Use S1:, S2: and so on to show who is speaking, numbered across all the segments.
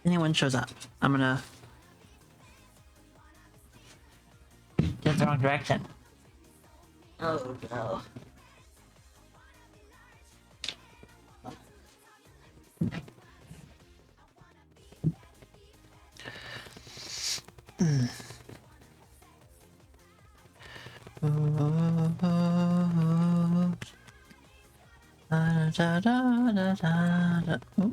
S1: anyone shows up, I'm gonna get the wrong direction. Oh no. Ooh.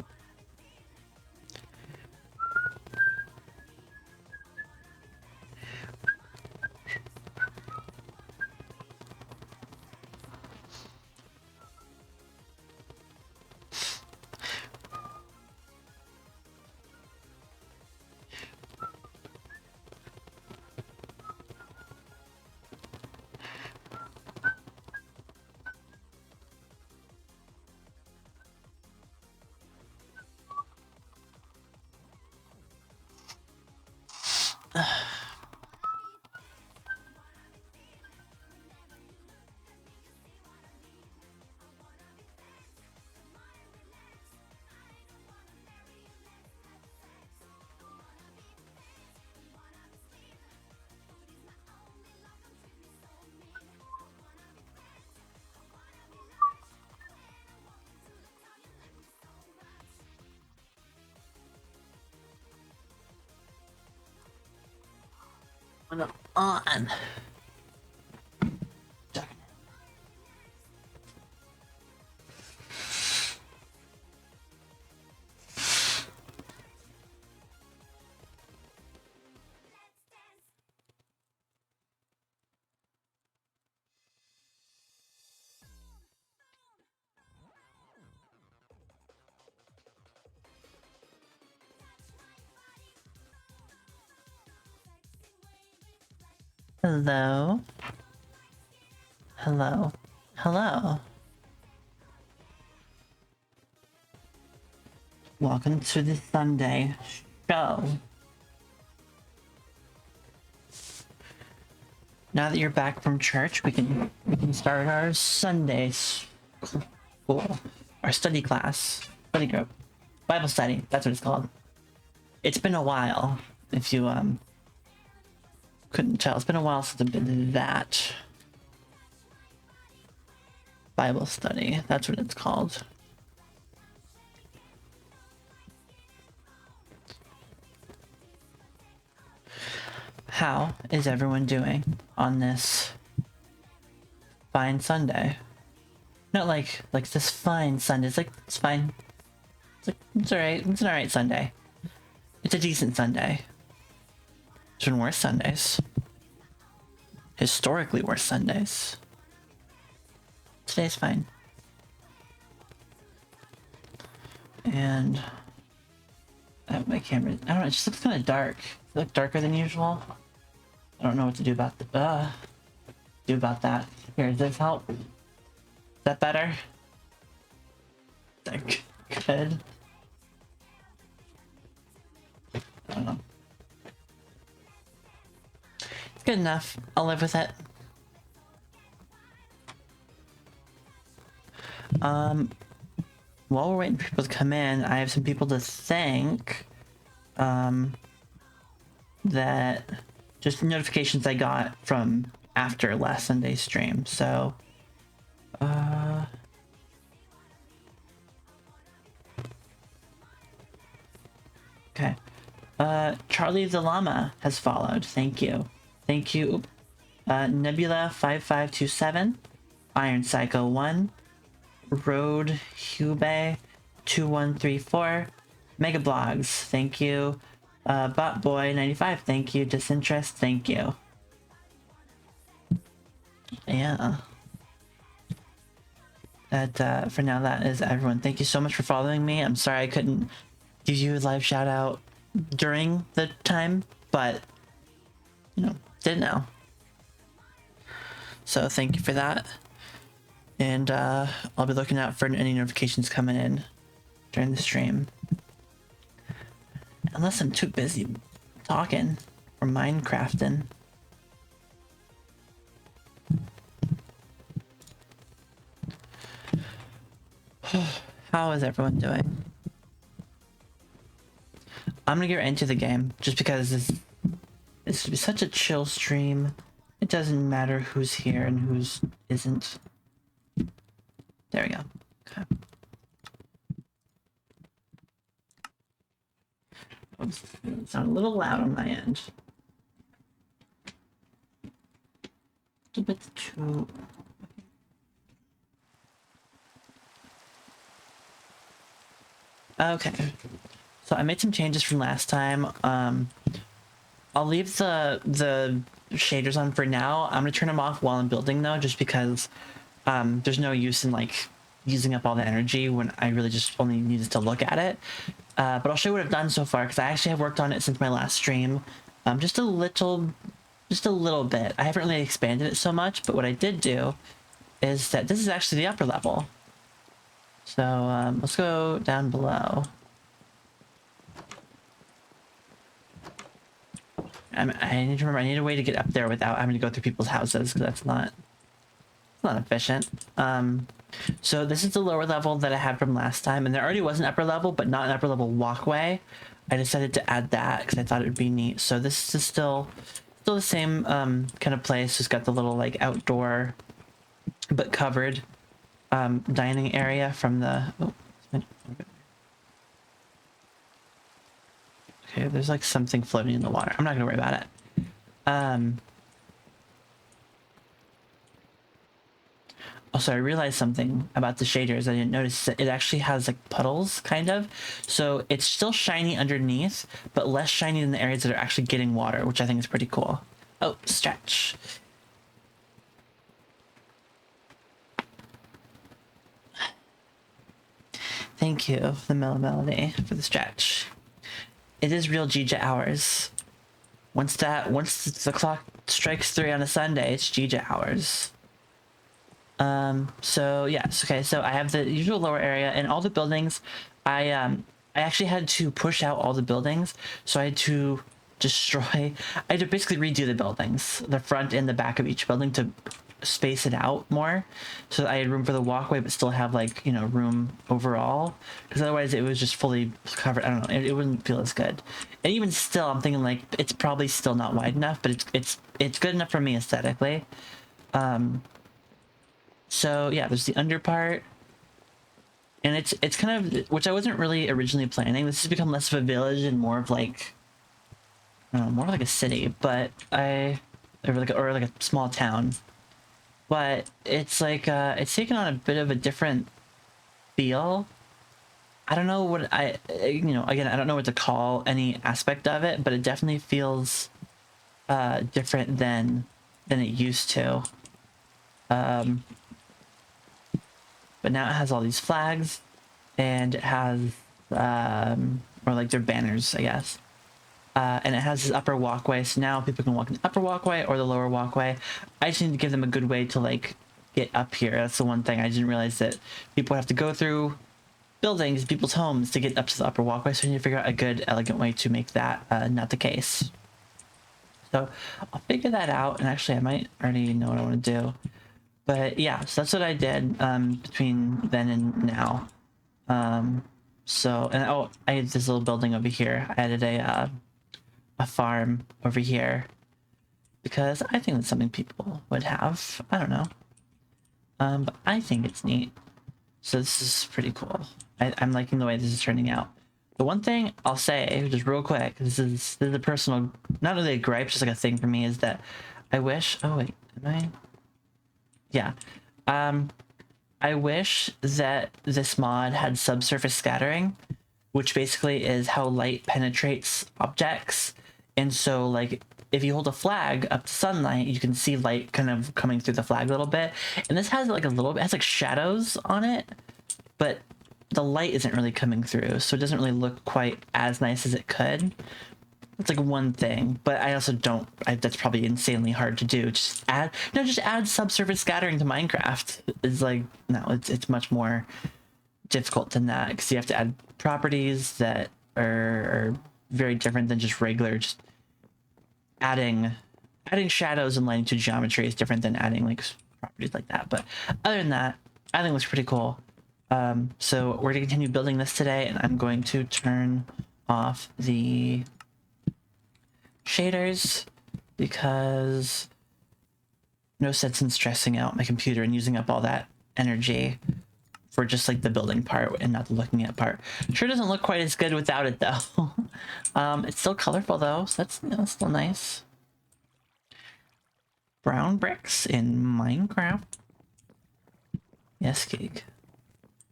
S1: On. Hello. Hello. Hello. Welcome to the Sunday show. Now that you're back from church, we can start our Sunday school, our study class, study group, Bible study. That's what it's called. It's been a while. If you couldn't tell, it's been a while since I've been to that Bible study. That's what it's called. How is everyone doing on this fine Sunday? Not like this fine Sunday. It's like it's fine. It's alright. It's an alright Sunday. It's a decent Sunday. There's been worse Sundays. Historically worse Sundays. Today's fine. And my camera, I don't know, it just looks kind of dark. It looks darker than usual. I don't know what to do about that. Here, does this help? Is that better? Is that good? I don't know. It's good enough. I'll live with it. While we're waiting for people to come in, I have some people to thank. That just notifications I got from after last Sunday's stream. So, okay. Charlie the Llama has followed. Thank you. Thank you. Nebula 5527, Iron Psycho 1, Road Hubei 2134, Mega Blogs. Thank you. Botboy95, thank you. Disinterest, thank you. Yeah. That, for now, that is everyone. Thank you so much for following me. I'm sorry I couldn't give you a live shout out during the time, but, you know, did now. So thank you for that. And, I'll be looking out for any notifications coming in during the stream. Unless I'm too busy talking or Minecrafting. How is everyone doing? I'm gonna get right into the game just because this is be such a chill stream. It doesn't matter who's here and who's isn't. There we go. Okay. Oops, it sounded a little loud on my end. A bit too. Okay. So I made some changes from last time. I'll leave the shaders on for now. I'm gonna turn them off while I'm building though, just because there's no use in like using up all the energy when I really just only needed to look at it. But I'll show you what I've done so far because I actually have worked on it since my last stream. Just a little bit. I haven't really expanded it so much, but what I did do is that this is actually the upper level. So let's go down below. I need to remember, I need a way to get up there without having to go through people's houses, because that's not efficient. So this is the lower level that I had from last time, and there already was an upper level, but not an upper level walkway. I decided to add that because I thought it would be neat. So this is still the same kind of place. It's got the little like outdoor but covered dining area from the okay, there's like something floating in the water. I'm not gonna worry about it. Also, I realized something about the shaders I didn't notice. That it actually has like puddles, kind of. So it's still shiny underneath, but less shiny than the areas that are actually getting water, which I think is pretty cool. Oh, stretch. Thank you, the melody, for the stretch. It is real Jija hours. Once the clock strikes 3 on a Sunday, it's Jija hours. So yes, okay, so I have the usual lower area and all the buildings. I actually had to push out all the buildings, so I had to I had to basically redo the buildings, the front and the back of each building, to space it out more, so that I had room for the walkway but still have like, you know, room overall, because otherwise it was just fully covered. I don't know, it wouldn't feel as good. And even still, I'm thinking like it's probably still not wide enough, but it's good enough for me aesthetically. So yeah, there's the under part, and it's kind of, which I wasn't really originally planning. This has become less of a village and more of like, I don't know, more like a city, but or like a small town. But it's like it's taken on a bit of a different feel. I don't know what you know, again, I don't know what to call any aspect of it, but it definitely feels different than it used to. But now it has all these flags, and it has, or like their banners, I guess. And it has this upper walkway, so now people can walk in the upper walkway or the lower walkway. I just need to give them a good way to like get up here. That's the one thing I didn't realize, that people have to go through buildings, people's homes, to get up to the upper walkway. So I need to figure out a good, elegant way to make that not the case. So I'll figure that out, and actually I might already know what I want to do. But yeah, so that's what I did between then and now. So, and oh, I had this little building over here. I added a farm over here because I think that's something people would have. I don't know. But I think it's neat. So this is pretty cool. I'm liking the way this is turning out. The one thing I'll say, just real quick, this is a personal, not really a gripe, just like a thing for me, is that I wish, oh wait, am I? Yeah. I wish that this mod had subsurface scattering, which basically is how light penetrates objects. And so like if you hold a flag up to sunlight, you can see light kind of coming through the flag a little bit. And this has like a little bit, it has like shadows on it, but the light isn't really coming through, so it doesn't really look quite as nice as it could. It's like one thing, but I also don't, that's probably insanely hard to do. Just add subsurface scattering to Minecraft. It's like, no, it's much more difficult than that, because you have to add properties that are very different than just regular, just adding shadows and lighting to geometry is different than adding like properties like that. But other than that, I think it looks pretty cool. So we're gonna continue building this today, and I'm going to turn off the shaders because no sense in stressing out my computer and using up all that energy for just like the building part and not the looking at part. Sure doesn't look quite as good without it though. It's still colorful though, so that's, you know, still nice. Brown bricks in Minecraft. Yes, Geek.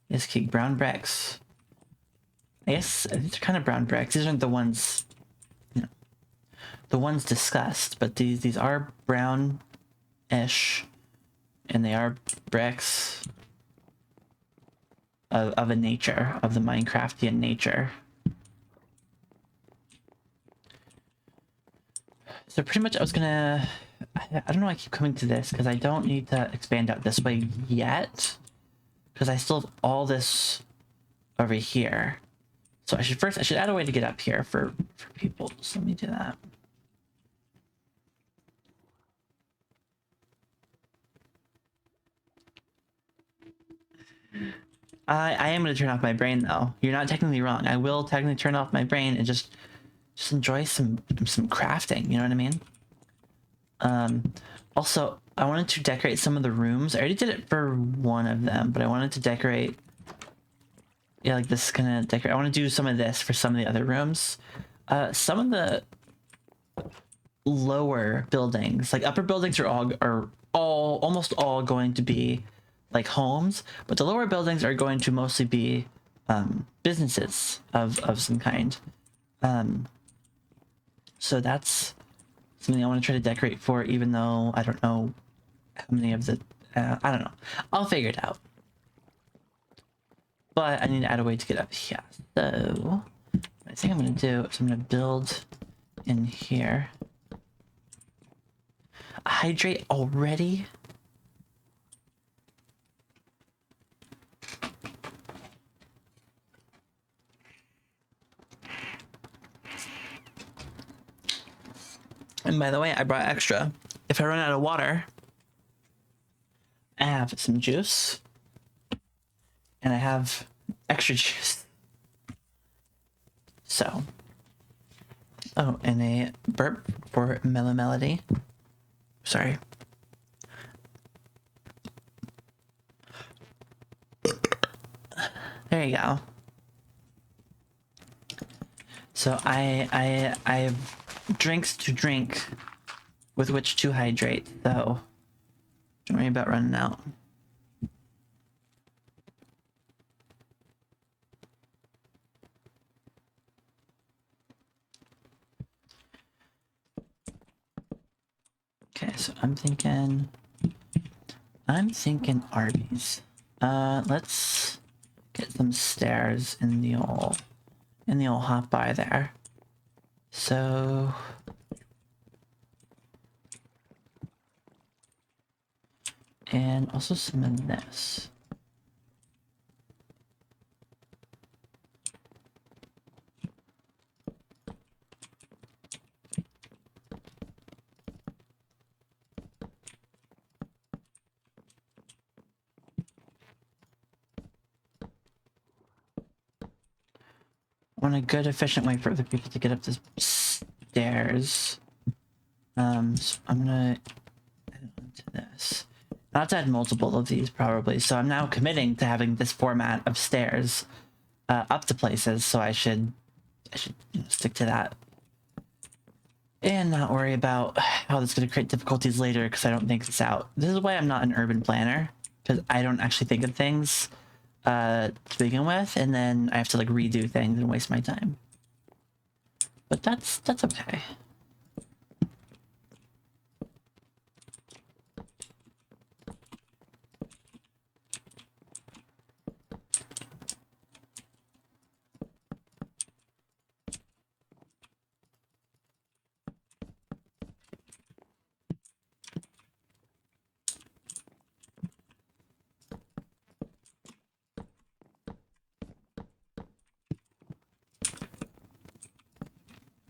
S1: Yes, Geek. Brown bricks. I guess these are kind of brown bricks. These aren't the ones, you know, the ones discussed, but these are brown-ish, and they are bricks of a nature, of the Minecraftian nature. So pretty much I was gonna, I don't know why I keep coming to this, because I don't need to expand out this way yet, because I still have all this over here. So I should add a way to get up here for people. So let me do that. I am going to turn off my brain though. You're not technically wrong. I will technically turn off my brain and just enjoy some crafting. You know what I mean? Also, I wanted to decorate some of the rooms. I already did it for one of them, but I wanted to decorate. Yeah, like this kind of decorate. I want to do some of this for some of the other rooms. Some of the lower buildings, like upper buildings, are almost all going to be like homes, but the lower buildings are going to mostly be businesses of some kind. So that's something I want to try to decorate for, even though I don't know how many of the I don't know. I'll figure it out. But I need to add a way to get up here. So what I think I'm going to do is I'm going to build in here. Hydrate already? And by the way, I brought extra. If I run out of water, I have some juice. And I have extra juice. So. Oh, and a burp for Mellow Melody. Sorry. There you go. So I have drinks to drink with which to hydrate, so don't worry about running out. Okay, so I'm thinking Arby's. Let's get some stairs in the old hop by there. So and also some of this. I want a good, efficient way for other people to get up the stairs. So I'm gonna add on to this. I'll have to add multiple of these probably. So I'm now committing to having this format of stairs up to places. So I should you know, stick to that and not worry about how this is going to create difficulties later because I don't think it's out. This is why I'm not an urban planner, because I don't actually think of things to begin with, and then I have to like redo things and waste my time. But that's okay.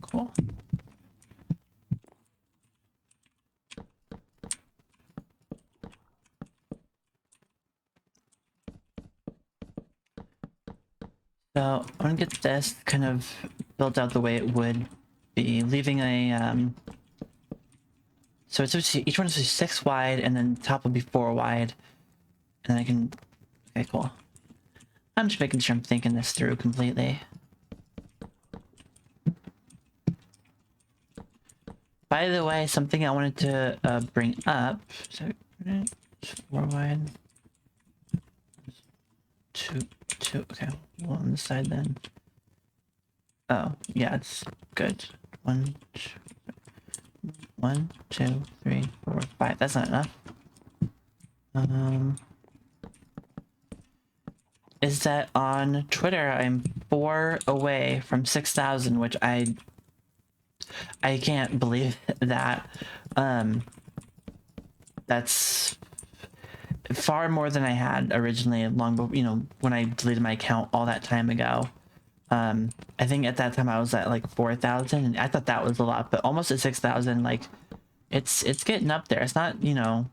S1: Cool. So I'm gonna get this kind of built out the way it would be, leaving a so it's each one is 6 wide, and then top will be 4 wide, and then I can. Okay, cool. I'm just making sure I'm thinking this through completely. By the way, something I wanted to bring up. So 4 wide. 2. Okay, one on the side then. Oh, yeah, it's good. 1, 2, 3, 4, 5. That's not enough. Is that on Twitter I'm 4 away from 6,000, which I can't believe that. That's far more than I had originally, long before, you know, when I deleted my account all that time ago. I think at that time I was at like 4,000, and I thought that was a lot, but almost at 6,000. Like, it's getting up there. It's not, you know,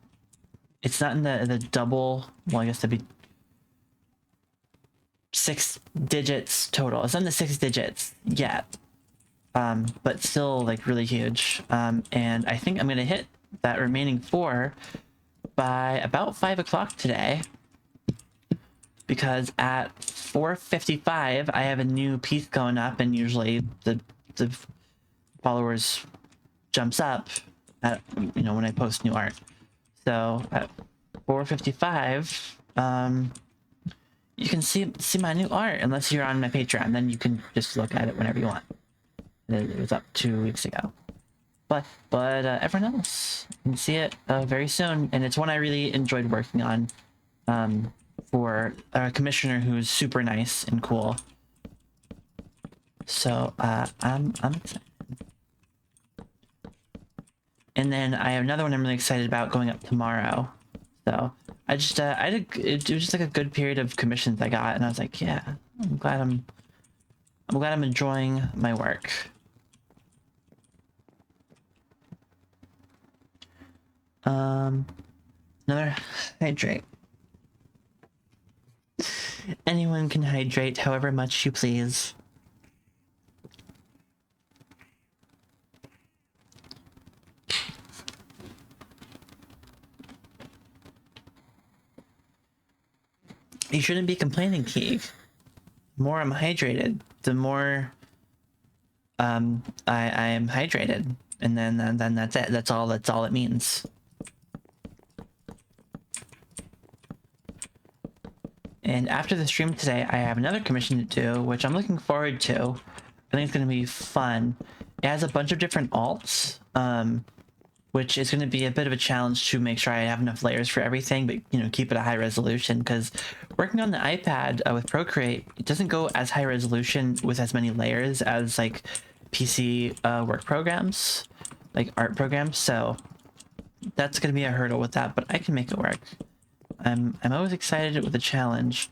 S1: it's not in the double. Well, I guess that'd be 6 digits total. It's not in the 6 digits yet, but still like really huge. And I think I'm gonna hit that remaining 4 by about 5 o'clock today, because at 4:55 I have a new piece going up, and usually the followers jumps up at, you know, when I post new art. So at 4:55 you can see my new art, unless you're on my Patreon, then you can just look at it whenever you want. It was up 2 weeks ago, but everyone else can see it very soon, and it's one I really enjoyed working on, for a commissioner who's super nice and cool. So I'm excited. And then I have another one I'm really excited about going up tomorrow. So I just it was just like a good period of commissions I got, and I was like, yeah, I'm glad I'm enjoying my work. Another hydrate. Anyone can hydrate however much you please. You shouldn't be complaining, Keeg. The more I'm hydrated, the more I am hydrated, and then that's it. That's all it means. And after the stream today, I have another commission to do, which I'm looking forward to. I think it's going to be fun. It has a bunch of different alts, which is going to be a bit of a challenge to make sure I have enough layers for everything, but, you know, keep it a high resolution, because working on the iPad with Procreate, it doesn't go as high resolution with as many layers as like PC work programs, like art programs. So that's going to be a hurdle with that, but I can make it work. I'm always excited with a challenge.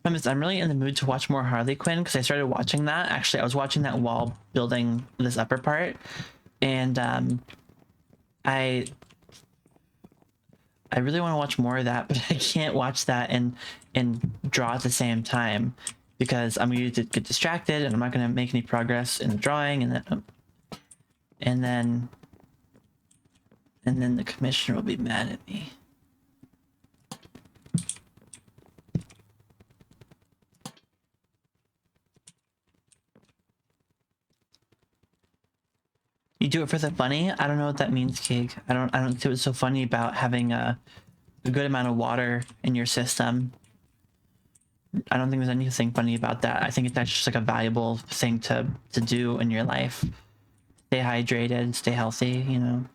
S1: I'm really in the mood to watch more Harley Quinn, because I started watching that. Actually, I was watching that while building this upper part, and I really want to watch more of that, but I can't watch that and draw at the same time, because I'm going to get distracted and I'm not going to make any progress in the drawing, and then the commissioner will be mad at me. You do it for the funny? I don't know what that means, Keeg. I don't see what's so funny about having a good amount of water in your system. I don't think there's anything funny about that. I think that's just like a valuable thing to do in your life. Stay hydrated, stay healthy, you know.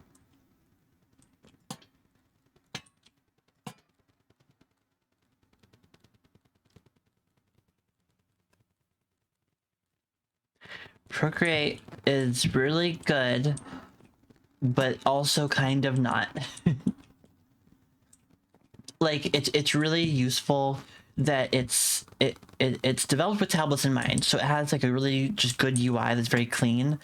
S1: Procreate is really good, but also kind of not. Like, it's really useful that it's developed with tablets in mind, so it has like a really just good UI that's very clean,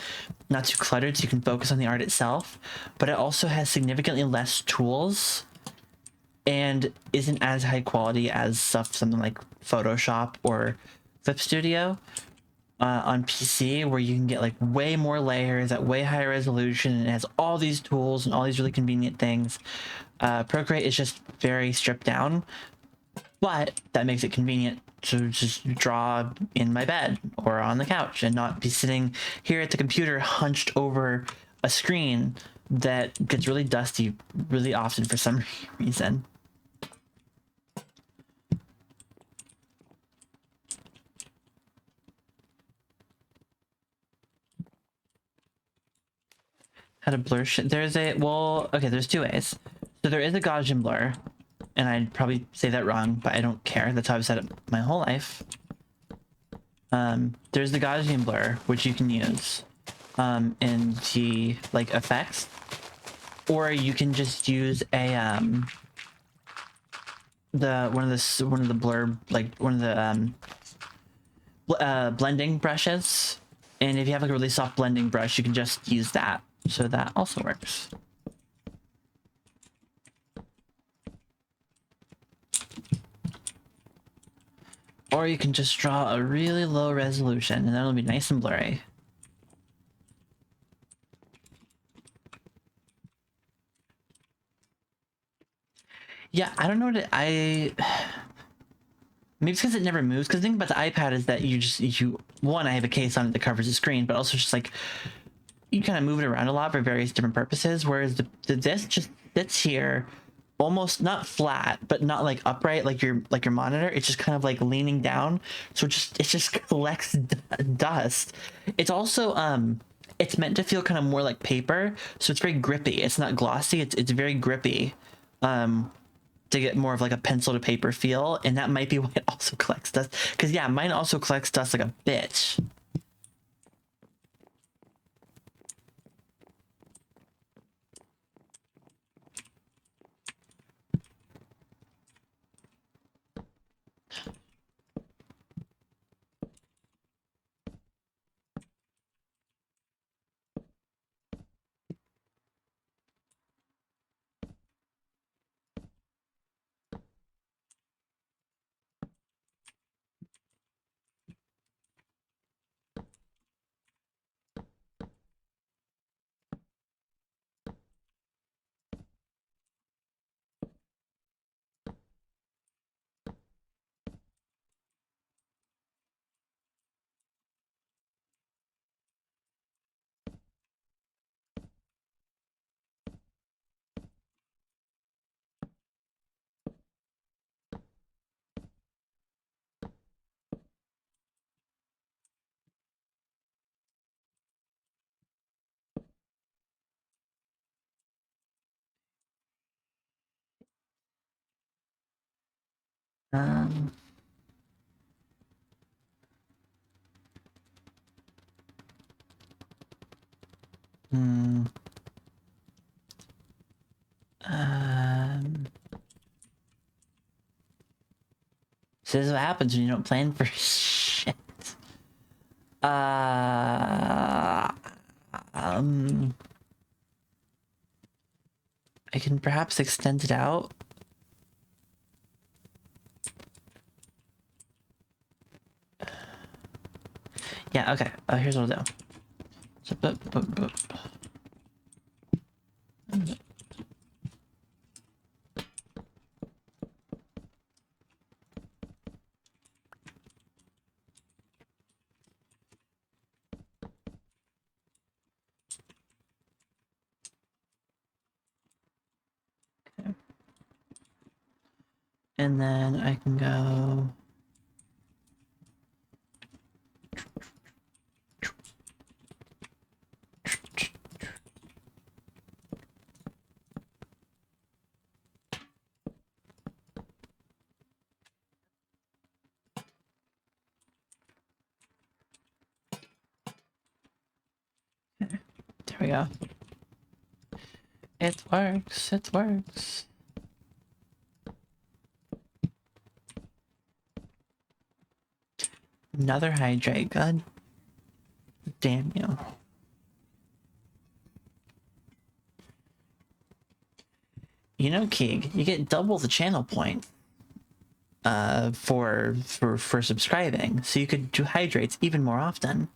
S1: not too cluttered, so you can focus on the art itself, but it also has significantly less tools and isn't as high quality as something like Photoshop or Clip Studio. on PC, where you can get like way more layers at way higher resolution, and it has all these tools and all these really convenient things. Procreate is just very stripped down, but that makes it convenient to just draw in my bed or on the couch and not be sitting here at the computer hunched over a screen that gets really dusty really often for some reason. How to blur shit? There's a, well, okay, there's two ways. So there is a Gaussian blur, and I'd probably say that wrong, but I don't care. That's how I've said it my whole life. There's the Gaussian blur, which you can use in the like effects, or you can just use a one of the blur, like one of the blending brushes, and if you have like a really soft blending brush, you can just use that. So that also works. Or you can just draw a really low resolution and that'll be nice and blurry. Yeah, I don't know what maybe it's because it never moves. Because the thing about the iPad is that one, I have a case on it that covers the screen, but also just like you kind of move it around a lot for various different purposes. Whereas the disc just sits here, almost not flat, but not like upright like your monitor. It's just kind of like leaning down, so it just collects dust. It's also it's meant to feel kind of more like paper, so it's very grippy. It's not glossy. It's very grippy. To get more of like a pencil to paper feel, and that might be why it also collects dust. Because yeah, mine also collects dust like a bitch. Um, hmm. Um, so this is what happens when you don't plan for shit. Um, I can perhaps extend it out. Yeah, okay. Here's what I'll do. So, okay. And then I can go. There we go. It works. It works. Another hydrate. God damn you. You know, Keeg, you get double the channel point. for subscribing, so you could do hydrates even more often.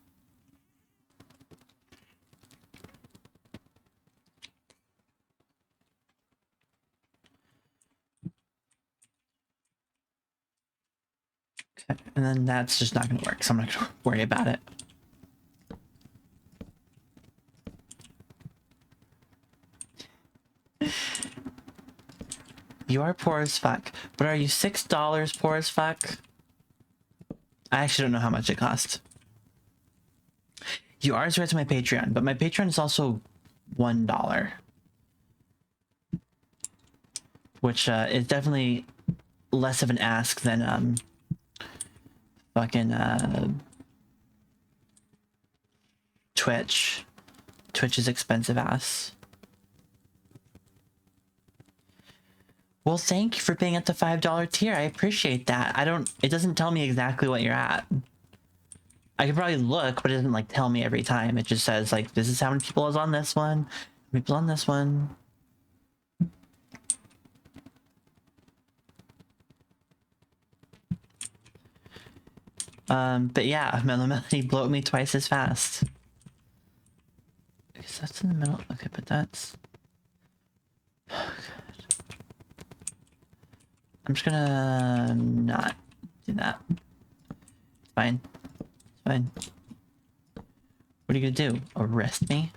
S1: Okay, and then that's just not going to work, so I'm not going to worry about it. You are poor as fuck. But are you $6 poor as fuck? I actually don't know how much it costs. You are subscribed to my Patreon, but my Patreon is also $1. Which is definitely less of an ask than fucking Twitch. Twitch is expensive ass. Well, thank you for paying at the $5 tier. I appreciate that. It doesn't tell me exactly what you're at. I could probably look, but it doesn't like tell me every time. It just says like, this is how many people is on this one. People on this one. But yeah, Melody blow me twice as fast. Because that's in the middle. Okay, but that's... Oh, I'm just gonna not do that. It's fine. It's fine. What are you gonna do? Arrest me?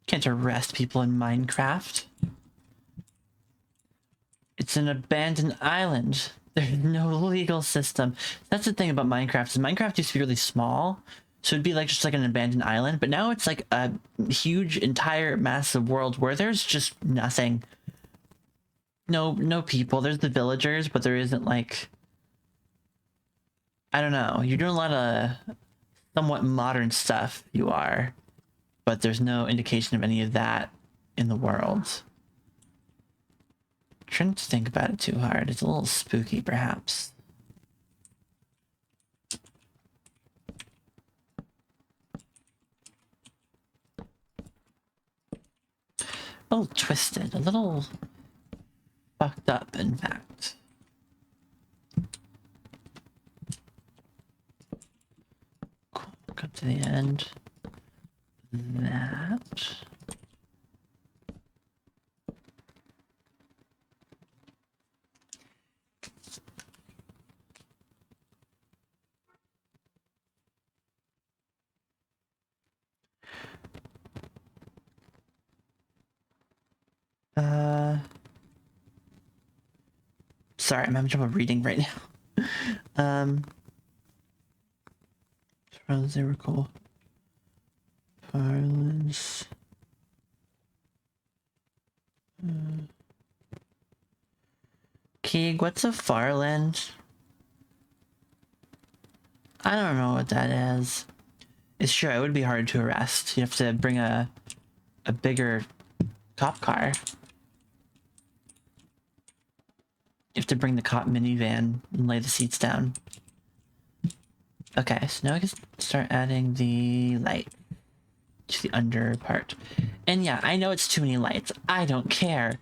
S1: Can't arrest people in Minecraft. It's an abandoned island. There's no legal system. That's the thing about Minecraft, is Minecraft used to be really small. So it'd be like just like an abandoned island, but now it's like a huge, entire, massive world where there's just nothing. No people. There's the villagers, but there isn't like... I don't know. You're doing a lot of somewhat modern stuff, you are. But there's no indication of any of that in the world. Trying to think about it too hard. It's a little spooky, perhaps. A little twisted, a little fucked up, in fact. Cool. Come to the end. That. Sorry, I'm having trouble reading right now. As they recall. Parlance. Keeg, what's a Farland? I don't know what that is. It's sure it would be hard to arrest. You have to bring a bigger cop car. You have to bring the cop minivan and lay the seats down. Okay, so now I can start adding the light to the under part. And yeah, I know it's too many lights. I don't care.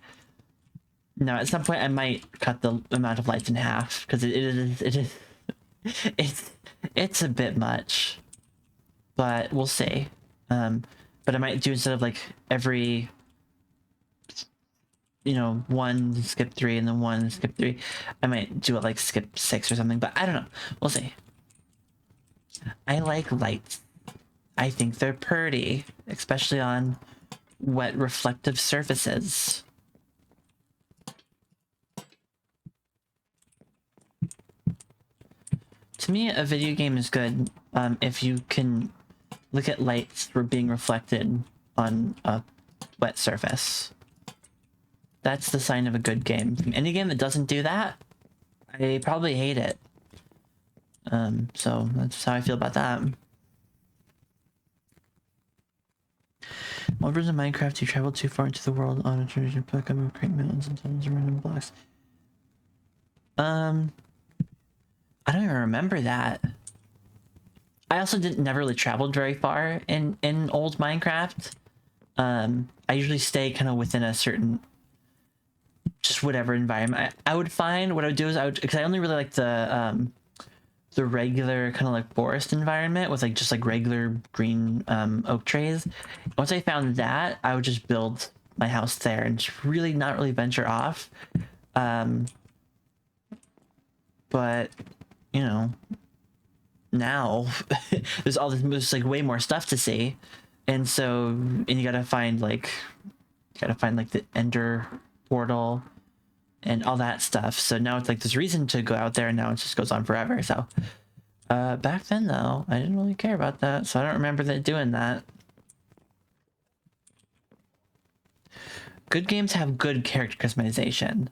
S1: No, at some point I might cut the amount of lights in half because it's a bit much. But we'll see. But I might do, instead of like every, you know, 1 skip 3 and then 1 skip 3, I might do it like skip 6 or something, but I don't know. We'll see. I like lights. I think they're pretty, especially on wet reflective surfaces. To me, a video game is good if you can look at lights being reflected on a wet surface. That's the sign of a good game. Any game that doesn't do that, I probably hate it. So that's how I feel about that. While in Minecraft, you travel too far into the world on a tradition, pick up great mountains and tunnels and random blocks. I don't even remember that. I also never really traveled very far in old Minecraft. I usually stay kind of within a certain just whatever environment. I would find what I would do is because I only really like the regular kind of like forest environment with like just like regular green oak trees. Once I found that, I would just build my house there and just really not really venture off. But you know, now there's all this, there's like way more stuff to see, and so and you gotta find like the ender portal and all that stuff. So now it's like this reason to go out there, and now it just goes on forever. So back then though, I didn't really care about that, so I don't remember that doing that. Good games have good character customization.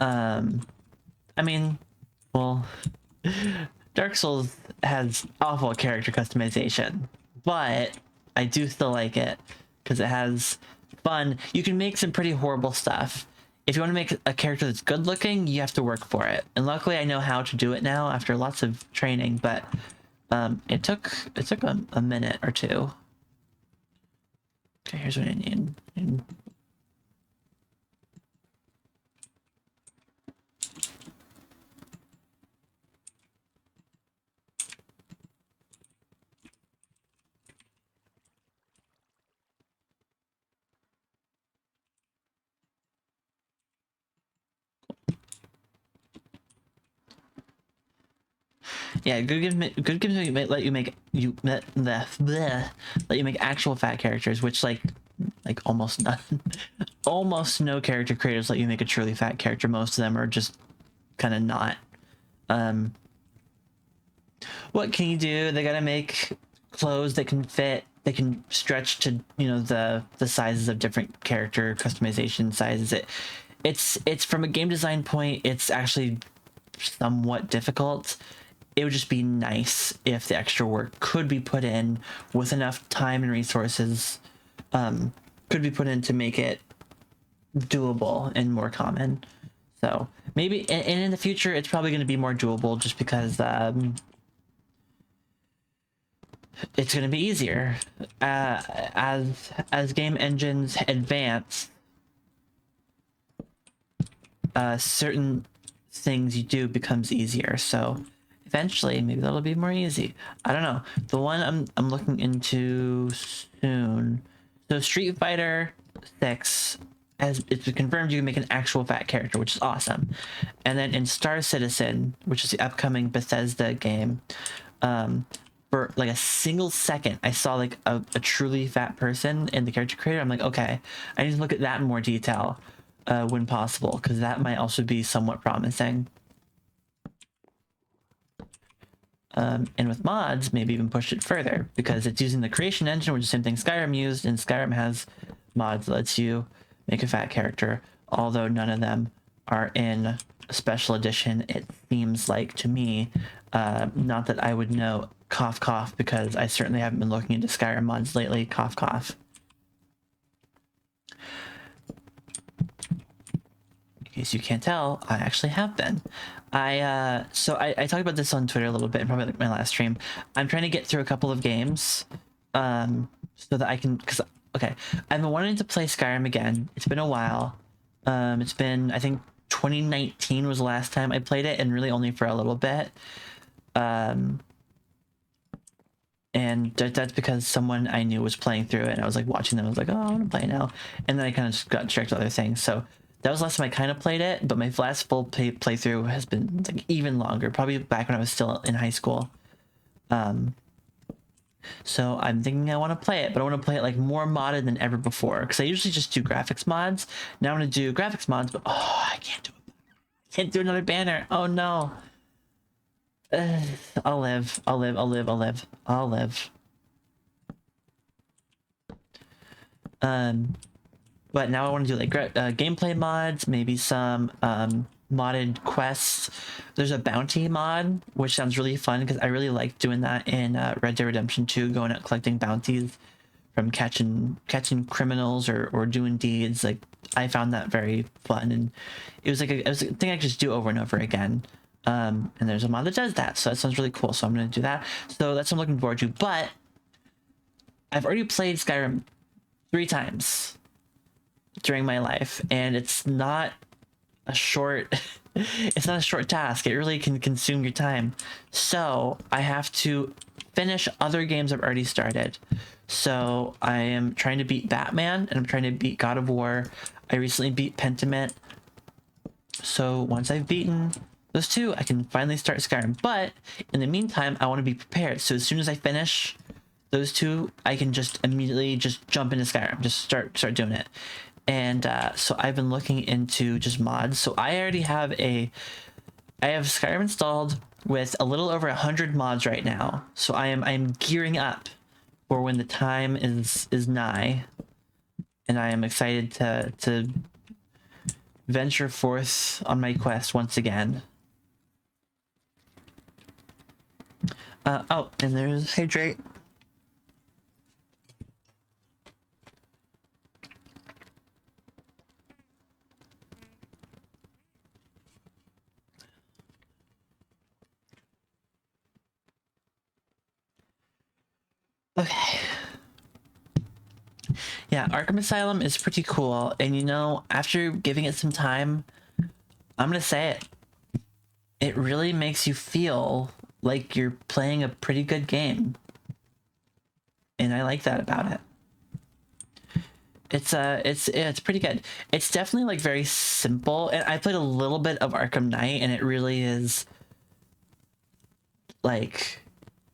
S1: I mean, well, Dark Souls has awful character customization, but I do still like it because it has fun. You can make some pretty horrible stuff. If you want to make a character that's good looking, you have to work for it. And luckily I know how to do it now after lots of training, but it took a minute or two. Okay, here's what I need. Yeah, good games let you make let you make actual fat characters, which like almost none, almost no character creators let you make a truly fat character. Most of them are just kind of not. What can you do? They gotta make clothes that can fit. They can stretch to the sizes of different character customization sizes. It's from a game design point, it's actually somewhat difficult. It would just be nice if the extra work could be put in with enough time and resources, could be put in to make it doable and more common. So maybe, and in the future, it's probably going to be more doable just because it's going to be easier as game engines advance. Certain things you do becomes easier, so eventually maybe that'll be more easy. I don't know. The one I'm looking into soon, so Street Fighter 6, as it's been confirmed, you can make an actual fat character, which is awesome. And then in Star Citizen, which is the upcoming Bethesda game, for like a single second I saw like a truly fat person in the character creator. I'm like, okay, I need to look at that in more detail when possible, because that might also be somewhat promising. And with mods, maybe even push it further, because it's using the creation engine, which is the same thing Skyrim used, and Skyrim has mods that lets you make a fat character, although none of them are in a special edition, it seems like to me. Not that I would know, cough cough, because I certainly haven't been looking into Skyrim mods lately, cough cough. In case you can't tell, I actually have been. So I talked about this on Twitter a little bit, probably like my last stream. I'm trying to get through a couple of games, so that I can, because okay, I've been wanting to play Skyrim again. It's been a while. It's been, I think 2019 was the last time I played it, and really only for a little bit. And that's because someone I knew was playing through it, and I was like watching them. I was like, oh, I want to play now, and then I kind of just got distracted with other things. So that was the last time I kind of played it, but my last full playthrough has been like even longer, probably back when I was still in high school. So I'm thinking I want to play it, but I want to play it like more modded than ever before, because I usually just do graphics mods. Now I'm going to do graphics mods, but oh, I can't do it. I can't do another banner. Oh no. I'll live. But now I want to do like gameplay mods, maybe some modded quests. There's a bounty mod, which sounds really fun, because I really like doing that in Red Dead Redemption 2, going out collecting bounties from catching criminals or doing deeds. Like, I found that very fun, and it was a thing I could just do over and over again. And there's a mod that does that, so that sounds really cool. So I'm going to do that. So that's what I'm looking forward to. But I've already played Skyrim 3 times. during my life, and it's not a short it's not a short task. It really can consume your time. So I have to finish other games I've already started. So I am trying to beat Batman, and I'm trying to beat God of War. I recently beat Pentiment. So once I've beaten those two, I can finally start Skyrim. But in the meantime, I want to be prepared. So as soon as I finish those two, I can just immediately just jump into Skyrim, just start doing it. And so I've been looking into just mods. So I already have I have Skyrim installed with a little over 100 mods right now. So I'm gearing up for when the time is nigh, and I am excited to venture forth on my quest once again. Oh, and there's Hydrate. Okay. Yeah, Arkham Asylum is pretty cool, and you know, after giving it some time, I'm gonna say it. It really makes you feel like you're playing a pretty good game. And I like that about it. It's pretty good. It's definitely like very simple, and I played a little bit of Arkham Knight, and it really is like,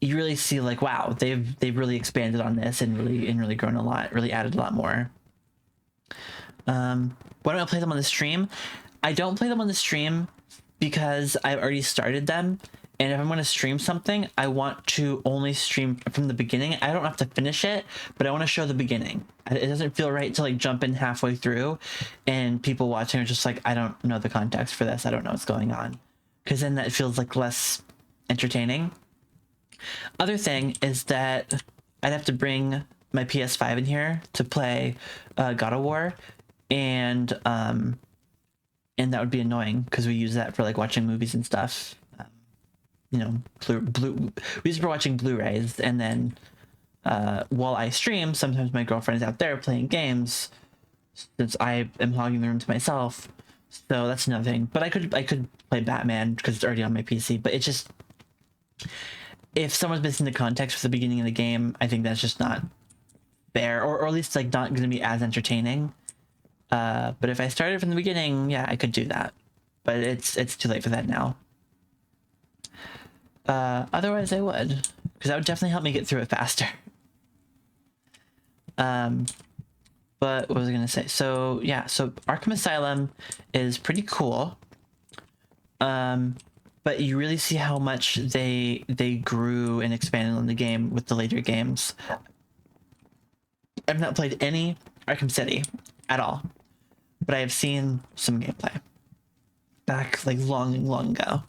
S1: you really see like, wow, they've really expanded on this and really grown a lot, really added a lot more. Why don't I play them on the stream? I don't play them on the stream because I've already started them, and if I'm going to stream something, I want to only stream from the beginning. I don't have to finish it, but I want to show the beginning. It doesn't feel right to like jump in halfway through and people watching are just like, I don't know the context for this, I don't know what's going on, because then that feels like less entertaining. Other thing is that I'd have to bring my PS5 in here to play God of War, and that would be annoying because we use that for like watching movies and stuff. You know, we use it for watching Blu-rays, and then while I stream, sometimes my girlfriend is out there playing games since I am hogging the room to myself. So that's another thing. But I could play Batman because it's already on my PC. But it's just, if someone's missing the context for the beginning of the game, I think that's just not fair, or at least like not going to be as entertaining. But if I started from the beginning, yeah, I could do that. But it's too late for that now. Otherwise I would, because that would definitely help me get through it faster. But what was I gonna say? So yeah, so Arkham Asylum is pretty cool. But you really see how much they grew and expanded on the game with the later games. I've not played any Arkham City at all, but I have seen some gameplay back like long ago.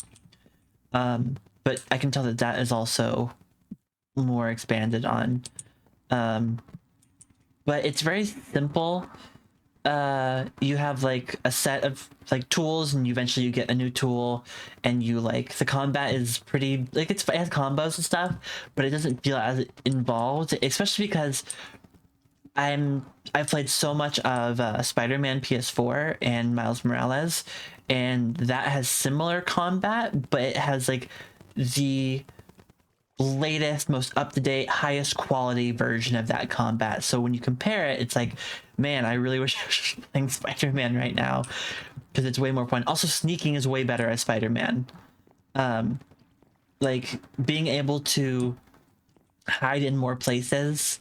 S1: But I can tell that that is also more expanded on. But it's very simple. You have like a set of like tools, and you get a new tool, and you like, the combat is pretty like, it has combos and stuff, but it doesn't feel as involved, especially because I've played so much of Spider-Man PS4 and Miles Morales, and that has similar combat, but it has like the latest, most up-to-date, highest quality version of that combat. So when you compare it, it's like, man, I really wish I was playing Spider-Man right now, because it's way more fun. Also, sneaking is way better as Spider-Man. Like being able to hide in more places,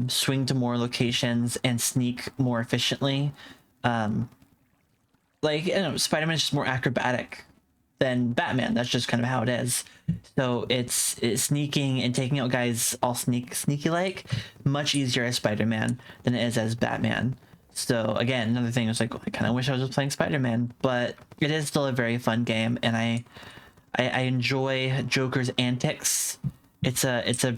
S1: swing to more locations, and sneak more efficiently. Like, you know, Spider-Man is just more acrobatic than Batman. That's just kind of how it is. So it's sneaking and taking out guys all sneaky like much easier as Spider-Man than it is as Batman. So again, another thing is like, I kind of wish I was just playing Spider-Man, but it is still a very fun game, and I enjoy Joker's antics. It's a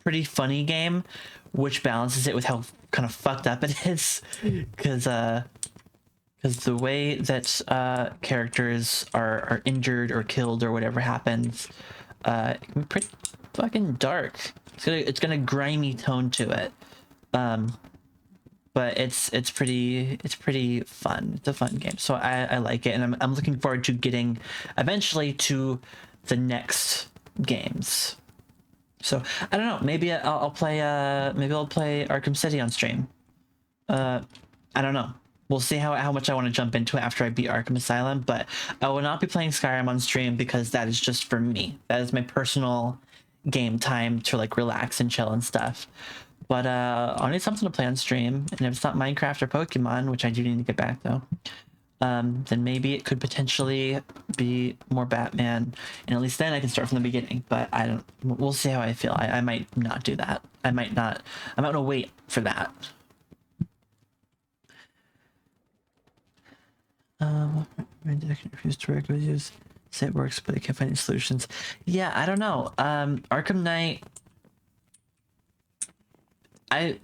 S1: pretty funny game, which balances it with how kind of fucked up it is, because the way that characters are injured or killed or whatever happens, it can be pretty fucking dark. It's got a grimy tone to it. But but it's pretty fun. It's a fun game, so I like it, and I'm looking forward to getting eventually to the next games. So I don't know, maybe I'll play Arkham City on stream. I don't know. We'll see how much I want to jump into it after I beat Arkham Asylum, but I will not be playing Skyrim on stream because that is just for me. That is my personal game time to like relax and chill and stuff. But I'll need something to play on stream, and if it's not Minecraft or Pokemon, which I do need to get back though, then maybe it could potentially be more Batman, and at least then I can start from the beginning. But I don't. We'll see how I feel. I might not do that. I might not. I might want to wait for that. I refuse to work with you. Say it works, but I can't find any solutions. Yeah, I don't know. Arkham Knight. I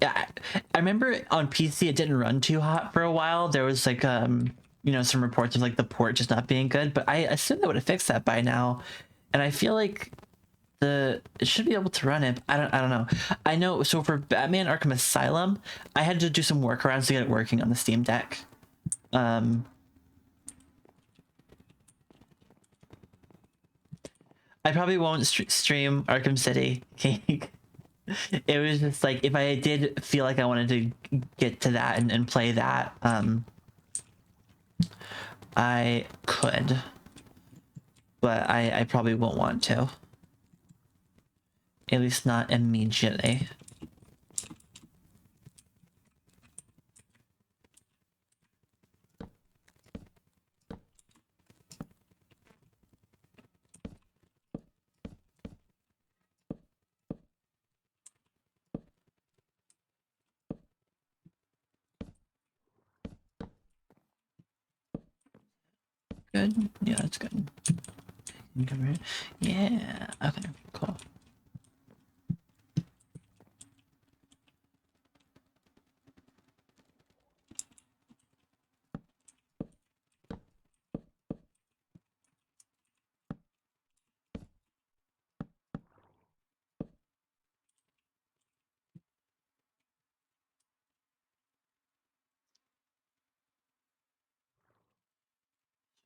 S1: remember on PC it didn't run too hot for a while. There was like you know, some reports of like the port just not being good, but I assume they would have fixed that by now. And I feel like it should be able to run it. I don't know. I know, so for Batman Arkham Asylum, I had to do some workarounds to get it working on the Steam Deck. I probably won't stream Arkham City. It was just like, if I did feel like I wanted to get to that and play that, I could, but I probably won't want to. At least not immediately. Good? Yeah, that's good. You come here. Yeah, okay, cool.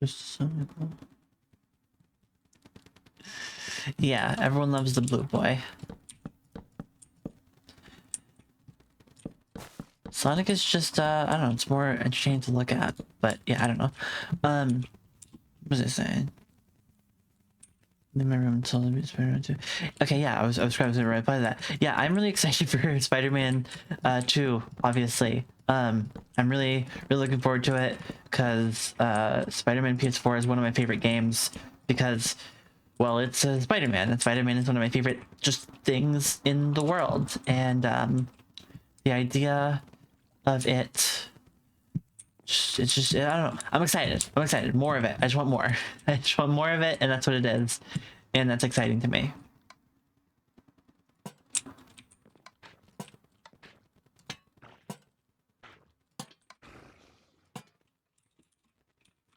S1: Just so cool. Yeah, everyone loves the blue boy. Sonic is just I don't know, it's more entertaining to look at, but yeah, I don't know. What was it saying? In my room until the Spider-Man 2. Okay, yeah, I was trying to reply to that. Yeah, I'm really excited for Spider-Man 2, obviously. I'm really looking forward to it because Spider-Man PS4 is one of my favorite games because, well, it's Spider-Man, and Spider-Man is one of my favorite just things in the world, and the idea of it, it's just, I don't know, I'm excited, more of it. I just want more. I just want more of it, and that's what it is, and that's exciting to me.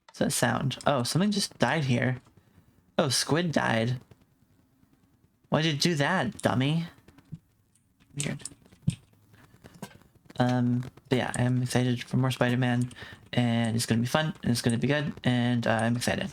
S1: What's that sound? Oh, something just died here. Oh, squid died. Why'd you do that, dummy? Weird. But yeah, I'm excited for more Spider-Man, and it's gonna be fun, and it's gonna be good, and I'm excited.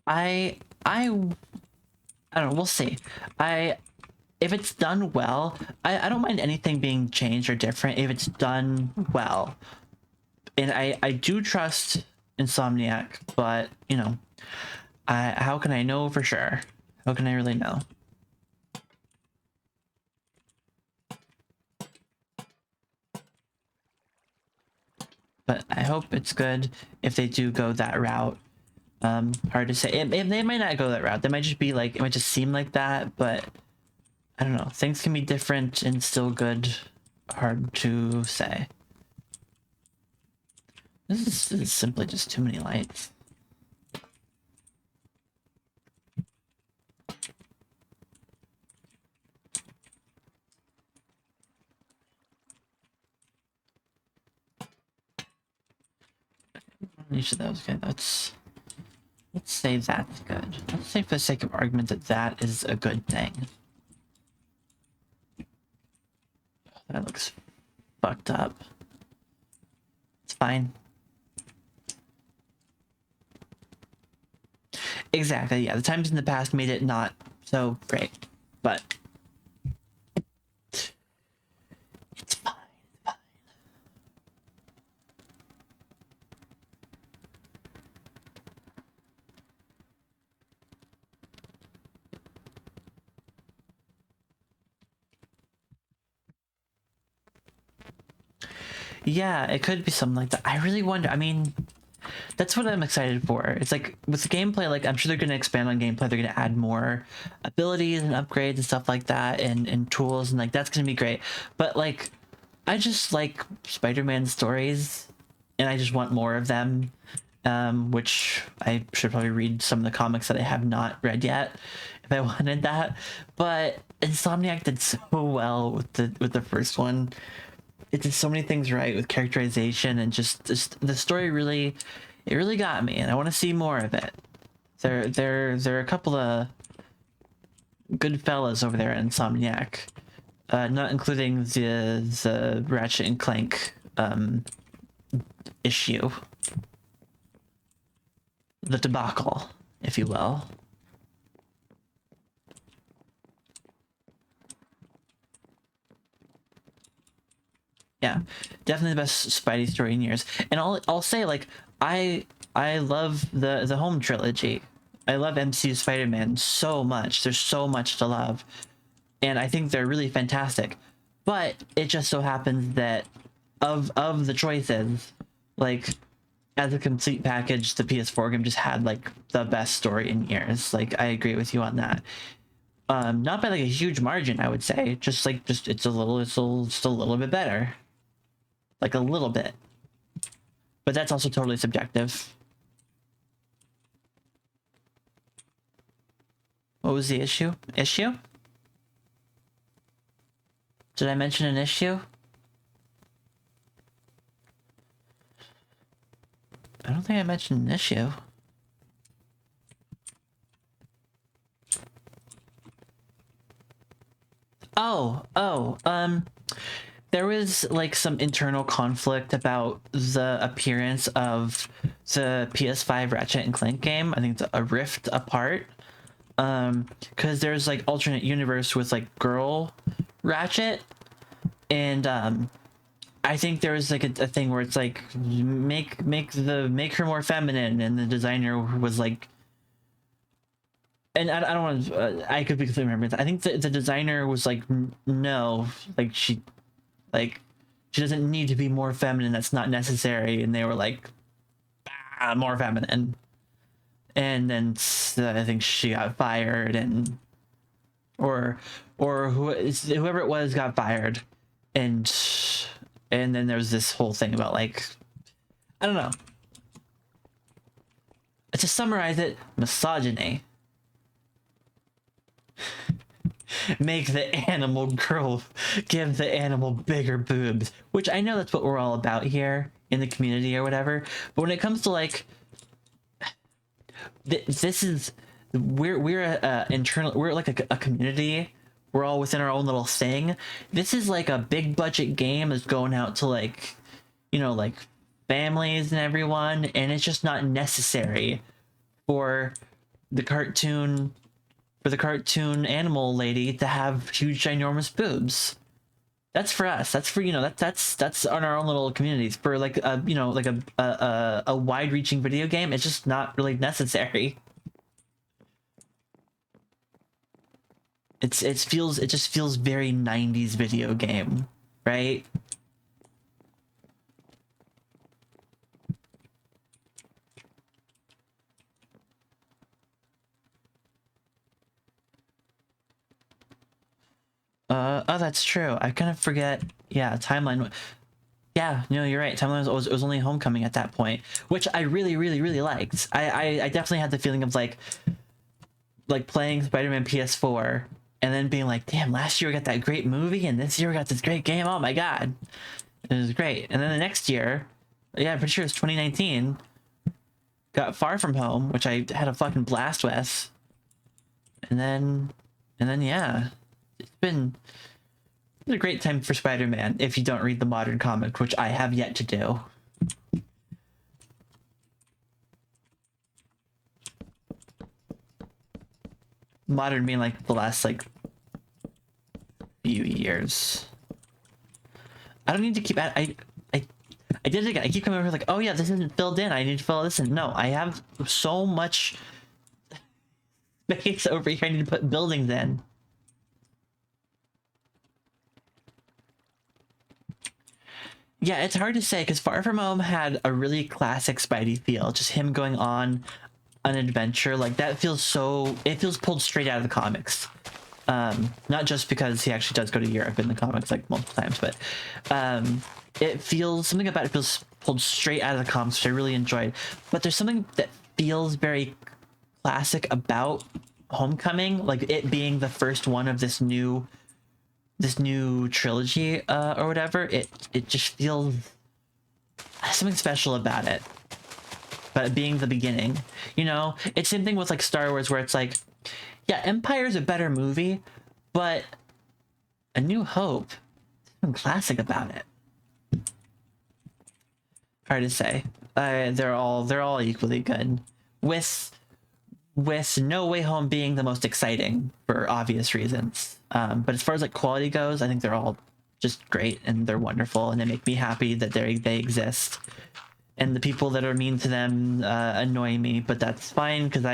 S1: I don't know, we'll see. If it's done well, I don't mind anything being changed or different if it's done well. And I do trust Insomniac, but you know, how can I know for sure? How can I really know? But I hope it's good if they do go that route. Hard to say. They might not go that route. They might just be like, it might just seem like that, but I don't know. Things can be different and still good. Hard to say. This is simply just too many lights. You said that was good. Let's say that's good. Let's say for the sake of argument that that is a good thing. That looks fucked up. It's fine. Exactly, yeah. The times in the past made it not so great, but it's fine. Yeah, it could be something like that. I really wonder. I mean, that's what I'm excited for. It's like with the gameplay, like I'm sure they're going to expand on gameplay. They're going to add more abilities and upgrades and stuff like that, and tools, and like that's going to be great. But like, I just like Spider-Man stories, and I just want more of them. Which I should probably read some of the comics that I have not read yet if I wanted that. But Insomniac did so well with the first one. It did so many things right with characterization and just the story really, it really got me, and I want to see more of it. There are a couple of good fellas over there at Insomniac, not including the Ratchet and Clank issue, the debacle, if you will. Yeah, definitely the best Spidey story in years. And I'll say, like, I love the home trilogy. I love MCU Spider-Man so much. There's so much to love, and I think they're really fantastic. But it just so happens that of the choices, like as a complete package, the PS4 game just had like the best story in years. Like I agree with you on that. Not by like a huge margin, I would say. Just it's just a little bit better. Like a little bit. But that's also totally subjective. What was the issue? Issue? Did I mention an issue? I don't think I mentioned an issue. There was like some internal conflict about the appearance of the PS5 Ratchet and Clank game. I think it's a Rift Apart. Because there's like alternate universe with like girl Ratchet, and I think there was like a thing where it's like make her more feminine, and the designer was like, and I don't want to, I could be completely remembering. I think the designer was like, no, like she doesn't need to be more feminine. That's not necessary. And they were like, more feminine. And then I think she got fired, and or whoever it was got fired, and then there was this whole thing about like, I don't know. To summarize it, misogyny. Make the animal girl give the animal bigger boobs, which I know that's what we're all about here in the community or whatever. But when it comes to like, this is we're a internal, we're like a community. We're all within our own little thing. This is like a big budget game that's going out to like, you know, like families and everyone, and it's just not necessary for the cartoon animal lady to have huge ginormous boobs. That's for us. That's for, you know, that's on our own little communities. For like a, you know, like a wide-reaching video game, it's just not really necessary. It just feels very 90s video game, right? Oh, that's true. I kind of forget. Yeah, timeline. Yeah, no, you're right. Timeline was only Homecoming at that point, which I really, really, really liked. I definitely had the feeling of like playing Spider-Man PS4 and then being like, damn, last year we got that great movie and this year we got this great game. Oh my god, it was great. And then the next year, yeah, I'm pretty sure it's 2019. got Far From Home, which I had a fucking blast with, and then yeah, it's been a great time for Spider-Man if you don't read the modern comic, which I have yet to do. Modern being like the last like few years. I don't need to keep I did it again. I keep coming over like, oh yeah, this isn't filled in. I need to fill this in. No, I have so much space over here. I need to put buildings in. Yeah, it's hard to say because Far From Home had a really classic Spidey feel. Just him going on an adventure like that feels so. It feels pulled straight out of the comics. Not just because he actually does go to Europe in the comics like multiple times, but it feels something about it feels pulled straight out of the comics, which I really enjoyed. But there's something that feels very classic about Homecoming, like it being the first one of this new trilogy or whatever. It just feels something special about it. But it being the beginning, you know, it's same thing with like Star Wars, where it's like, yeah, Empire's a better movie, but A New Hope, something classic about it. Hard to say. They're all equally good, with No Way Home being the most exciting for obvious reasons. But as far as like quality goes, I think they're all just great and they're wonderful, and they make me happy that they exist. And the people that are mean to them annoy me, but that's fine because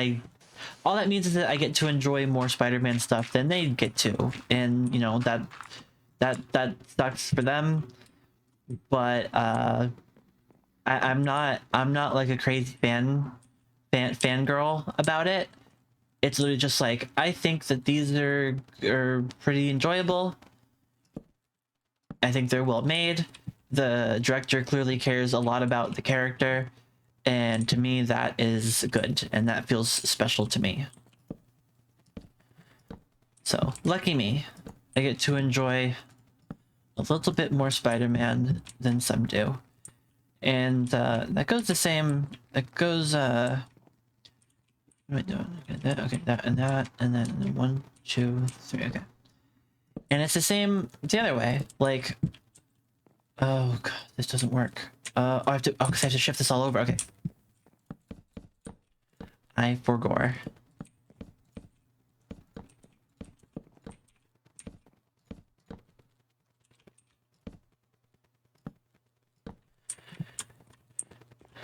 S1: all that means is that I get to enjoy more Spider-Man stuff than they get to, and you know that sucks for them. But I'm not like a crazy fangirl about it. It's literally just like, I think that these are pretty enjoyable. I think they're well made. The director clearly cares a lot about the character, and to me that is good, and that feels special to me. So lucky me, I get to enjoy a little bit more Spider-Man than some do. And that goes the same, that goes what am I doing? Okay, that, and then 1, 2, 3, okay. And it's the same the other way. Like, oh god, this doesn't work. I have to, oh, because I have to shift this all over. Okay. I forgore.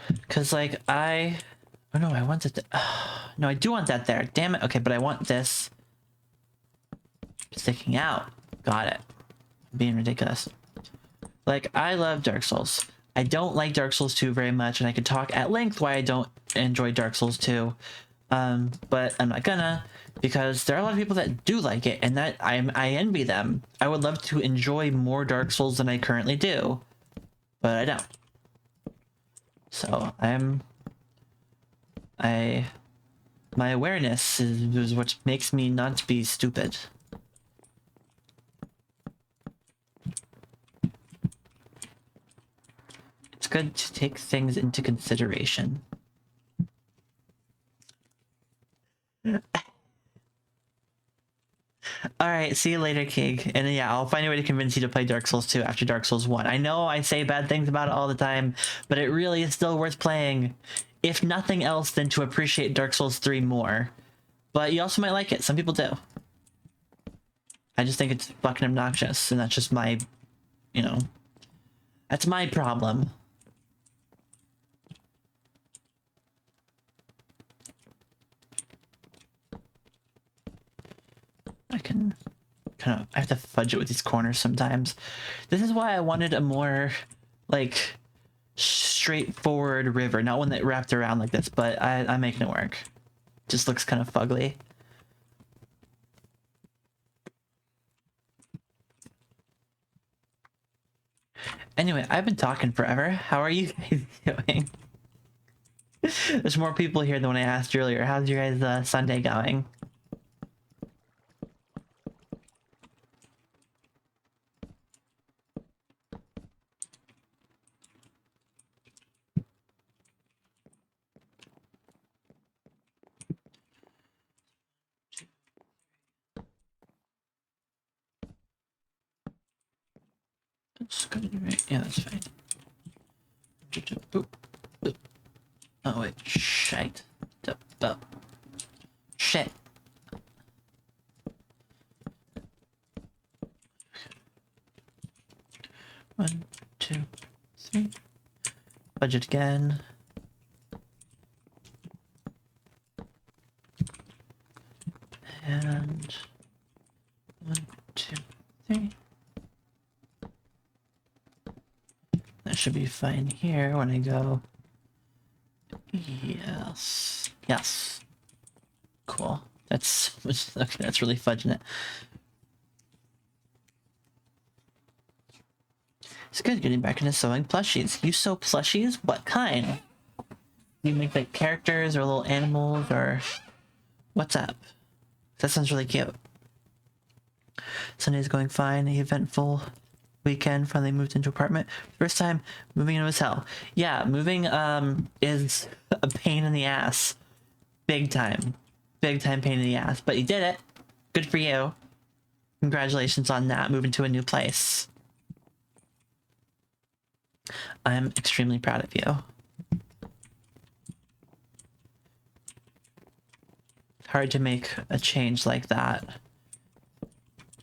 S1: Because, like, oh no, I want it to, no, I do want that there. Damn it. Okay, but I want this sticking out. Got it. I'm being ridiculous. Like, I love Dark Souls. I don't like Dark Souls 2 very much, and I could talk at length why I don't enjoy Dark Souls 2. But I'm not gonna, because there are a lot of people that do like it, and that I envy them. I would love to enjoy more Dark Souls than I currently do, but I don't. So my awareness is what makes me not be stupid. It's good to take things into consideration. Alright, see you later, Kig. And yeah, I'll find a way to convince you to play Dark Souls 2 after Dark Souls 1. I know I say bad things about it all the time, but it really is still worth playing. If nothing else than to appreciate Dark Souls 3 more. But you also might like it. Some people do. I just think it's fucking obnoxious, and that's just my, you know, that's my problem. I can kind of, I have to fudge it with these corners sometimes. This is why I wanted a more, like, straightforward river, not one that wrapped around like this, but I'm making it work. Just looks kind of fugly. Anyway, I've been talking forever. How are you guys doing? There's more people here than when I asked earlier. How's your guys' Sunday going? Yeah, that's fine. Oop. Oop. Oh wait, shite. Oh. Shit. One, two, three. Budget again. And one, two, three. That should be fine here when I go. Yes. Yes. Cool. That's okay, that's really fudging it. It's good getting back into sewing plushies. You sew plushies? What kind? You make like characters or little animals or what's up? That sounds really cute. Sunday's going fine. The eventful weekend. Finally moved into apartment. First time moving into was hell. Yeah, moving is a pain in the ass. Big time. Big time pain in the ass. But you did it. Good for you. Congratulations on that. Moving to a new place. I'm extremely proud of you. Hard to make a change like that.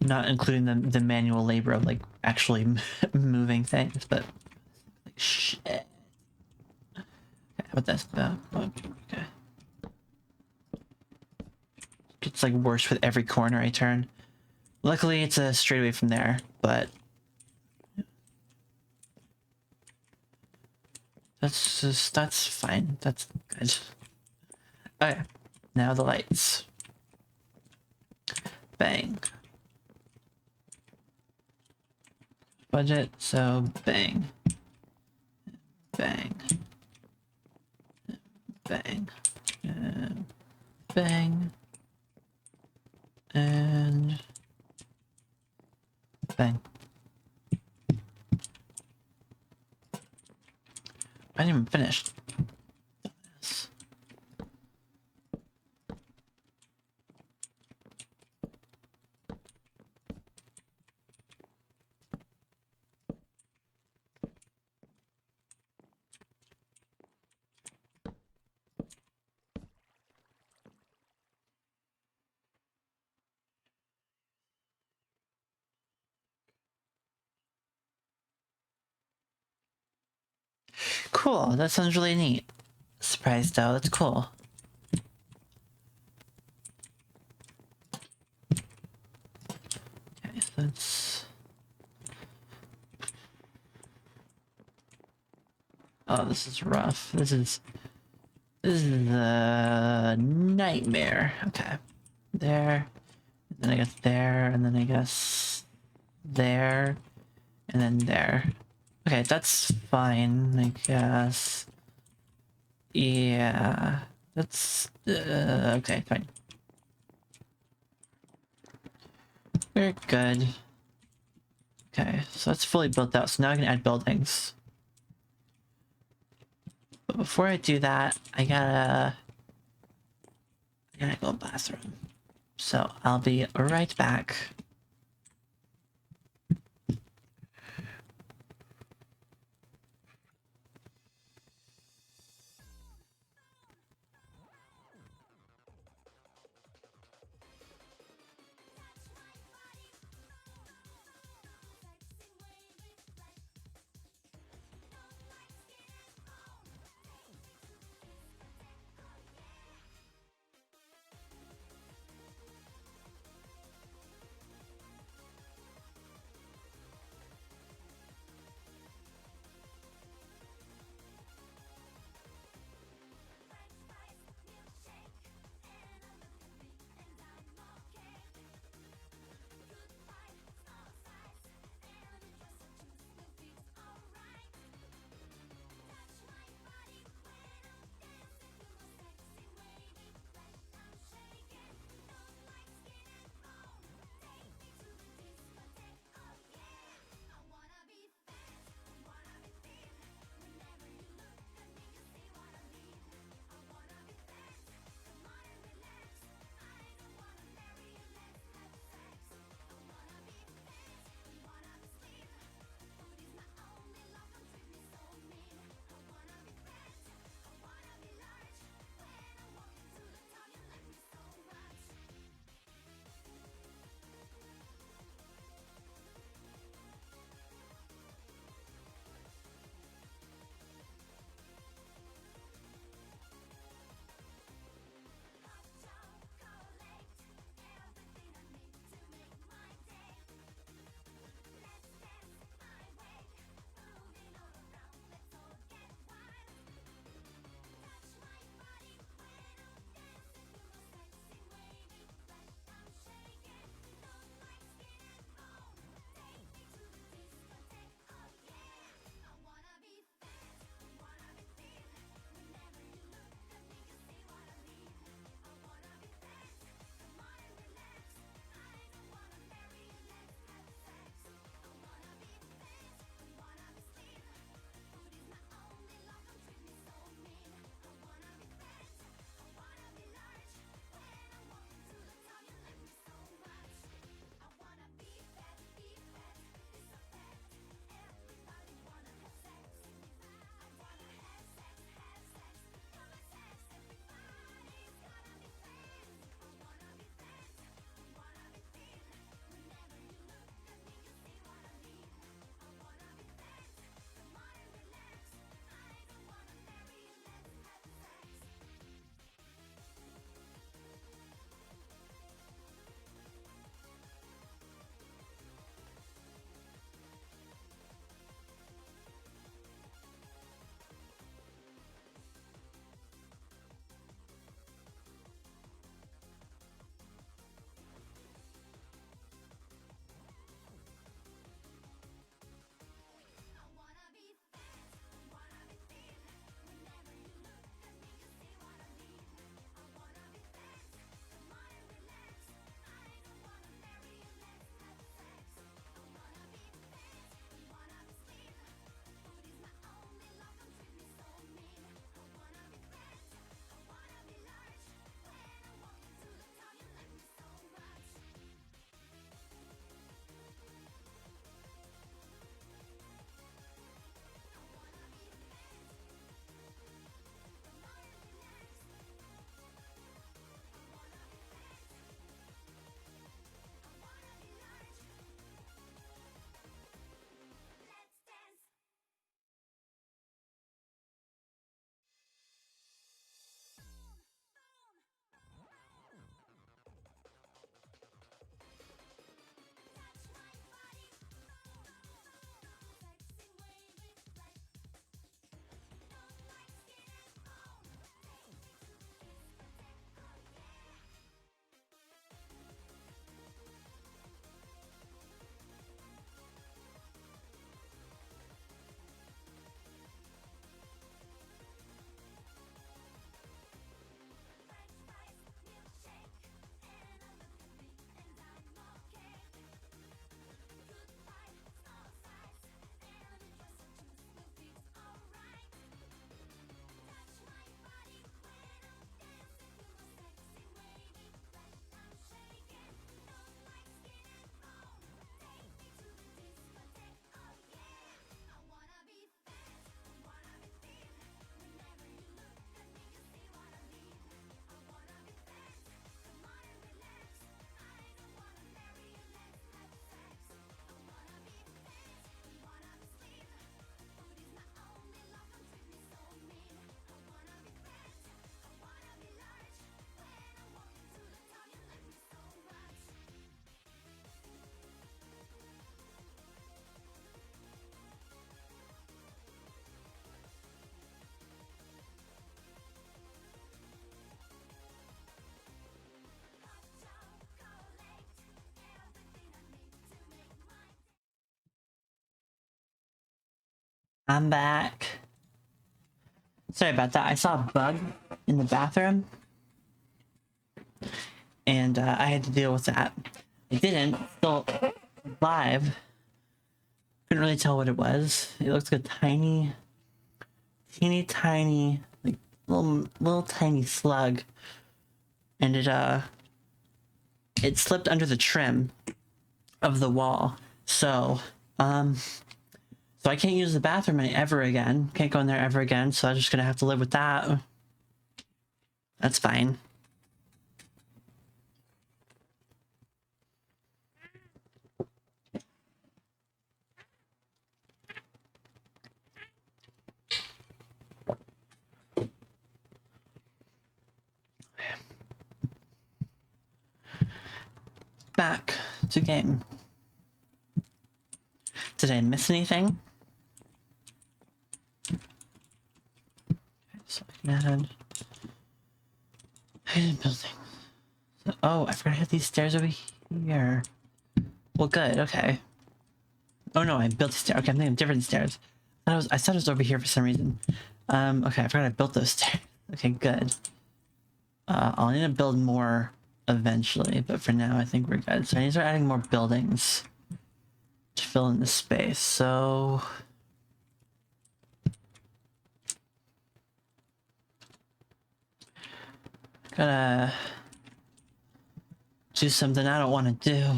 S1: Not including the manual labor of like actually moving things, but like shit. Okay, how about this? Okay. It's like worse with every corner I turn. Luckily, it's a straight away from there, but that's fine. That's good. Okay, now the lights. Bang. Budget, so bang. Bang. Bang. And bang. And bang. I didn't even finish. Yes. Cool, that sounds really neat. Surprised though, that's cool. Okay, so that's... Oh, this is rough. This is a nightmare. Okay. There. And then I guess there, and then I guess there, and then there. Okay, that's fine, I guess. Yeah. That's... okay, fine. We're good. Okay, so that's fully built out, so now I can add buildings. But before I do that, I gotta go to the bathroom. So I'll be right back. I'm back. Sorry about that. I saw a bug in the bathroom. And I had to deal with that. I didn't. Still live. Couldn't really tell what it was. It looks like a tiny, teeny tiny, like little tiny slug. And it slipped under the trim of the wall. So I can't use the bathroom ever again. Can't go in there ever again, so I'm just gonna have to live with that. That's fine. Back to game. Did I miss anything? So I can add hidden buildings. So, oh, I forgot I had these stairs over here. Well, good. Okay. Oh no, I built these stairs. Okay, I'm thinking of different stairs. I thought it was over here for some reason. Okay, I forgot I built those stairs. Okay, good. I'll need to build more eventually, but for now I think we're good. So I need to start adding more buildings to fill in the space. So gotta do something I don't want to do.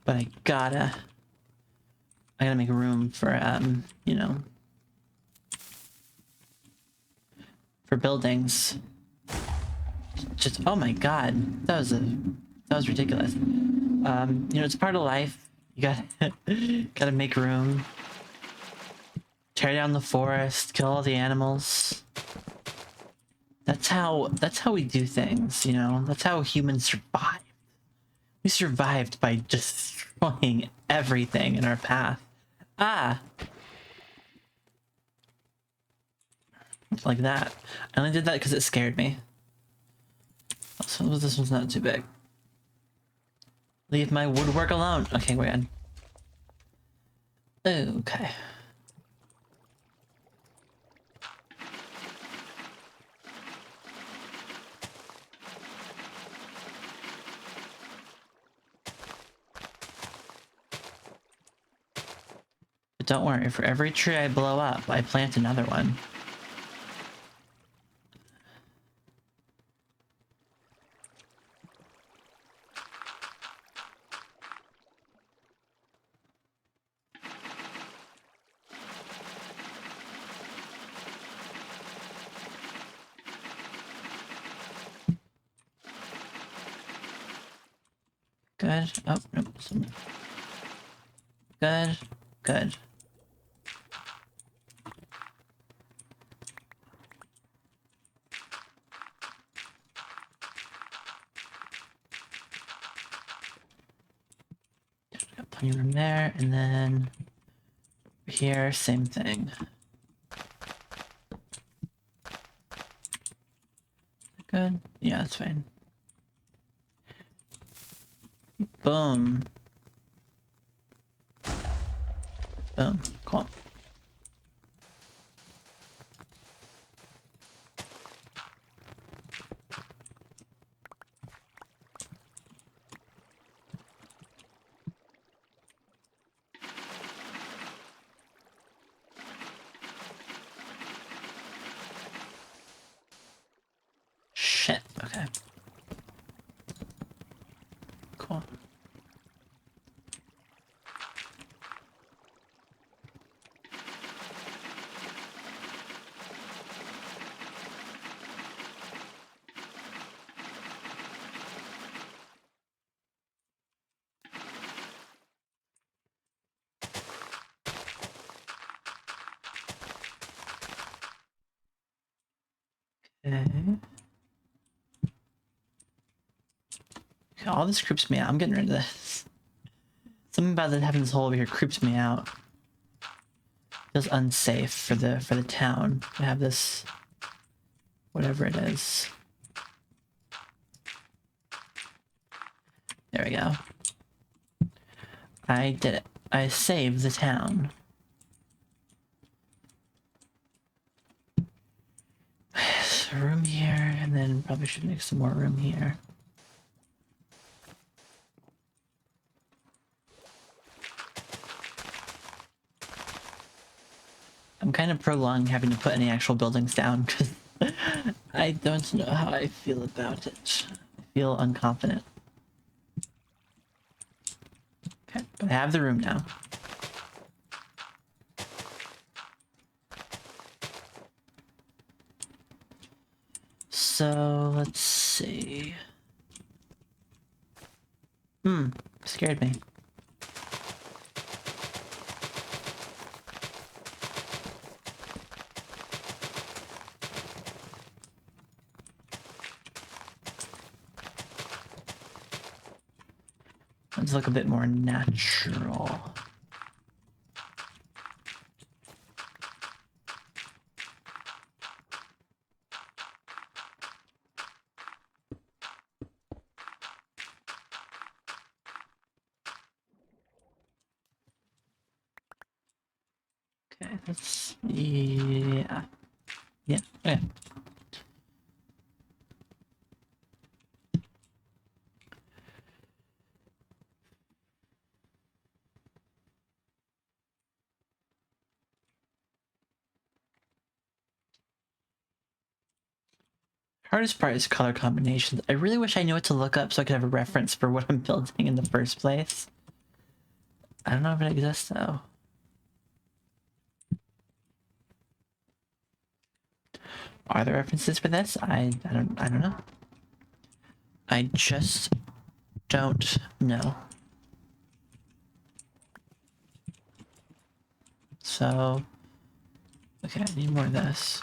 S1: But I gotta make room for you know, for buildings. Just oh my god, that was ridiculous. You know, it's part of life. You gotta make room. Tear down the forest, kill all the animals. That's how we do things, you know? That's how humans survive. We survived by destroying everything in our path. Ah! Like that. I only did that because it scared me. So this one's not too big. Leave my woodwork alone. Okay, we're in. Okay. But don't worry, for every tree I blow up, I plant another one. Good. Oh, nope. Good. Good. Got plenty of room there, and then here, same thing. Good. Yeah, that's fine. Boom. Boom. Cool. Shit. Okay. Cool. Okay. All this creeps me out. I'm getting rid of this. Something about having this hole over here creeps me out. Feels unsafe for the town to have this whatever it is. There we go. I did it. I saved the town. So room here, and then probably should make some more room here. I'm kind of prolonging having to put any actual buildings down because I don't know how I feel about it. I feel unconfident. Okay, but I have the room now. So let's see. Scared me. Let's look a bit more natural. Okay, that's yeah. Yeah, okay. Hardest part is color combinations. I really wish I knew what to look up so I could have a reference for what I'm building in the first place. I don't know if it exists though. Are there references for this? I don't know. I just don't know. So okay, I need more of this.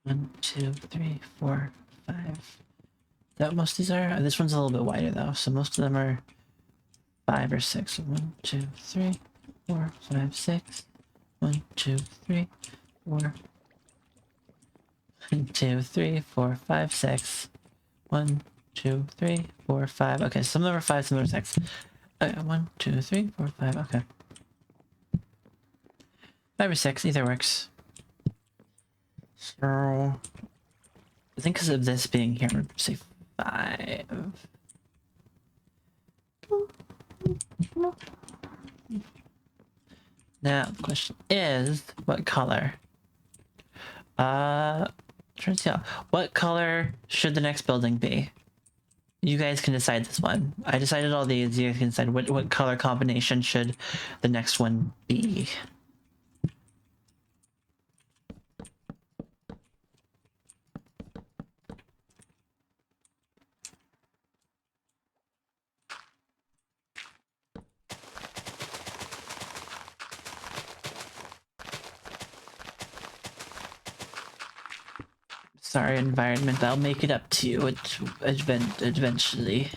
S1: One, two, three, four, five. Is that what most of these are? This one's a little bit wider though, so most of them are 5 or 6. So 1, 2, 3, 4, 5, 6. 1, 2, 3, 4. 1, 2, 3, 4, 5, 6. 1, 2, 3, 4, 5. Okay, some of them are 5, some of them are 6. Okay, 1, 2, 3, 4, 5. Okay. 5 or 6, either works. So I think because of this being here, I'm gonna say 5. Now the question is, what color? Trying to see what color should the next building be? You guys can decide this one. I decided all these. You guys can decide what color combination should the next one be. Sorry, environment. I'll make it up to you eventually.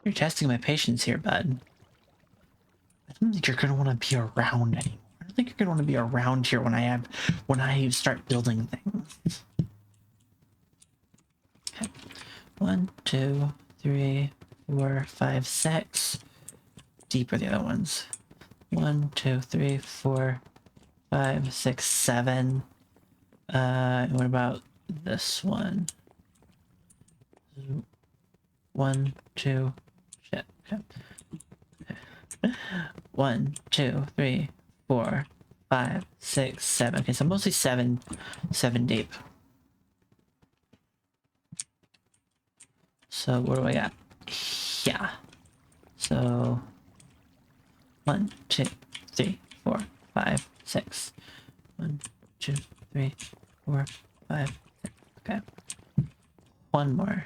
S1: You're testing my patience here, bud. I don't think you're gonna want to be around anymore. I don't think you're gonna want to be around here when I start building things. Okay. 1, 2, 3, 4, 5, 6. Deep are the other ones. 1, 2, 3, 4, 5, 6, 7. What about this one? 1, 2. Shit. Okay. 1, 2, 3, 4, 5, 6, 7. Okay, so mostly 7 deep. So what do I got? Yeah. So 1, 2, 3, 4, 5, 6. 1, 2, 3, 4, 5, 6. Okay. One more.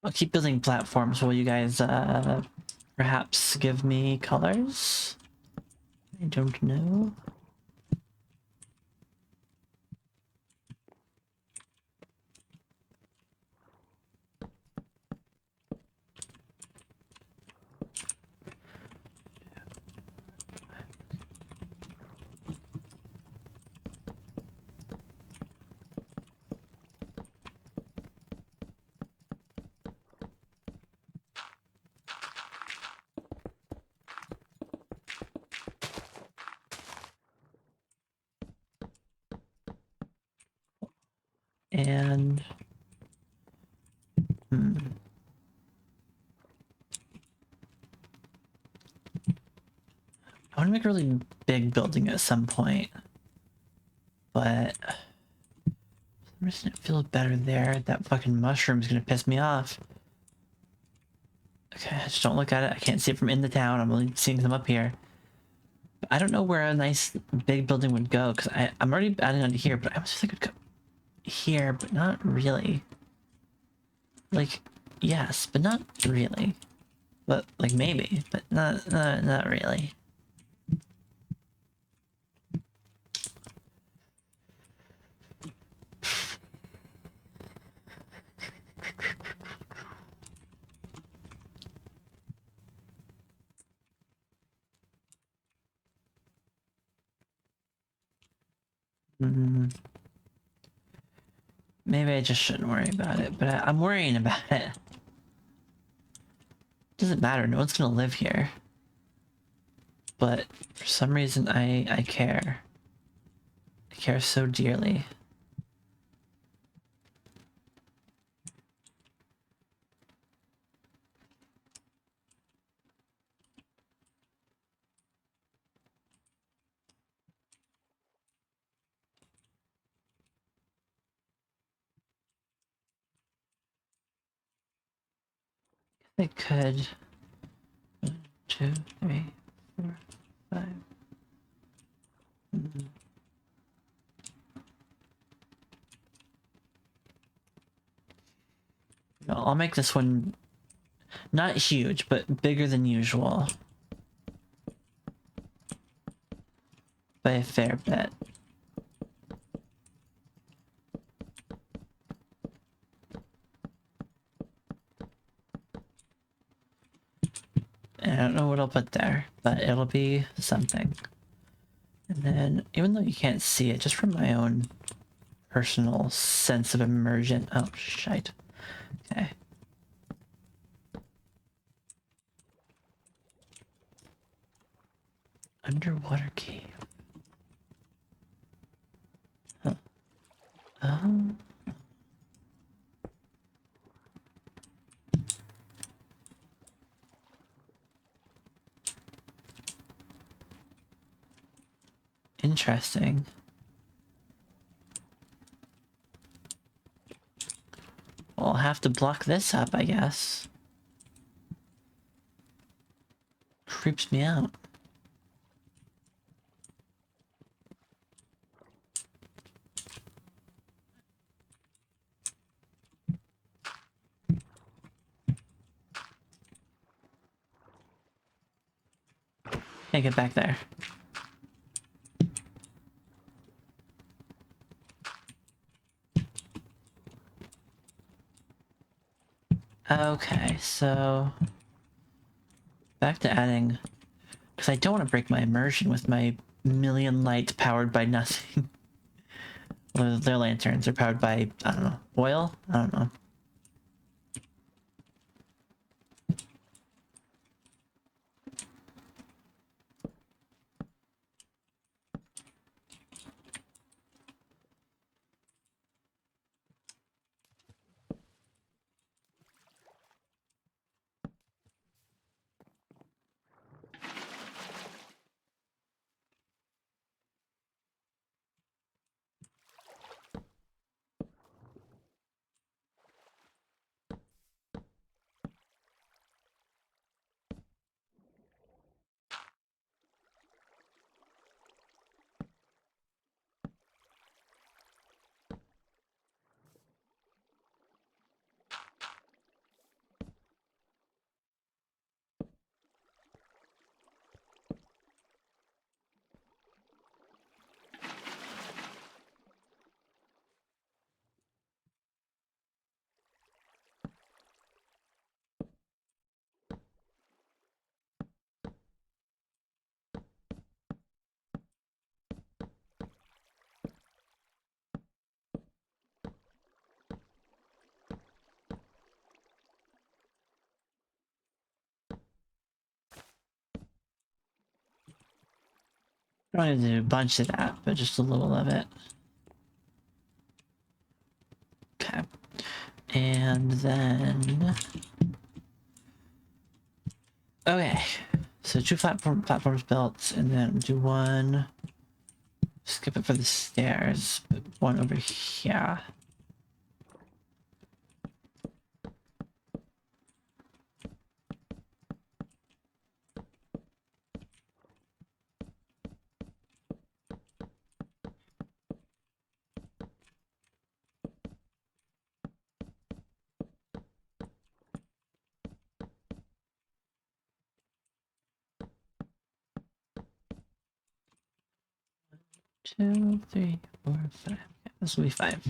S1: I'll keep building platforms while you guys perhaps give me colors. I don't know. And I want to make a really big building at some point, but for some reason it feels better there. That fucking mushroom's gonna piss me off. Okay, just don't look at it. I can't see it from in the town. I'm only seeing them up here. But I don't know where a nice big building would go, because I'm already adding onto here, but I almost feel like it would go here, but not really. Like, yes, but not really. But, like, maybe, but not really. Maybe I just shouldn't worry about it, but I'm worrying about it. Doesn't matter, no one's gonna live here. But for some reason I care. I care so dearly. I could 1, 2, 3, 4, 5. No, I'll make this one not huge, but bigger than usual. By a fair bit. And I don't know what I'll put there, but it'll be something. And then, even though you can't see it, just from my own personal sense of immersion. Oh, shite. Okay. Underwater cave. Huh. Interesting. Well, I'll have to block this up, I guess. Creeps me out. Can't get back there. Okay, so back to adding, because I don't want to break my immersion with my million lights powered by nothing. Well, their lanterns are powered by, I don't know, oil? I don't know. I don't need to do a bunch of that, but just a little of it. Okay. And then... Okay. So 2 platforms built, and then do one... Skip it for the stairs, but one over here. Two, three, four, five. Okay, this will be 5.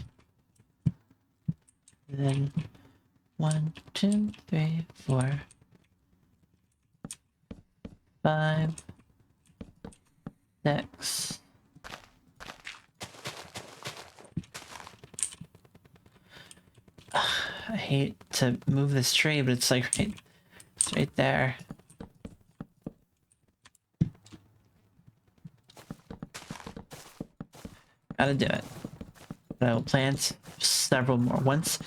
S1: And then 1, 2, 3, 4, 5, 6. I hate to move this tree, but it's like it's right there. Gotta do it. But I will plant several more. Once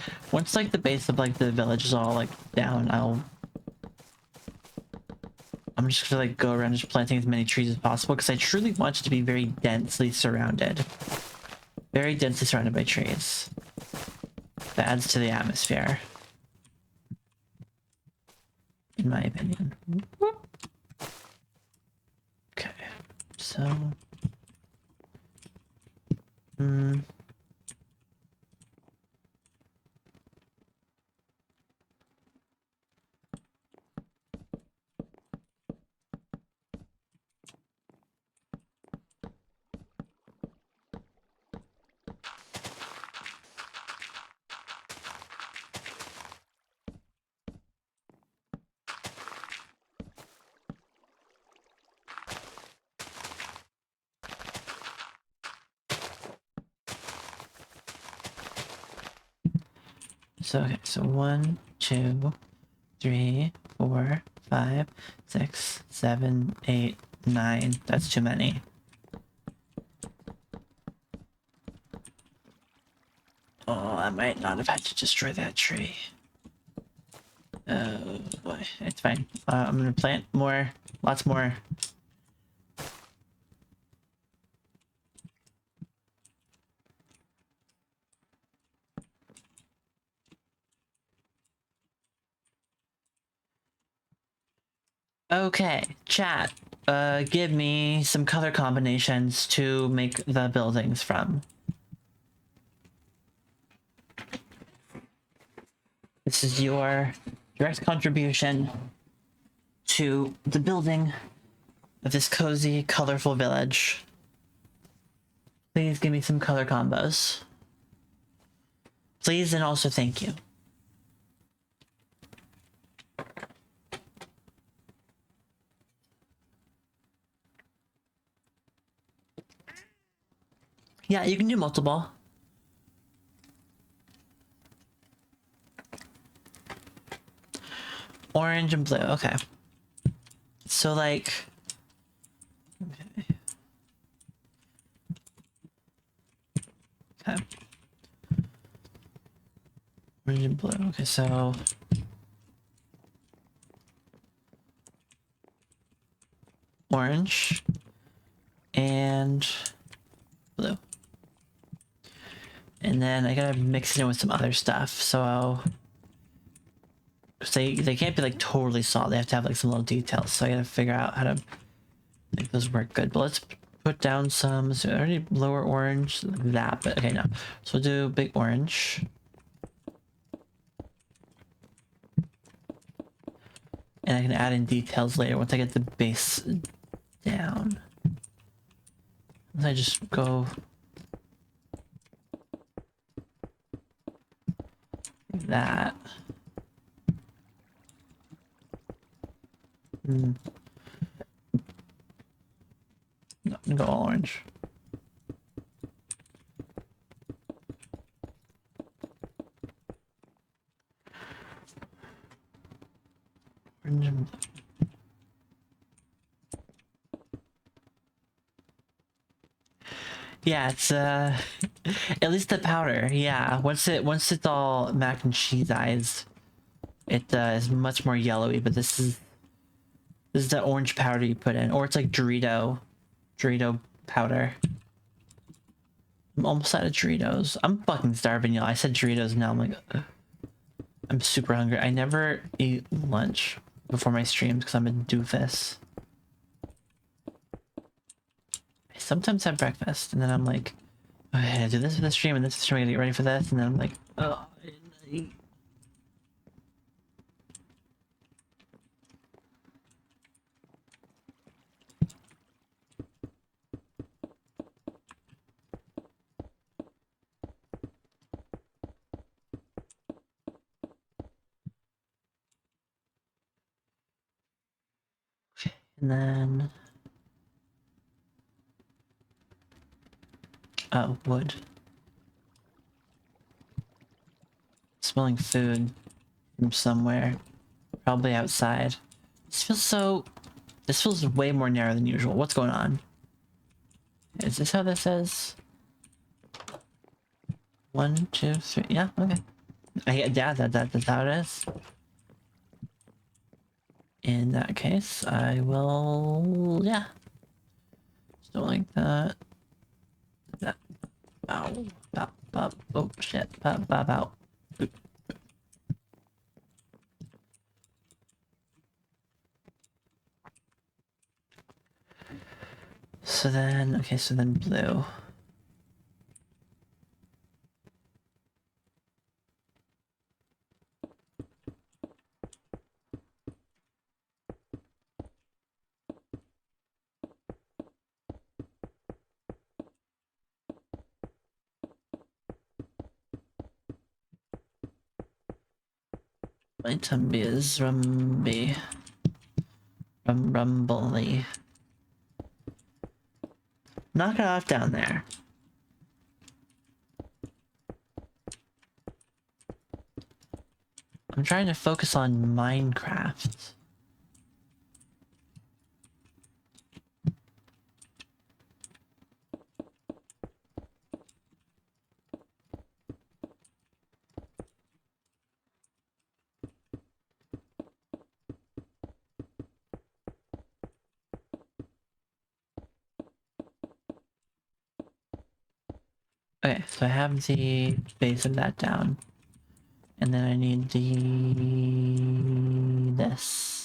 S1: like the base of like the village is all like down, I'm just gonna like go around just planting as many trees as possible because I truly want it to be very densely surrounded. Very densely surrounded by trees. That adds to the atmosphere. In my opinion. Okay. So okay, so 1, 2, 3, 4, 5, 6, 7, 8, 9. That's too many. Oh, I might not have had to destroy that tree. Oh boy, it's fine. I'm gonna plant more, lots more. Okay, chat. Give me some color combinations to make the buildings from. This is your direct contribution to the building of this cozy, colorful village. Please give me some color combos. Please and also thank you. Yeah, you can do multiple. Orange and blue, okay. So like... Okay. Okay. Orange and blue, okay, so... Orange and blue. And then I gotta mix it in with some other stuff, so... They can't be like totally solid, they have to have like some little details, so I gotta figure out how to make those work good. But let's put down some, so already lower orange, that, but okay, no. So we'll do big orange. And I can add in details later once I get the base down. I just go like that. No, go all orange. Orange and blue. Yeah, it's at least the powder. Yeah, once it's all mac and cheeseized, it is much more yellowy. But this is the orange powder you put in, or it's like Dorito powder. I'm almost out of Doritos. I'm fucking starving, y'all. I said Doritos, now I'm like, ugh. I'm super hungry. I never eat lunch before my streams because I'm a doofus. I sometimes have breakfast, and then I'm like, okay, I gotta do this for the stream, and this stream, I gotta get ready for this, and then I'm like, oh, I didn't eat. And then, oh, wood. Smelling food from somewhere, probably outside. This feels way more narrow than usual. What's going on? Is this how this is? 1, 2, 3. Yeah, okay. Yeah, that's how it is. In that case, I will, yeah. So like that. That. Ow. Bop, bop. Oh shit. Bop, bop, out. So then, okay, so then blue. My tummy is rumby. Rumbly. Knock it off down there. I'm trying to focus on Minecraft. Okay, so I have the base of that down. And then I need this.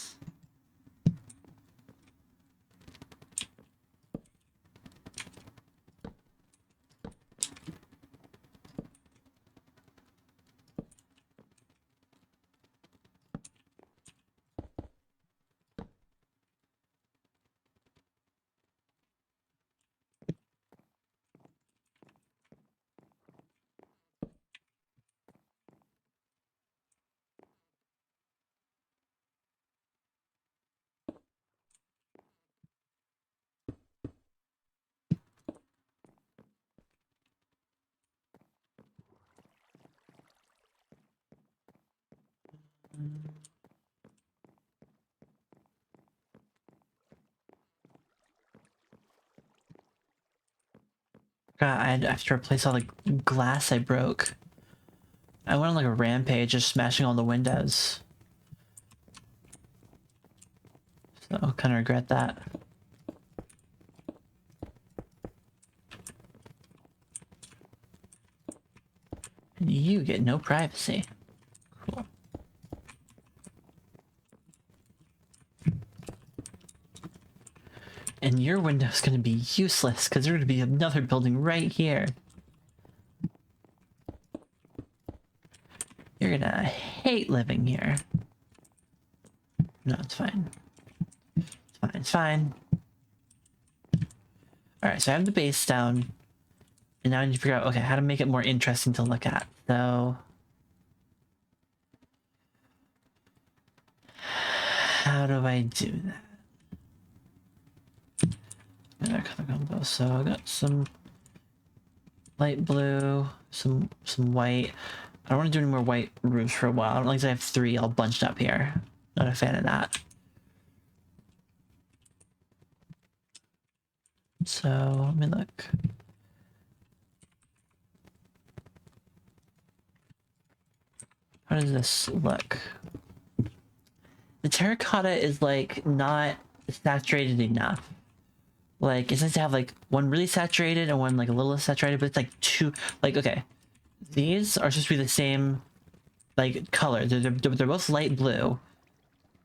S1: God, I have to replace all the glass I broke. I went on like a rampage just smashing all the windows. So I kind of regret that. And you get no privacy. Cool. And your window's gonna be useless because there's gonna be another building right here. You're gonna hate living here. No, it's fine. It's fine, it's fine. Alright, so I have the base down. And now I need to figure out, okay, how to make it more interesting to look at. So... how do I do that? Another color combo. So I got some light blue, some white. I don't want to do any more white roofs for a while. I don't like to have 3 all bunched up here. Not a fan of that. So let me look. How does this look? The terracotta is like not saturated enough. Like it's nice to have like one really saturated and one like a little saturated, but it's like 2. Like okay, these are supposed to be the same like color. They're both light blue,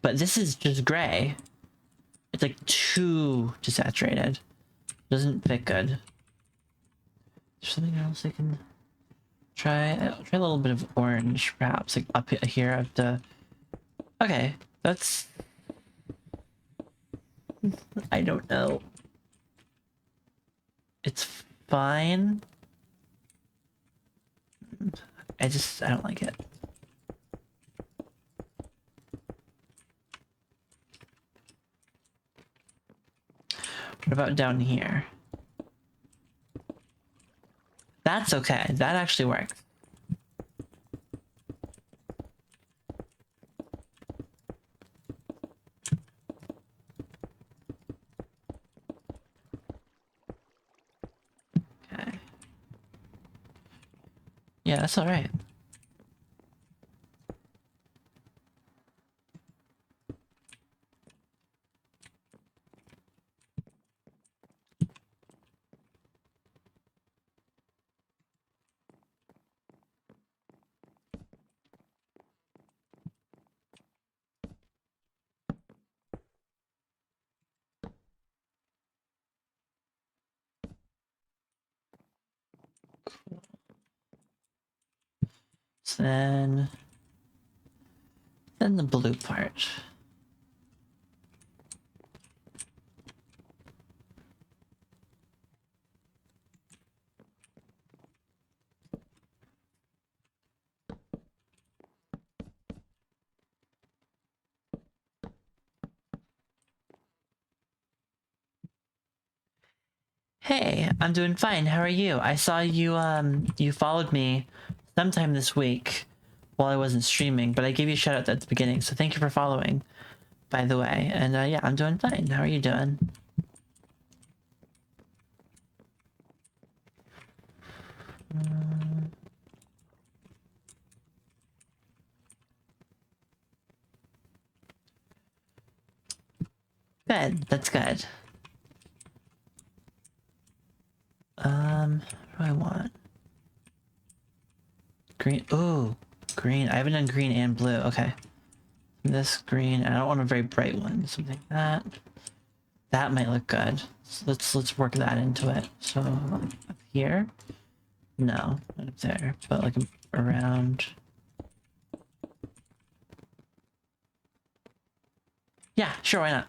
S1: but this is just gray. It's like too saturated. Doesn't fit good. Is there something else I can try? I'll try a little bit of orange, perhaps, like up here at the... Okay, that's... I don't know. It's fine. I don't like it. What about down here? That's okay. That actually works. Okay. Yeah, that's all right. So then the blue part. Hey, I'm doing fine. How are you? I saw you, you followed me sometime this week while I wasn't streaming, but I gave you a shout out at the beginning, so thank you for following, by the way. And, yeah, I'm doing fine. How are you doing? Good. That's good. What do I want? Green. Ooh, green. I haven't done green and blue. Okay. This green. I don't want a very bright one. Something like that. That might look good. So let's work that into it. So up here. No, not up there. But like around. Yeah, sure. Why not?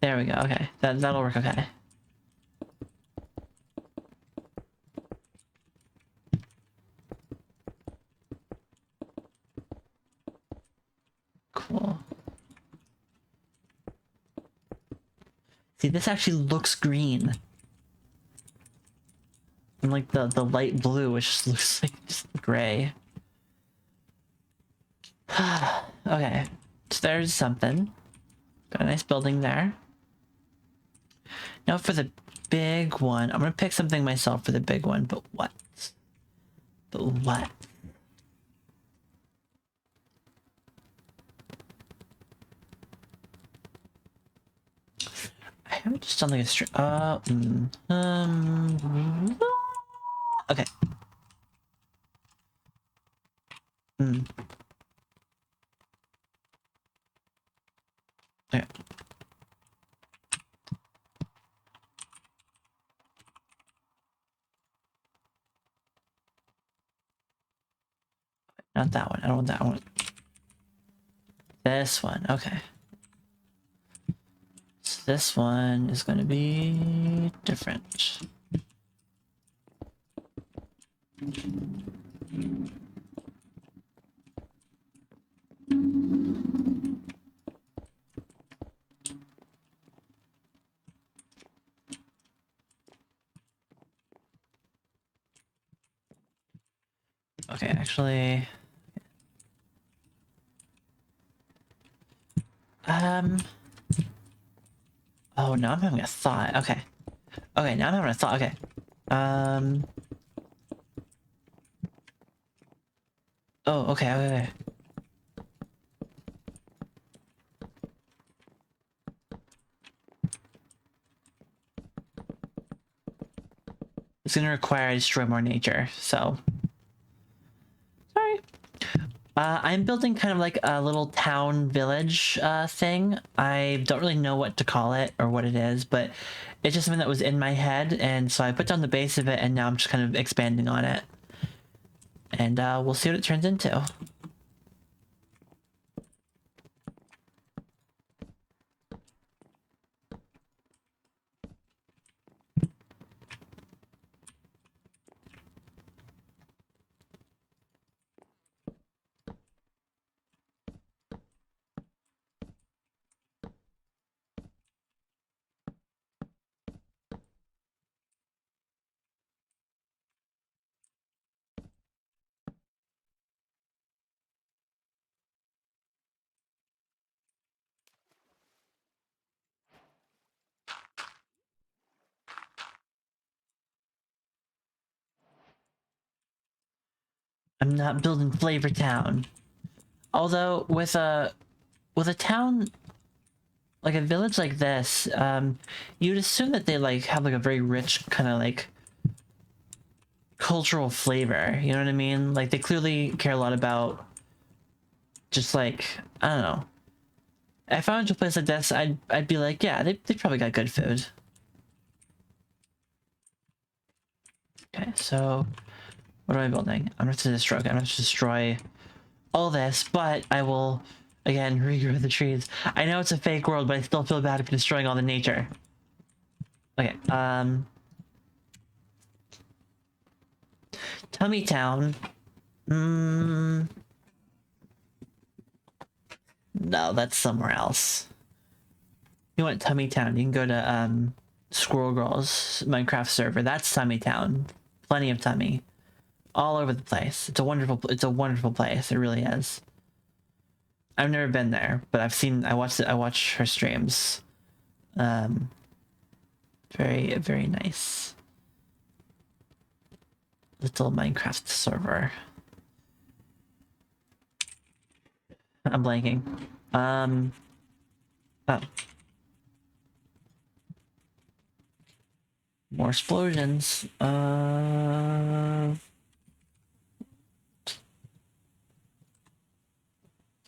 S1: There we go. Okay, that'll work. Okay. Cool. See, this actually looks green. And like the light blue, which just looks like just gray. Okay, so there's something. Got a nice building there. Now for the big one. I'm gonna pick something myself for the big one, but what? But what? I haven't just done like a stream. Okay. Okay. Not that one. I don't want that one. This one. Okay. So this one is going to be different. Okay, actually... Oh, now I'm having a thought. Okay. Okay, now I'm having a thought. Okay. Oh, okay, okay. It's gonna require I destroy more nature, so... Sorry. I'm building kind of like a little town village thing. I don't really know what to call it or what it is, but it's just something that was in my head, and so I put down the base of it, and now I'm just kind of expanding on it. And we'll see what it turns into. I'm not building Flavor Town. Although with a town like a village like this, you'd assume that they like have like a very rich kind of like cultural flavor. You know what I mean? Like they clearly care a lot about just like I don't know. If I went to a place like this, I'd be like, yeah, they probably got good food. Okay, so what am I building? I'm gonna have to destroy. Okay, I'm gonna have to destroy all this, but I will again regrow the trees. I know it's a fake world, but I still feel bad for destroying all the nature. Okay, Tummy Town. No, that's somewhere else. You want Tummy Town? You can go to Squirrel Girl's Minecraft server. That's Tummy Town. Plenty of tummy, all over the place. It's a wonderful place. It really is. I've never been there, but I watched it. I watched her streams. Very nice. Little Minecraft server. I'm blanking. Oh. More explosions.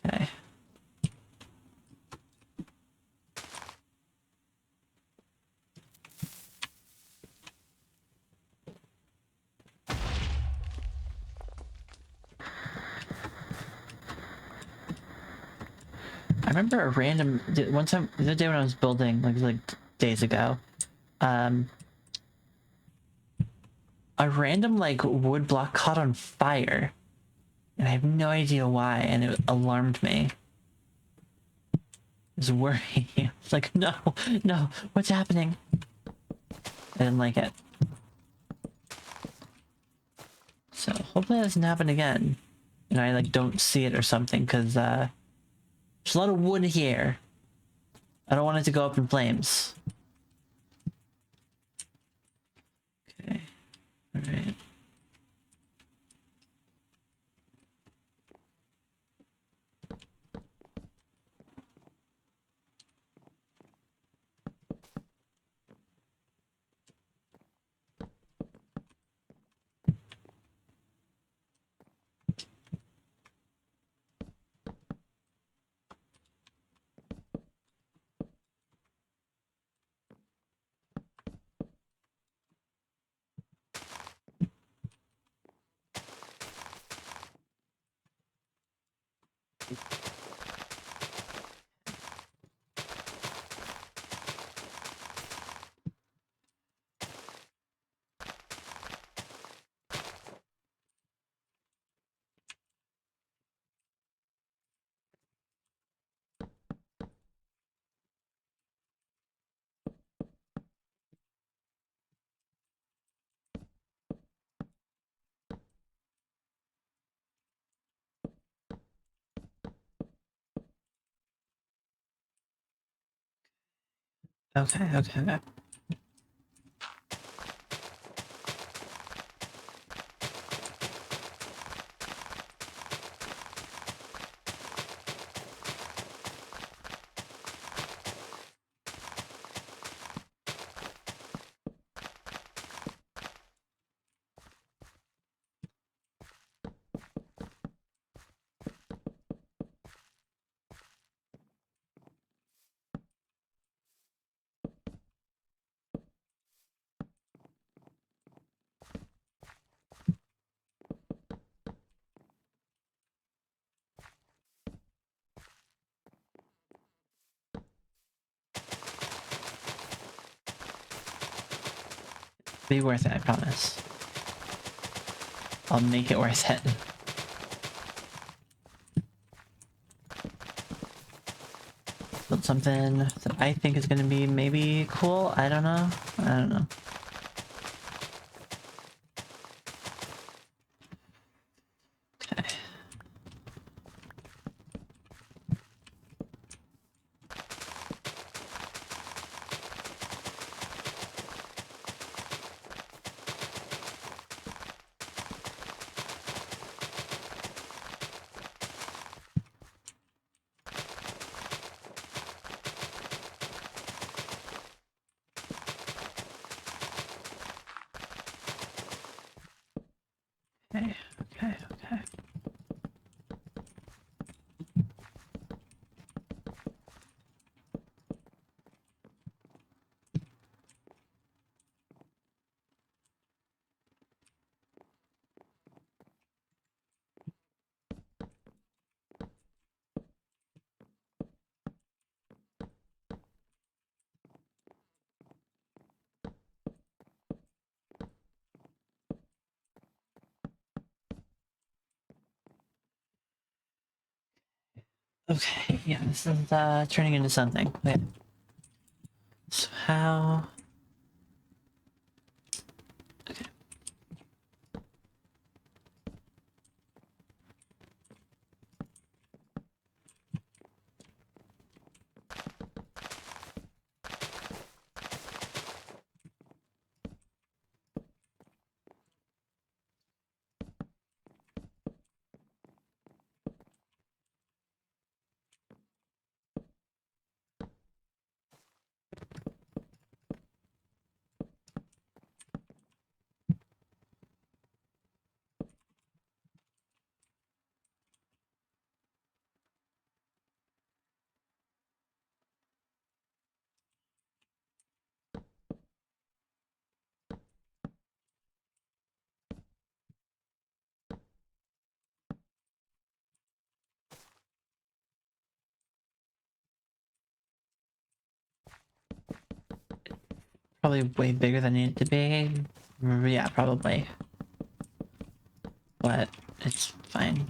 S1: Okay. I remember a random one time the other day when I was building like days ago, a random like wood block caught on fire, and I have no idea why, and it alarmed me. I was worried. It's like no, what's happening? I didn't like it. So hopefully that doesn't happen again, and I like don't see it or something, because there's a lot of wood here. I don't want it to go up in flames. Okay, okay, okay. Be worth it, I promise. I'll make it worth it. Build something that I think is gonna be maybe cool. I don't know. I don't know. Okay. Okay, okay, okay. Okay, yeah, this is turning into something. Okay. So how... Okay. Probably way bigger than it needed to be. Yeah, probably. But it's fine.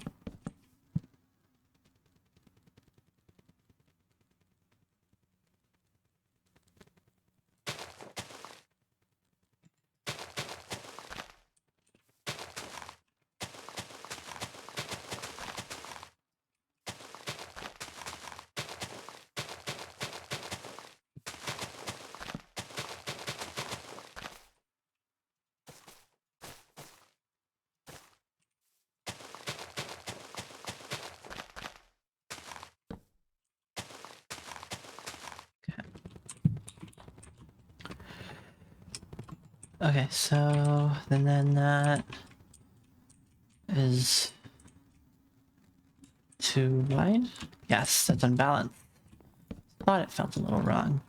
S1: Okay, so then that is too wide. Yes, that's unbalanced. Thought it felt a little wrong.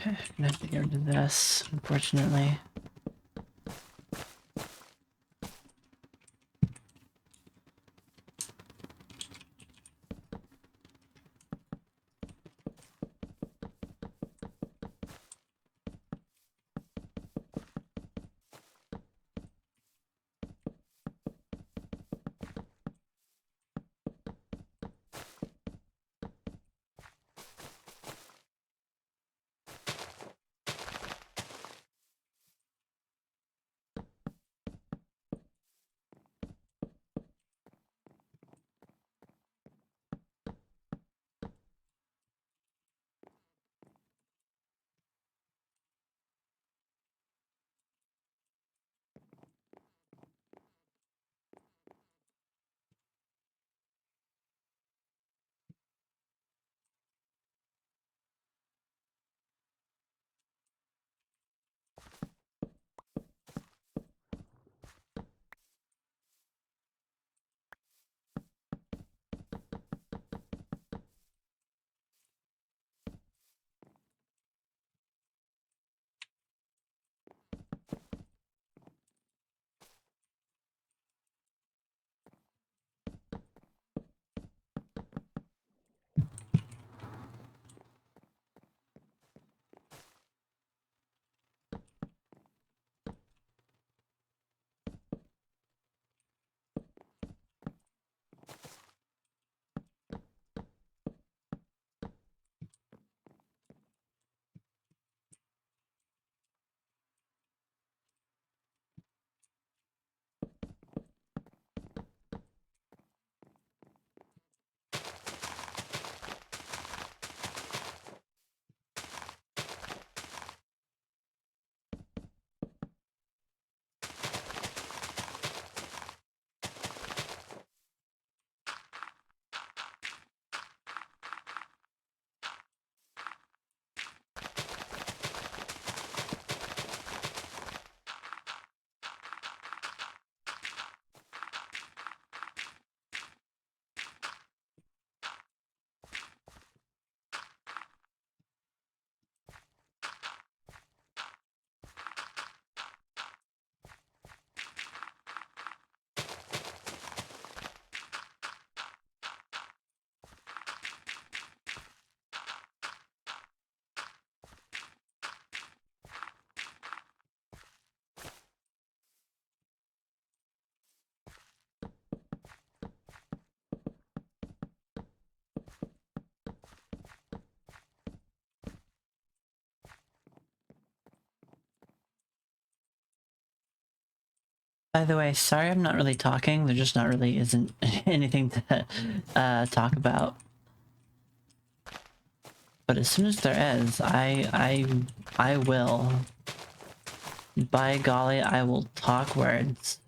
S1: Okay, I'm gonna have to get rid of this, unfortunately. By the way, sorry I'm not really talking. There just not really isn't anything to talk about. But as soon as there is, I will. By golly, I will talk words.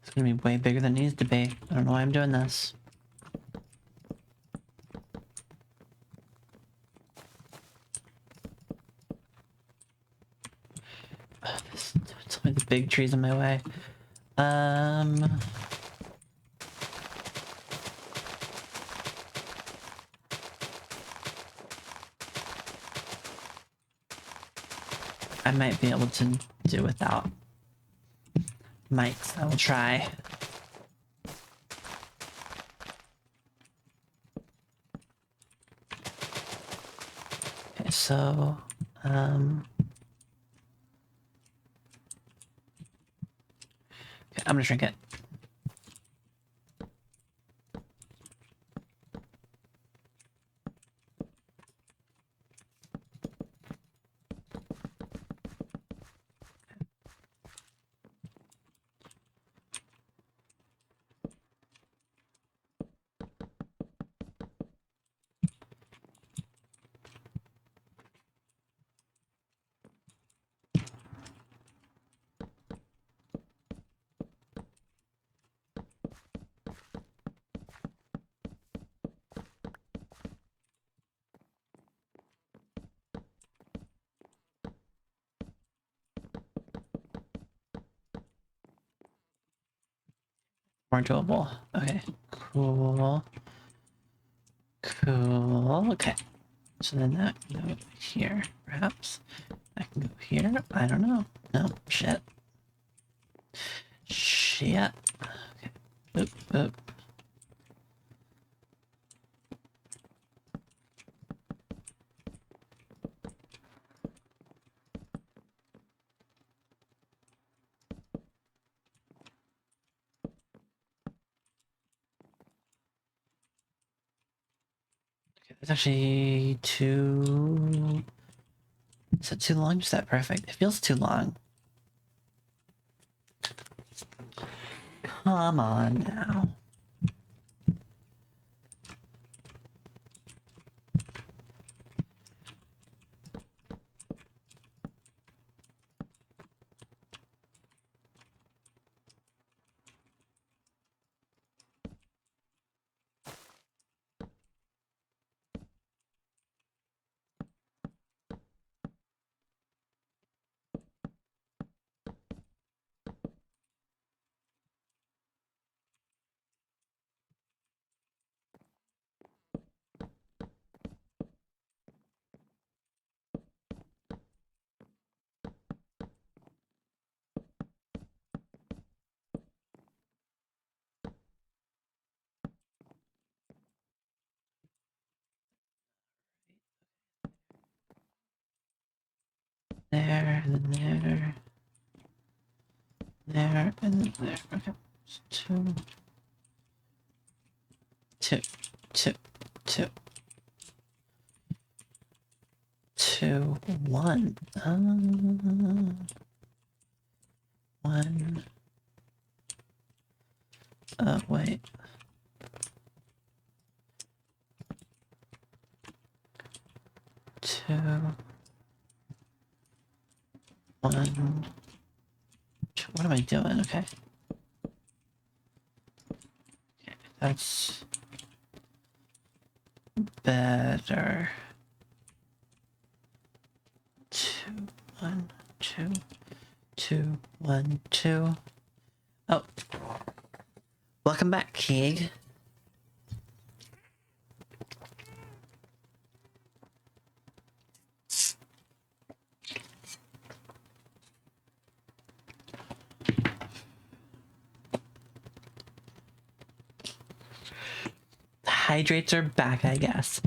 S1: It's gonna be way bigger than it needs to be. I don't know why I'm doing this. It's only the big trees in my way. I might be able to do without mics. I will try. Okay, so, okay, I'm gonna shrink it. more doable. Okay, cool. Cool. Okay. So then that can go here, perhaps. That can go here. I don't know. No, shit. Shit. Okay. Oop, oop. Okay, that's actually too... Is that too long? Is that perfect? It feels too long. Come on now. There, and then there. There, and then there. Okay. So two, two, one. One. Wait. Two. One. Two. What am I doing? Okay. Okay, that's better. Two, one, two, two, one, two. Oh. Welcome back, Keeg. Hydrates are back, I guess.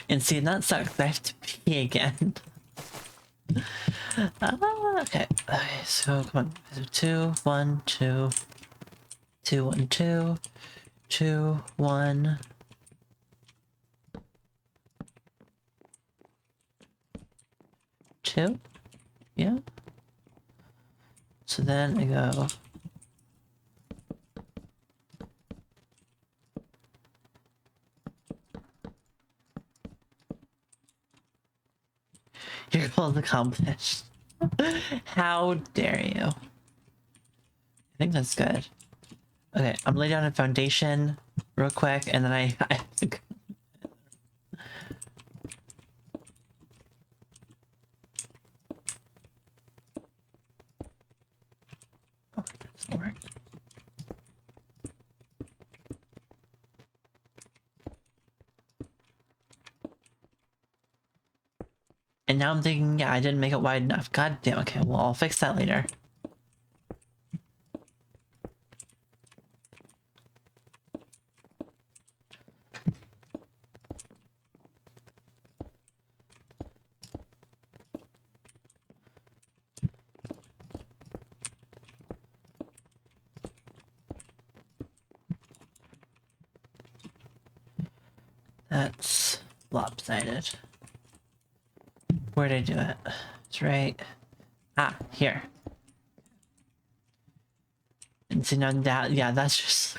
S1: And see, that sucks. I have to pee again. Okay. Okay, so come on. So two, one, two. Two, one, two. Two, one. Two? Yeah. So then I go. Your goal is accomplished. How dare you? I think that's good. Okay, I'm laying down a foundation real quick, and then I oh, that doesn't work. And now I'm thinking, yeah, I didn't make it wide enough. God damn. Okay, well, I'll fix that later. That's lopsided. Where'd I do it? It's right. Ah, here. And see now that, yeah, that's just,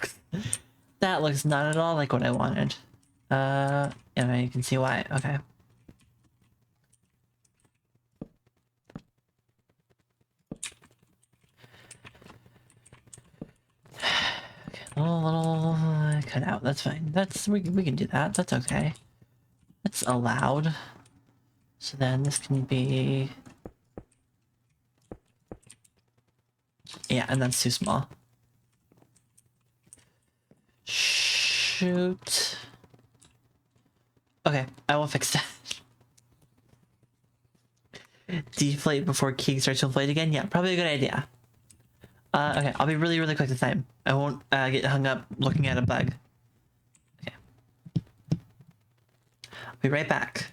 S1: that looks not at all like what I wanted. Yeah, you can see why. Okay. Okay, little cut out. That's fine. That's we can do that. That's okay. That's allowed. So then this can be, yeah, and that's too small. shoot. Okay, I will fix that. Deflate before Keeg starts to inflate again? Yeah, probably a good idea. Okay, I'll be really, really quick this time. I won't get hung up looking at a bug. Okay. I'll be right back.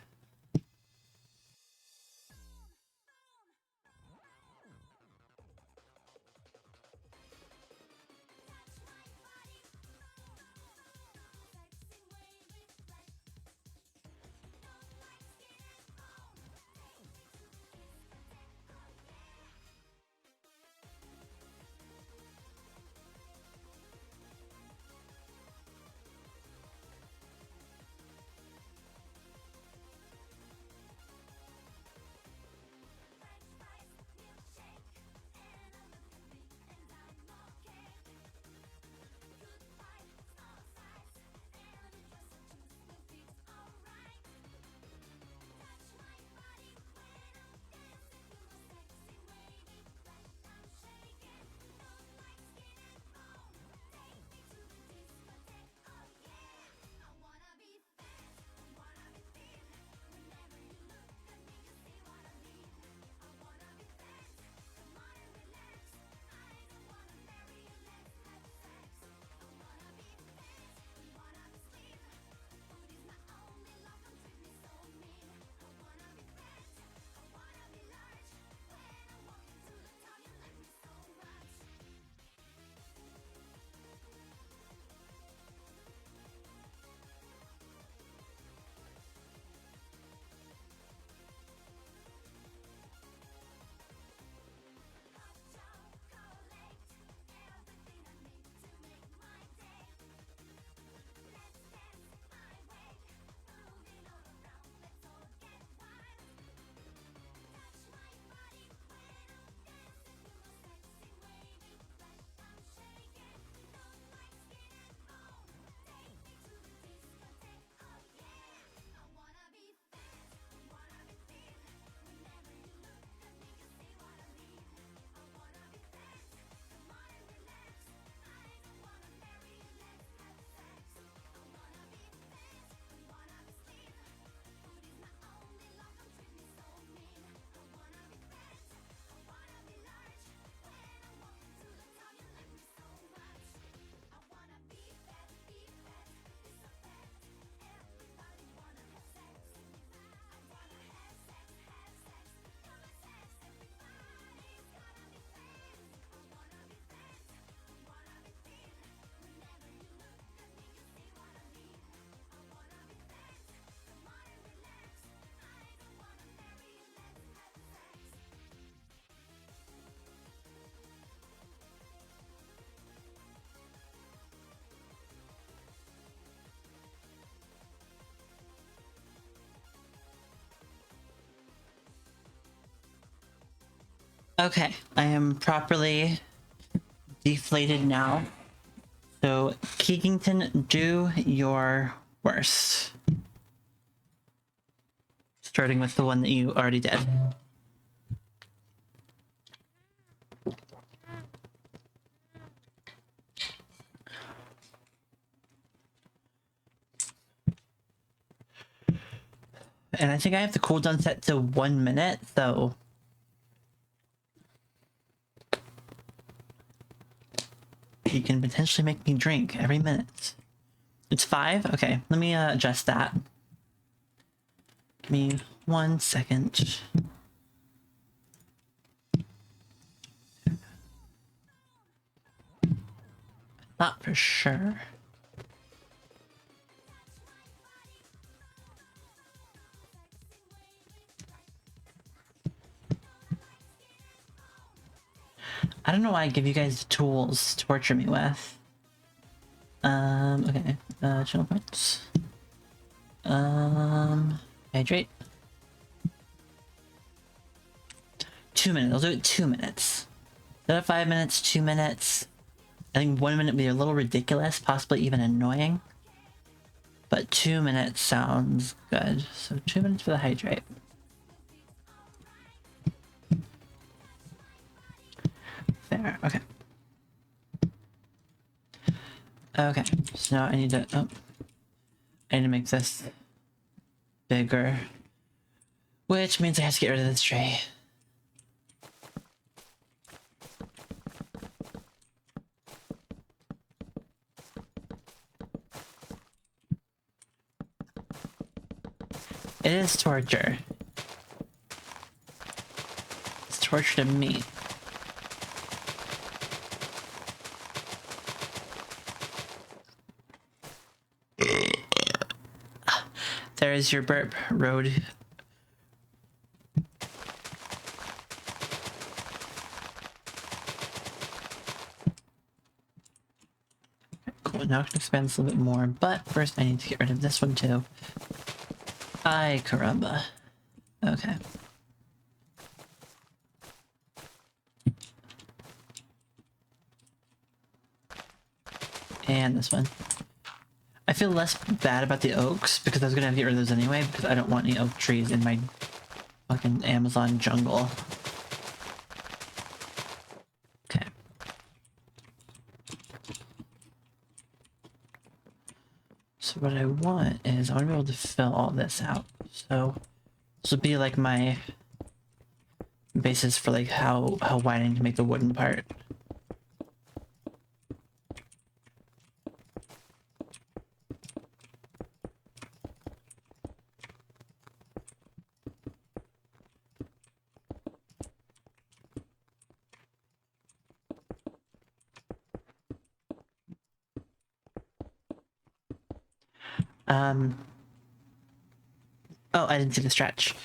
S1: Okay, I am properly deflated now. So, Keegington, do your worst. Starting with the one that you already did. And I think I have the cooldown set to 1 minute, so... you can potentially make me drink every minute. It's 5? Okay, let me adjust that. Give me 1 second. Not for sure. I don't know why I give you guys the tools to torture me with. Okay. Channel points. Hydrate. 2 minutes. I'll do it 2 minutes. Instead of 5 minutes, 2 minutes. I think 1 minute would be a little ridiculous, possibly even annoying. But 2 minutes sounds good. So 2 minutes for the hydrate. There, okay. Okay, so now I need to, oh, I need to make this bigger, which means I have to get rid of this tree. It is torture. It's torture to me. There is your burp, road. Cool, now I can expand this a little bit more, but first I need to get rid of this one too. Ay, caramba. Okay. And this one. I feel less bad about the oaks because I was gonna have to get rid of those anyway because I don't want any oak trees in my fucking Amazon jungle. Okay. So what I want is I want to be able to fill all this out. So this would be like my basis for like how wide I need to make the wooden part. Oh, I didn't see the stretch.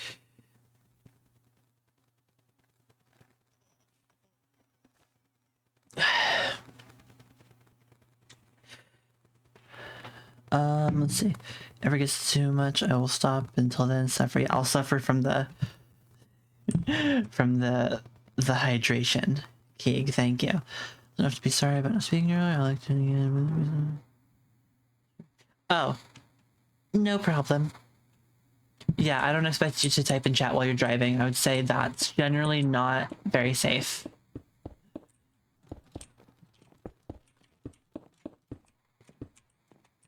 S1: Let's see. If it gets too much, I will stop. Until then, suffer. I'll suffer from the hydration. Keeg, thank you. Don't have to be sorry about not speaking earlier. I like to. Oh, no problem. Yeah, I don't expect you to type in chat while you're driving. I would say that's generally not very safe.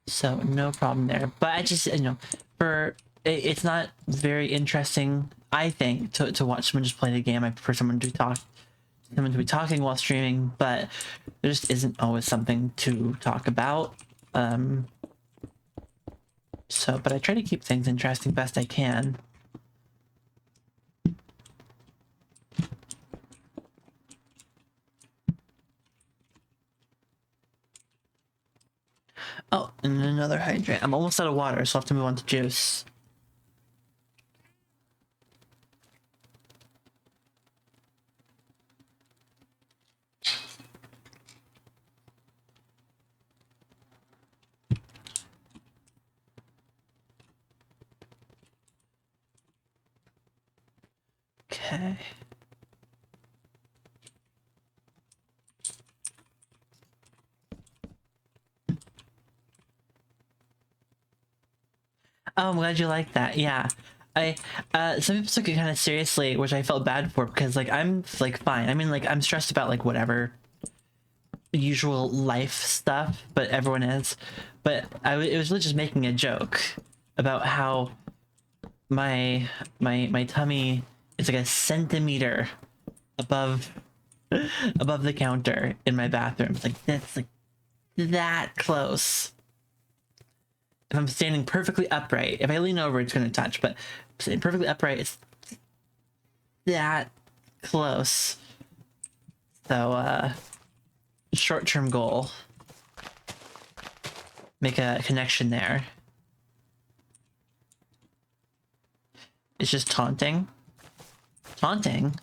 S1: So no problem there. But I just, it's not very interesting, I think, to watch someone just play the game. I prefer someone to be talking while streaming, but there just isn't always something to talk about. But I try to keep things interesting best I can. Oh, and another hydrant. I'm almost out of water, so I'll have to move on to juice. Okay. Oh, I'm glad you like that. Yeah. Some people took it kind of seriously, which I felt bad for because, like, I'm, like, fine. I mean, like, I'm stressed about, like, whatever usual life stuff, but everyone is. But it was really just making a joke about how my tummy is like a centimeter above the counter in my bathroom. It's like, that's like that close. If I'm standing perfectly upright, if I lean over, it's going to touch, but standing perfectly upright, it's that close. So, short-term goal. Make a connection there. It's just taunting. Taunting?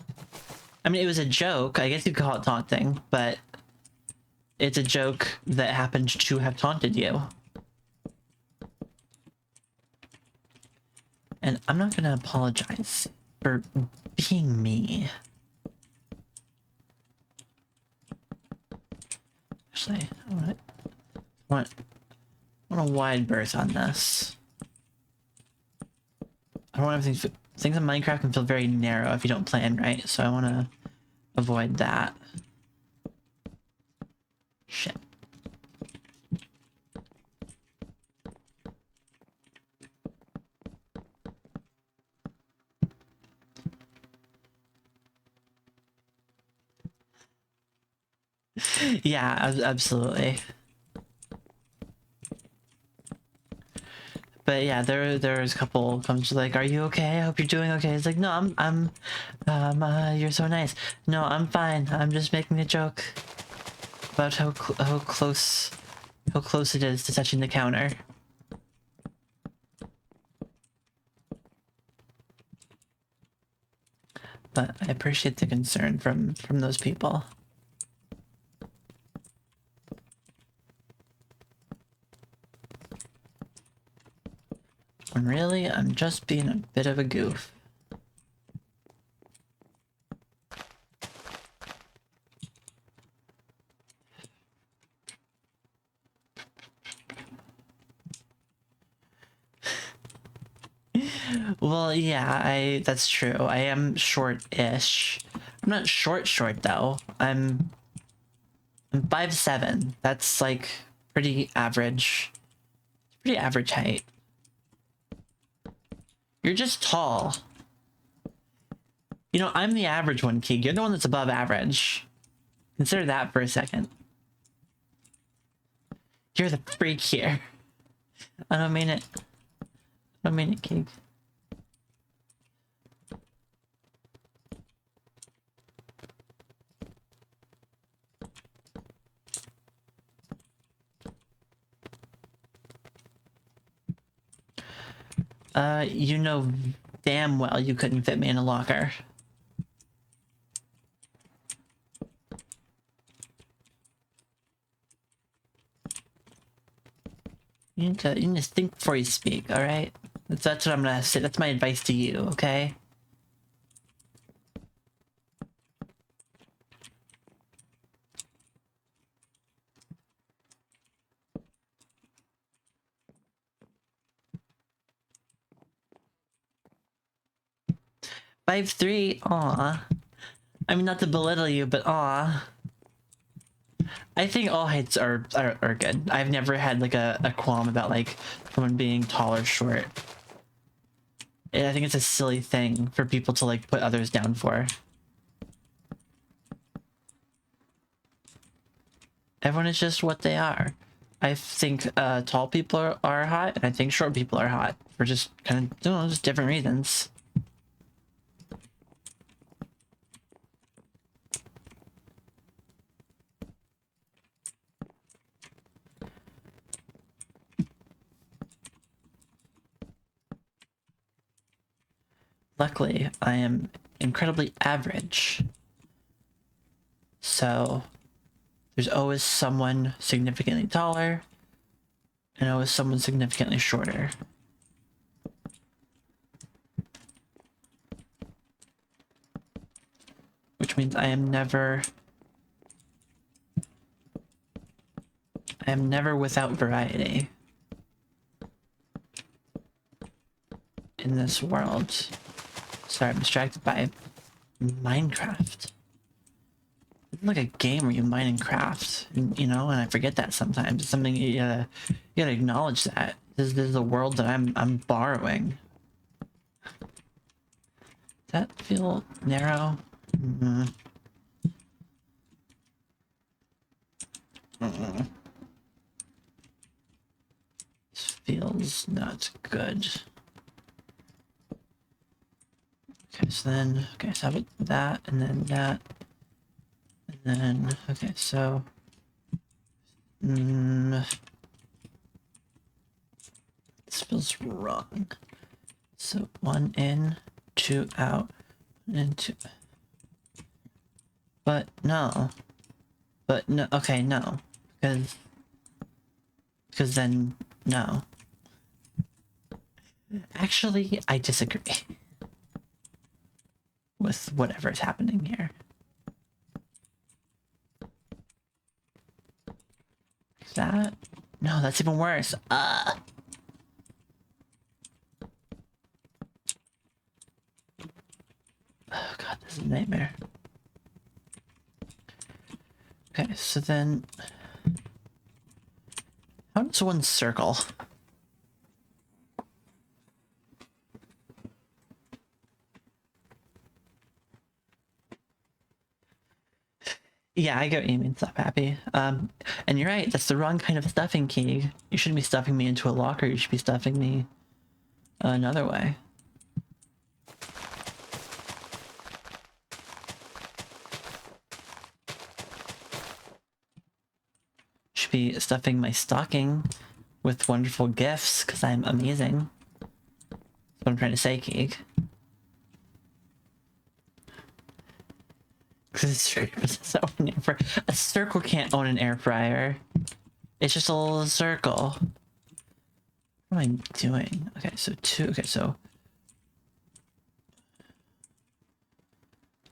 S1: I mean, it was a joke. I guess you'd call it taunting, but it's a joke that happened to have taunted you. And I'm not gonna apologize for being me. Actually, I want a wide berth on this. I don't want everything. Things in Minecraft can feel very narrow if you don't plan right, so I want to avoid that. Shit. Yeah, absolutely. But yeah, there's a couple comes like, "Are you okay? I hope you're doing okay." It's like, "No, you're so nice. No, I'm fine. I'm just making a joke about how close it is to touching the counter." But I appreciate the concern from those people. When really, I'm just being a bit of a goof. Well, yeah, that's true. I am short-ish. I'm not short though. I'm 5'7". That's like pretty average. Pretty average height. You're just tall. You know, I'm the average one, Keeg. You're the one that's above average. Consider that for a second. You're the freak here. I don't mean it. I don't mean it, Keeg. You know damn well you couldn't fit me in a locker. You need to think before you speak, alright? That's what I'm gonna say. That's my advice to you, okay? "5'3", aw. I mean, not to belittle you, but aw. I think all heights are good. I've never had like a qualm about like someone being tall or short. I think it's a silly thing for people to like put others down for. Everyone is just what they are. I think tall people are hot, and I think short people are hot for just kind of, just different reasons. Luckily, I am incredibly average. So there's always someone significantly taller and always someone significantly shorter. Which means I am never without variety in this world. Sorry, I'm distracted by Minecraft. It's like a game where you mine and craft, and, and I forget that sometimes. It's something you gotta acknowledge that this is a world that I'm borrowing. Does that feel narrow? This feels not good. Okay, so then, so how about that, and then that, and then, okay, so, this feels wrong. So 1 in, 2 out, and 2. But no, okay, no, because then, no. Actually, I disagree with whatever's happening here. That? No, that's even worse. Oh god, this is a nightmare. Okay, so then... how does one circle? Yeah, I get what you mean, stop happy. And you're right, that's the wrong kind of stuffing, Key. You shouldn't be stuffing me into a locker, you should be stuffing me another way. Should be stuffing my stocking with wonderful gifts, because I'm amazing. That's what I'm trying to say, Keeg. Because a circle can't own an air fryer. It's just a little circle. What am I doing? Okay, so two. Okay, so.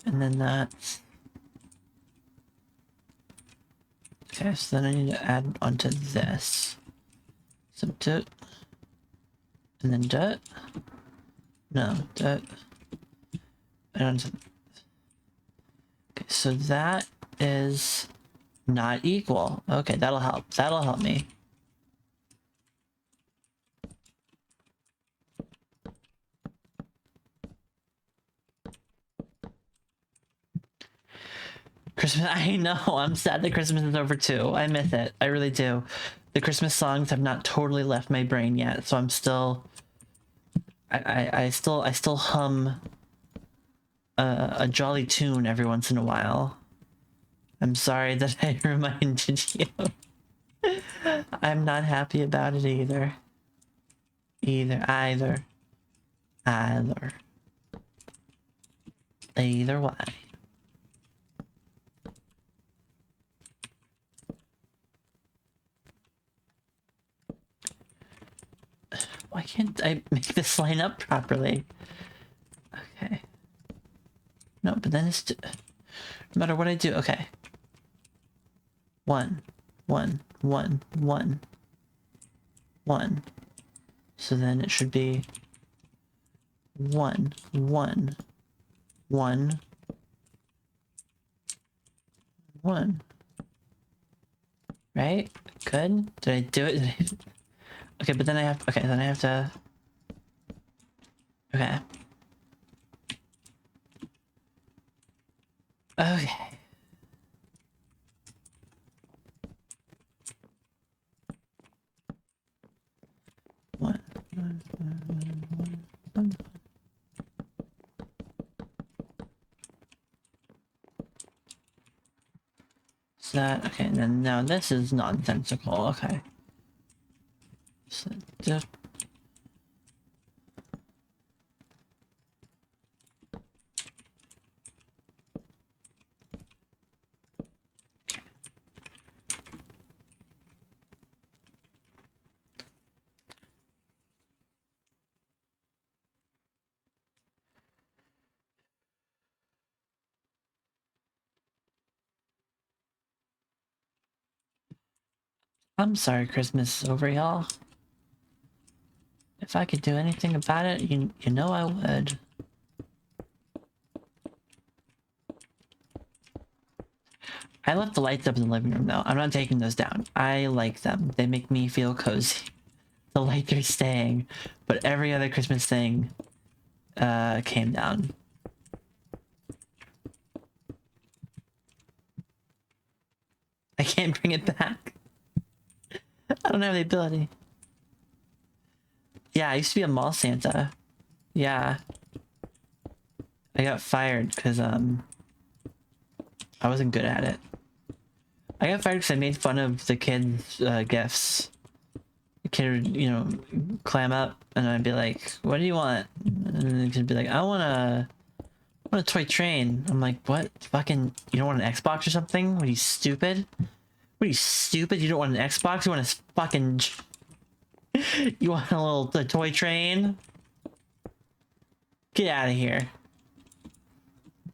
S1: And then that's. Okay, so then I need to add onto this. Some dirt. And then dirt. No, dirt. And onto. Okay, so that is not equal. Okay, that'll help. That'll help me. Christmas, I know, I'm sad that Christmas is over too. I miss it. I really do. The Christmas songs have not totally left my brain yet, so I'm still... I still hum a jolly tune every once in a while. I'm sorry that I reminded you. I'm not happy about it either. Either way. Why can't I make this line up properly? Okay. No, but then it's... no matter what I do, okay. 1, 1, 1, 1. 1. So then it should be 1, 1, 1, 1. Right? Good? Did I do it? Okay, but then I have... okay, then I have to... okay. Okay. One. So that... okay, and then now this is nonsensical. Okay. So just... I'm sorry Christmas is over, y'all. If I could do anything about it, you know I would. I left the lights up in the living room though. I'm not taking those down. I like them. They make me feel cozy. The lights are staying, but every other Christmas thing came down. I can't bring it back. I don't have the ability. Yeah, I used to be a mall Santa. Yeah. I got fired because I wasn't good at it. I got fired because I made fun of the kids' gifts. The kid would, you know, clam up and I'd be like, what do you want? And the kid would be like, I want a toy train. I'm like, what? Fucking, you don't want an Xbox or something? What are you, stupid? What are you, stupid? You don't want an Xbox? You want a fucking... you want a toy train? Get out of here.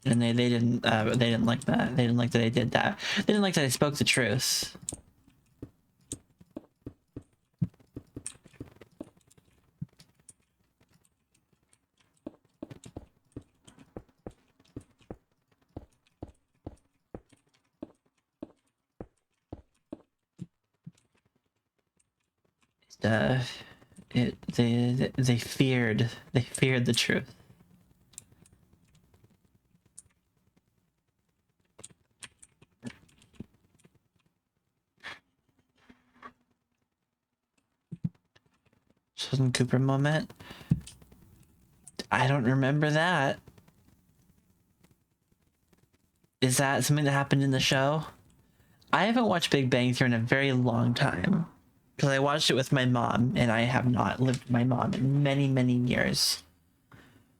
S1: And they didn't like that. They didn't like that I did that. They didn't like that I spoke the truth. They feared the truth. Sheldon Cooper moment. I don't remember that. Is that something that happened in the show? I haven't watched Big Bang Theory in a very long time because I watched it with my mom, and I have not lived with my mom in many, many years.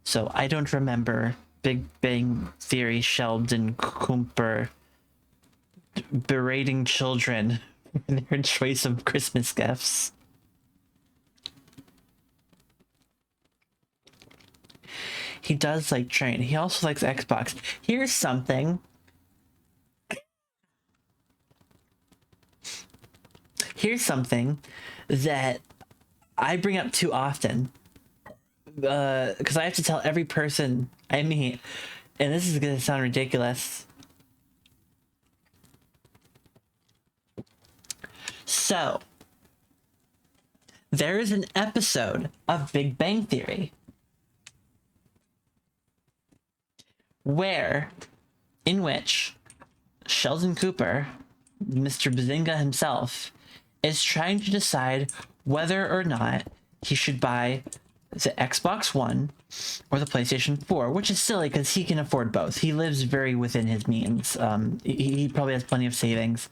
S1: So I don't remember Big Bang Theory Sheldon Cooper berating children for their choice of Christmas gifts. He does like train. He also likes Xbox. Here's something. Here's something that I bring up too often. Because I have to tell every person I meet, and this is going to sound ridiculous. So, there is an episode of Big Bang Theory in which Sheldon Cooper, Mr. Bazinga himself, is trying to decide whether or not he should buy the Xbox One or the PlayStation 4, which is silly because he can afford both. He lives very within his means. He probably has plenty of savings.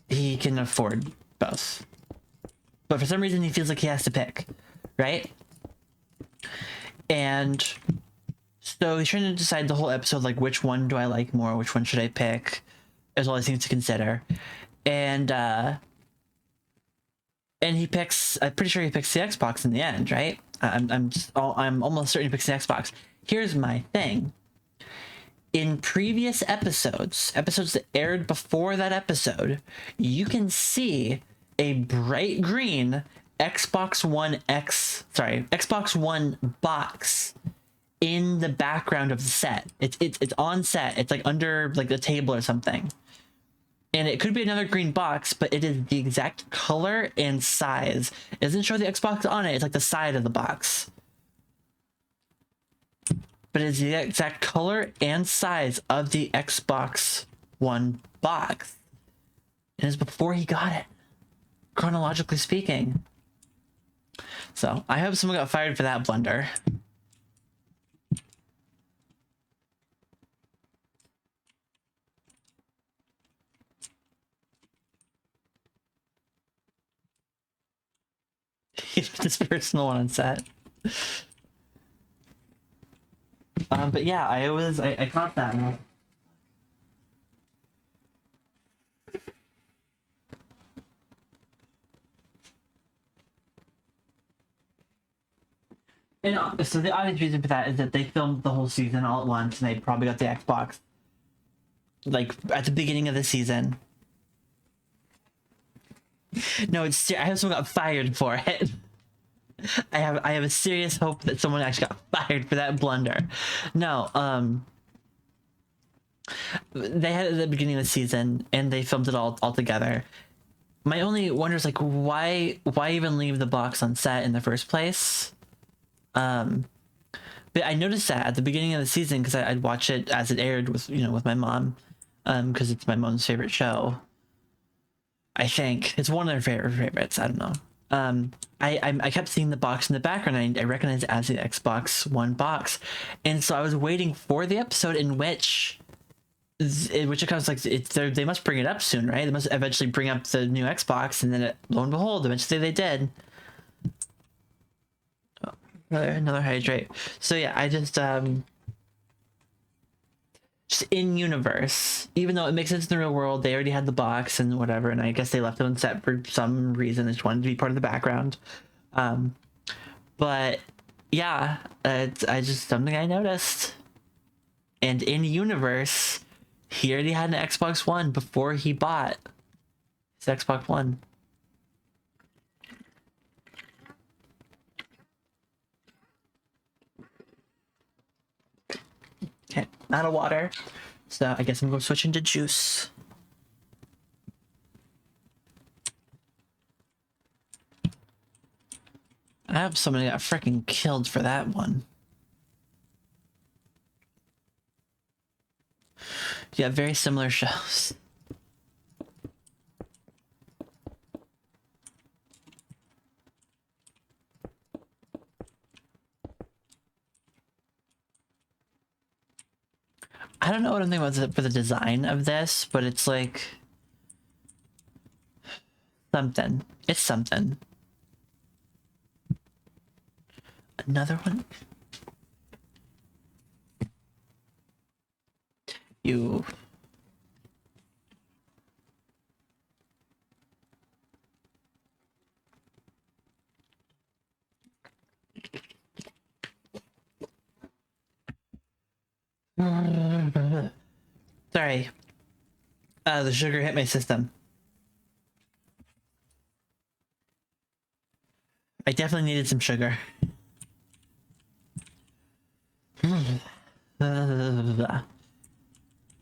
S1: He can afford both. But for some reason, he feels like he has to pick, right? And so he's trying to decide the whole episode, like, which one do I like more? Which one should I pick? There's all these things to consider. And he picks, I'm pretty sure he picks the Xbox in the end, right? I'm almost certain he picks the Xbox. Here's my thing. In previous episodes that aired before that episode, you can see a bright green Xbox One box in the background of the set. It's on set. It's like under like the table or something. And it could be another green box, but it is the exact color and size. It doesn't show the Xbox on it. It's like the side of the box. But it's the exact color and size of the Xbox One box. And it's before he got it, chronologically speaking. So I hope someone got fired for that blunder. This personal one on set. But yeah, I caught that. And so the obvious reason for that is that they filmed the whole season all at once, and they probably got the Xbox like at the beginning of the season. No, I hope someone got fired for it. I have a serious hope that someone actually got fired for that blunder. No, they had it at the beginning of the season and they filmed it all together. My only wonder is like why even leave the box on set in the first place? But I noticed that at the beginning of the season because I'd watch it as it aired with my mom, because it's my mom's favorite show. I think it's one of their favorites. I don't know. I kept seeing the box in the background. I recognized it as the Xbox One box, and so I was waiting for the episode in which it comes like they must bring it up soon, right? They must eventually bring up the new Xbox, and then lo and behold, eventually they did. Oh, another hydrate. So yeah, I just in universe, even though it makes sense in the real world, they already had the box and whatever, and I guess they left it on set for some reason. They just wanted to be part of the background. But yeah, it's just something I noticed. And in universe, he already had an Xbox One before he bought his Xbox One. Okay, out of water. So I guess I'm going to switch into juice. I hope somebody got freaking killed for that one. Yeah, very similar shows. I don't know what I'm thinking about for the design of this, but it's like something. It's something. Another one? You. Sorry. The sugar hit my system. I definitely needed some sugar. Give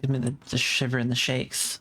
S1: me the shiver and the shakes.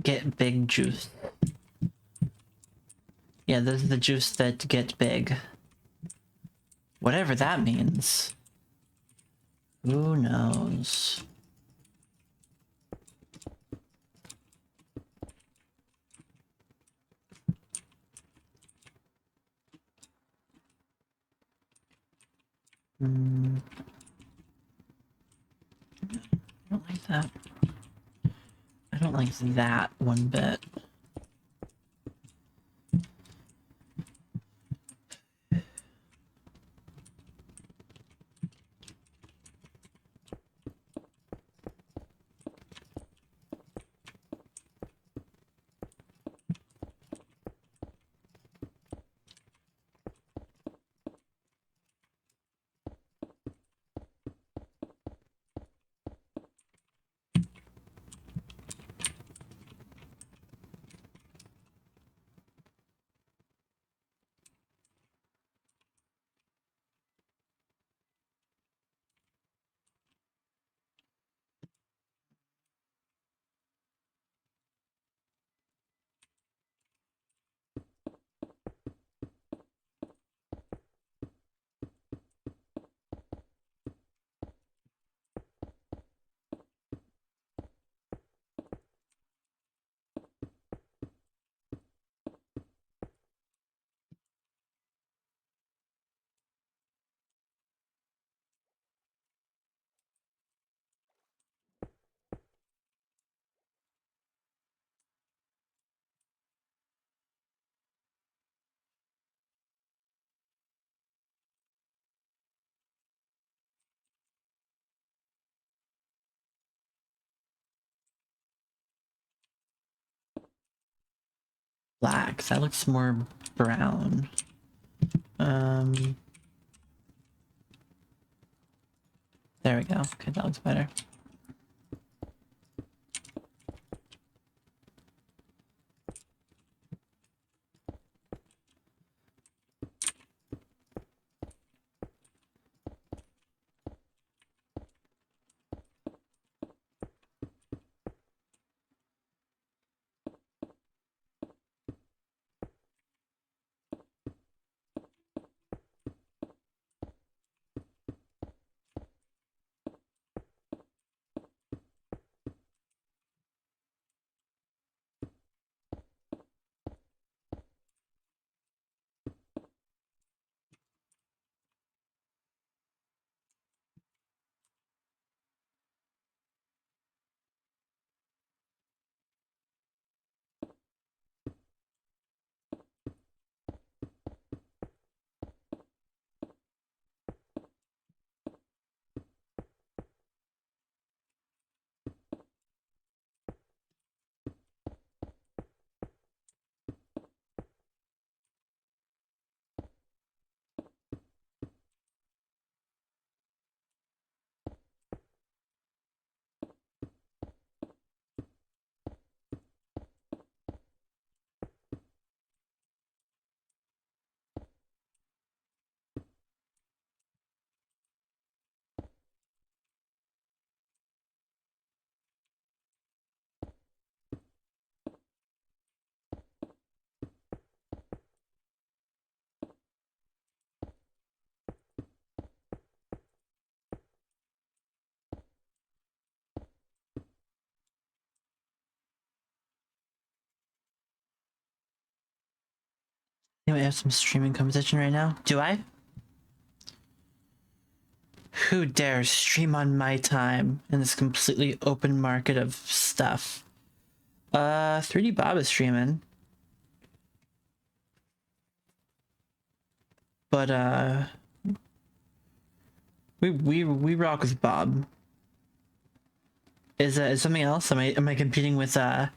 S1: Get big juice. Yeah, this is the juice that get big. Whatever that means. Who knows? I don't like that. I don't like that one bit. Black. That looks more brown. There we go. Okay, that looks better. You might have some streaming competition right now. Do I? Who dares stream on my time in this completely open market of stuff? 3D Bob is streaming. But we rock with Bob. Is something else? Am I competing with 'cause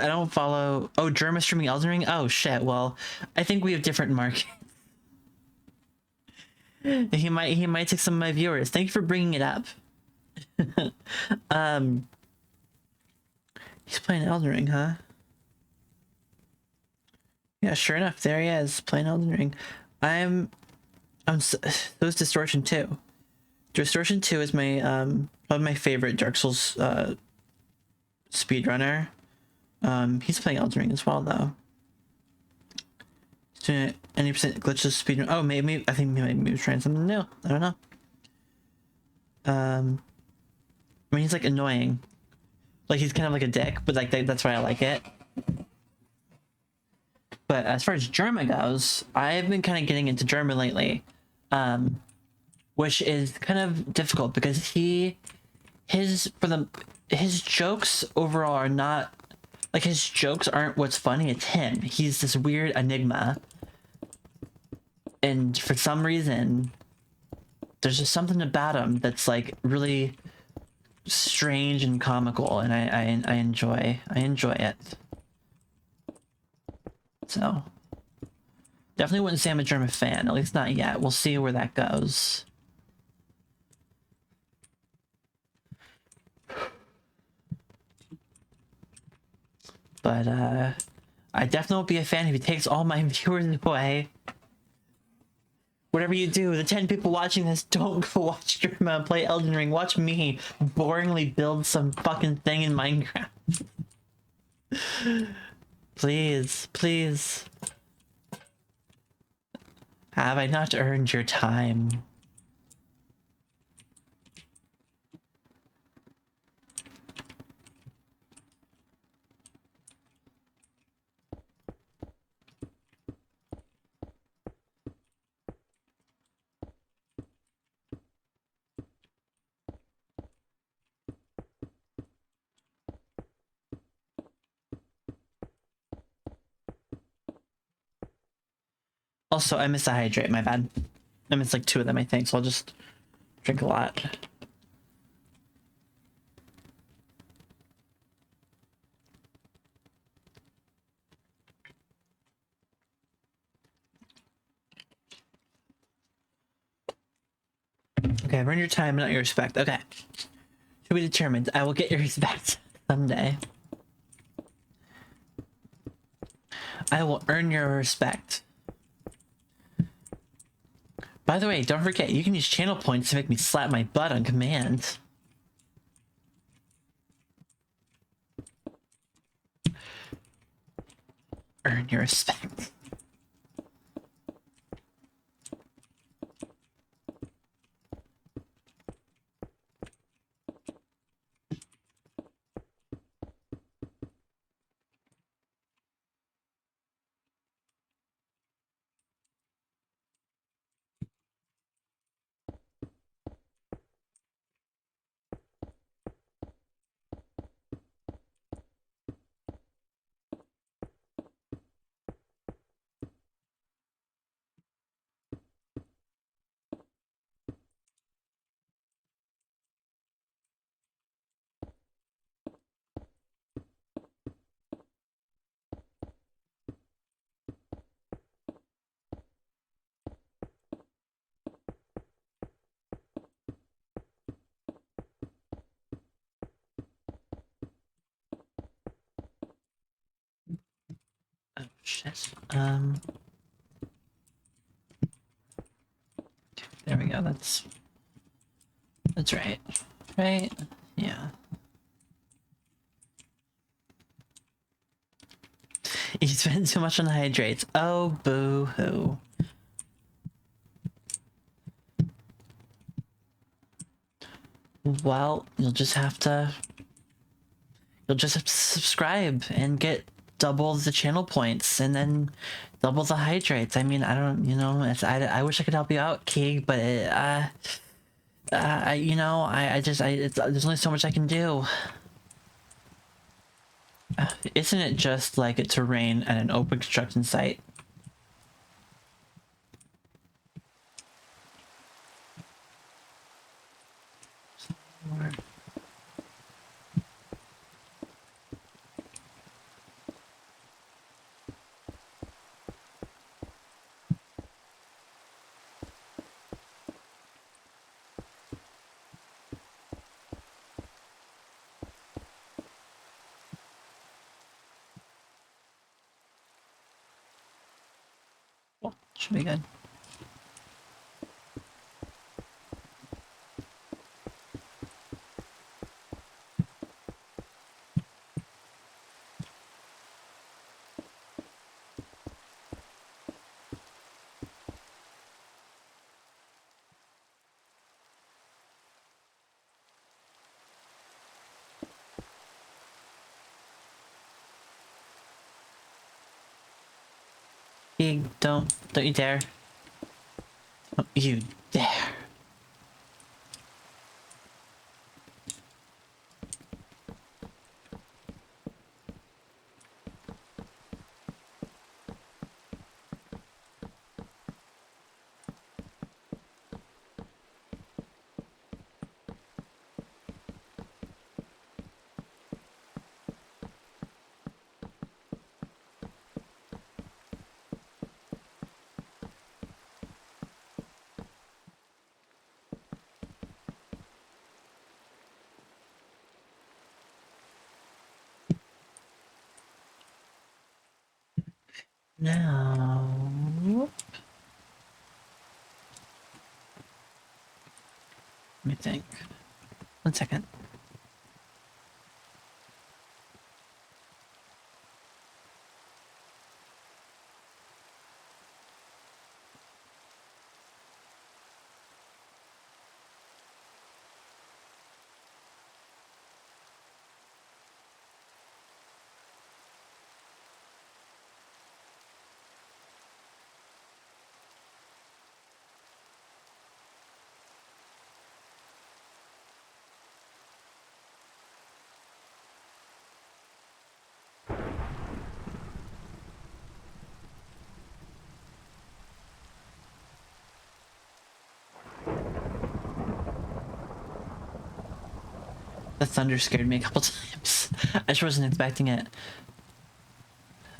S1: I don't follow. Oh, Germa streaming Elden Ring. Oh shit. Well, I think we have different markets. He might take some of my viewers. Thank you for bringing it up. He's playing Elden Ring, huh? Yeah, sure enough, there he is playing Elden Ring. So is Distortion 2. Distortion 2 is my one of my favorite Dark Souls speedrunner. He's playing Elden Ring as well though. He's doing 90% glitchless speedrun. Oh, maybe I think maybe he was trying something new. I don't know. I mean, he's like annoying. Like he's kind of like a dick, but like that's why I like it. But as far as German goes, I've been kind of getting into German lately, which is kind of difficult because his jokes overall are not like his jokes aren't what's funny. It's him. He's this weird enigma, and for some reason, there's just something about him that's like really strange and comical, and I enjoy it. So definitely wouldn't say I'm a German fan, at least not yet. We'll see where that goes. But I definitely won't be a fan if he takes all my viewers away. Whatever you do, the 10 people watching this, don't go watch Germa play Elden Ring. Watch me boringly build some fucking thing in Minecraft. Please, please. Have I not earned your time? Also, I missed a hydrate, my bad. I missed like 2 of them, I think, so I'll just drink a lot. Okay, I've earned your time, not your respect. Okay. To be determined. I will get your respect someday. I will earn your respect. By the way, don't forget, you can use channel points to make me slap my butt on command. Earn your respect. Oh shit. There we go. That's right. Right? Yeah. You spend too much on hydrates. Oh, boo-hoo. Well, you'll just have to subscribe and get double the channel points, and then double the hydrates. I mean, I don't, you know, I wish I could help you out, Keeg, but you know, there's only so much I can do. Isn't it just like a terrain and an open construction site? Well, should be good. Keeg, don't you dare. Don't you dare. Now, let me think. 1 second. The thunder scared me a couple times. I just wasn't expecting it.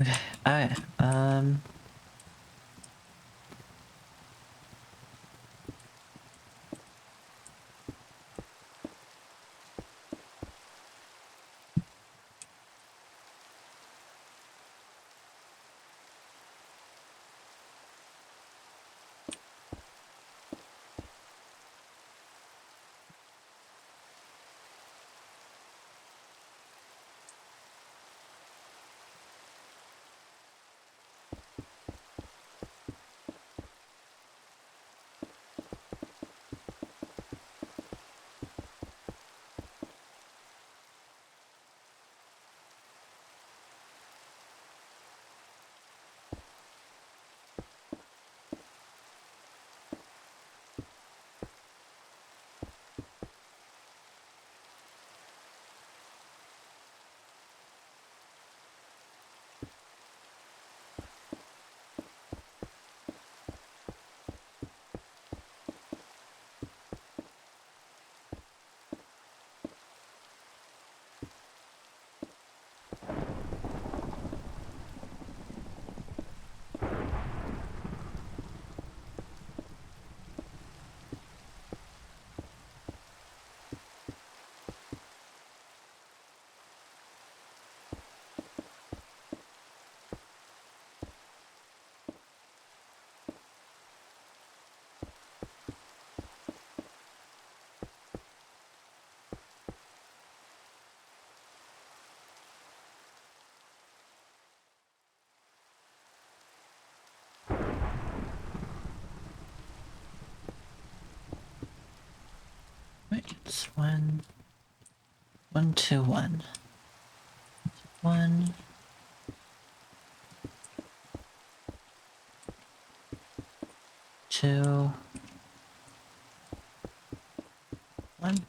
S1: Okay, alright, wait, it's 1, 1, 2, 1. 1. 2, 1.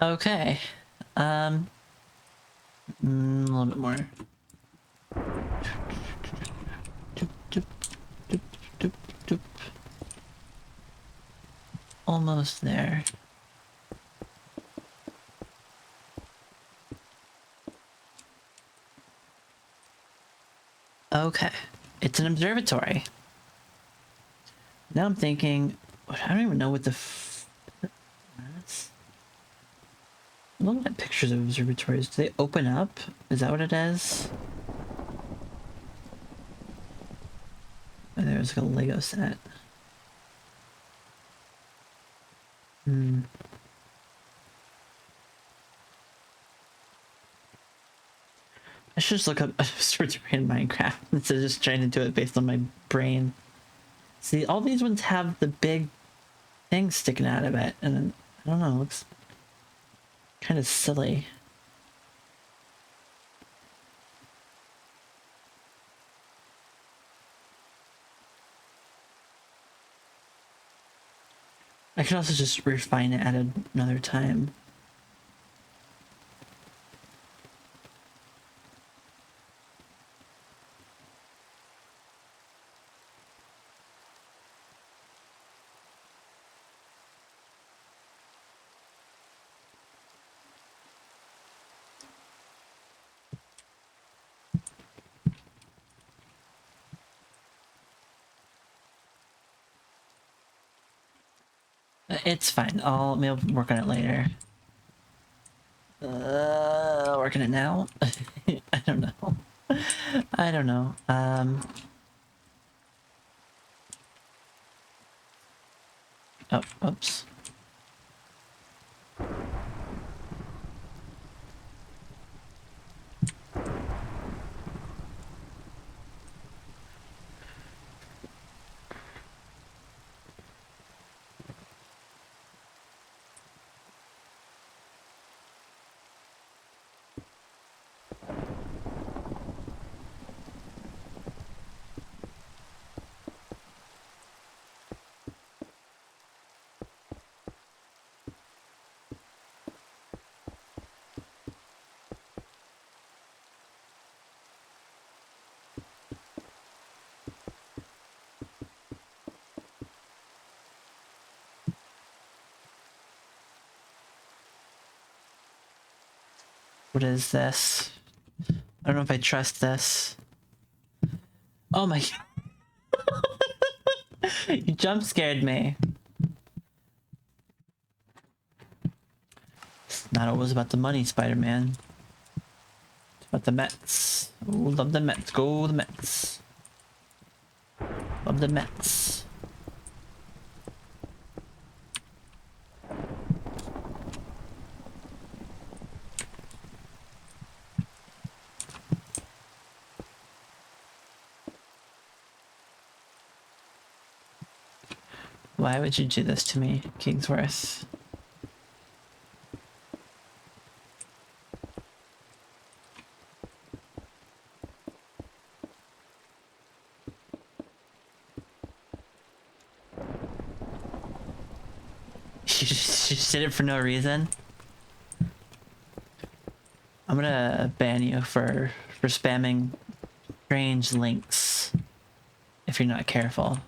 S1: Okay. A little bit more. Doop, doop, doop, doop, doop. Almost there. Okay. It's an observatory. Now I'm thinking, I don't even know what the I'm looking at pictures of observatories. Do they open up? Is that what it is? Oh, there's like a Lego set. I should just look up observatory in Minecraft instead of just trying to do it based on my brain. See, all these ones have the big thing sticking out of it, and I don't know, it looks kind of silly. I could also just refine it at another time. It's fine. I'll maybe work on it later. Work on it now? I don't know. I don't know. Oh, oops. What is this? I don't know if I trust this. Oh my god. You jump scared me. It's not always about the money, Spider-Man. It's about the Mets. Ooh, love the Mets. Go the Mets. Love the Mets. Why would you do this to me, Kingsworth? You just did it for no reason? I'm gonna ban you for spamming strange links if you're not careful.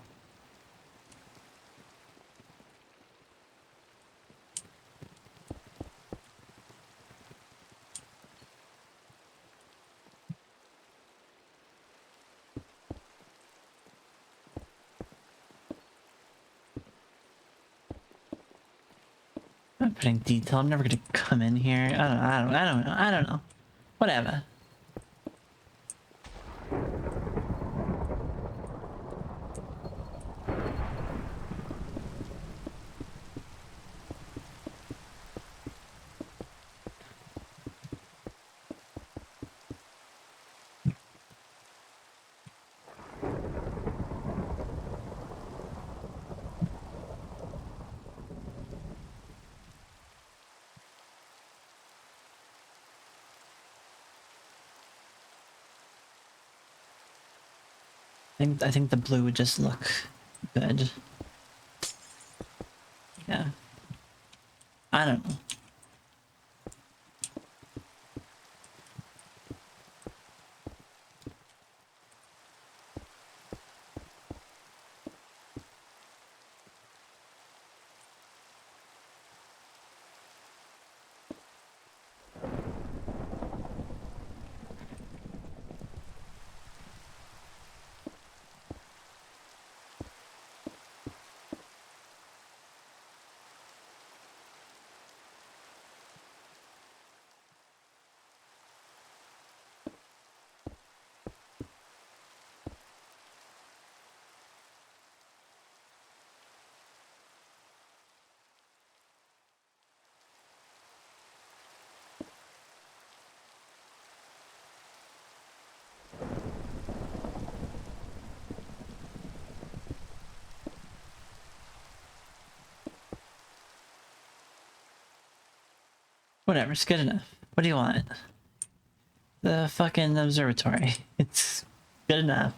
S1: I'm not putting detail. I'm never gonna come in here. I don't know. Whatever. I think the blue would just look good. Yeah. I don't know. Whatever, it's good enough. What do you want? The fucking observatory. It's good enough.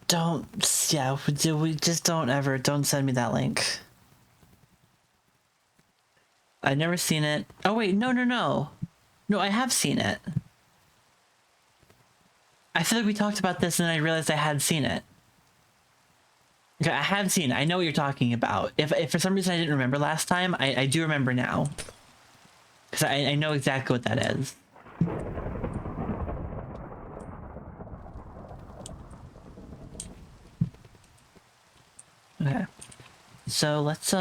S1: Don't, yeah, we just don't send me that link. I've never seen it. Oh wait, no. No, I have seen it. I feel like we talked about this and I realized I had seen it. Okay, I have seen it. I know what you're talking about. If for some reason I didn't remember last time, I do remember now. Because I know exactly what that is. Okay. So let's,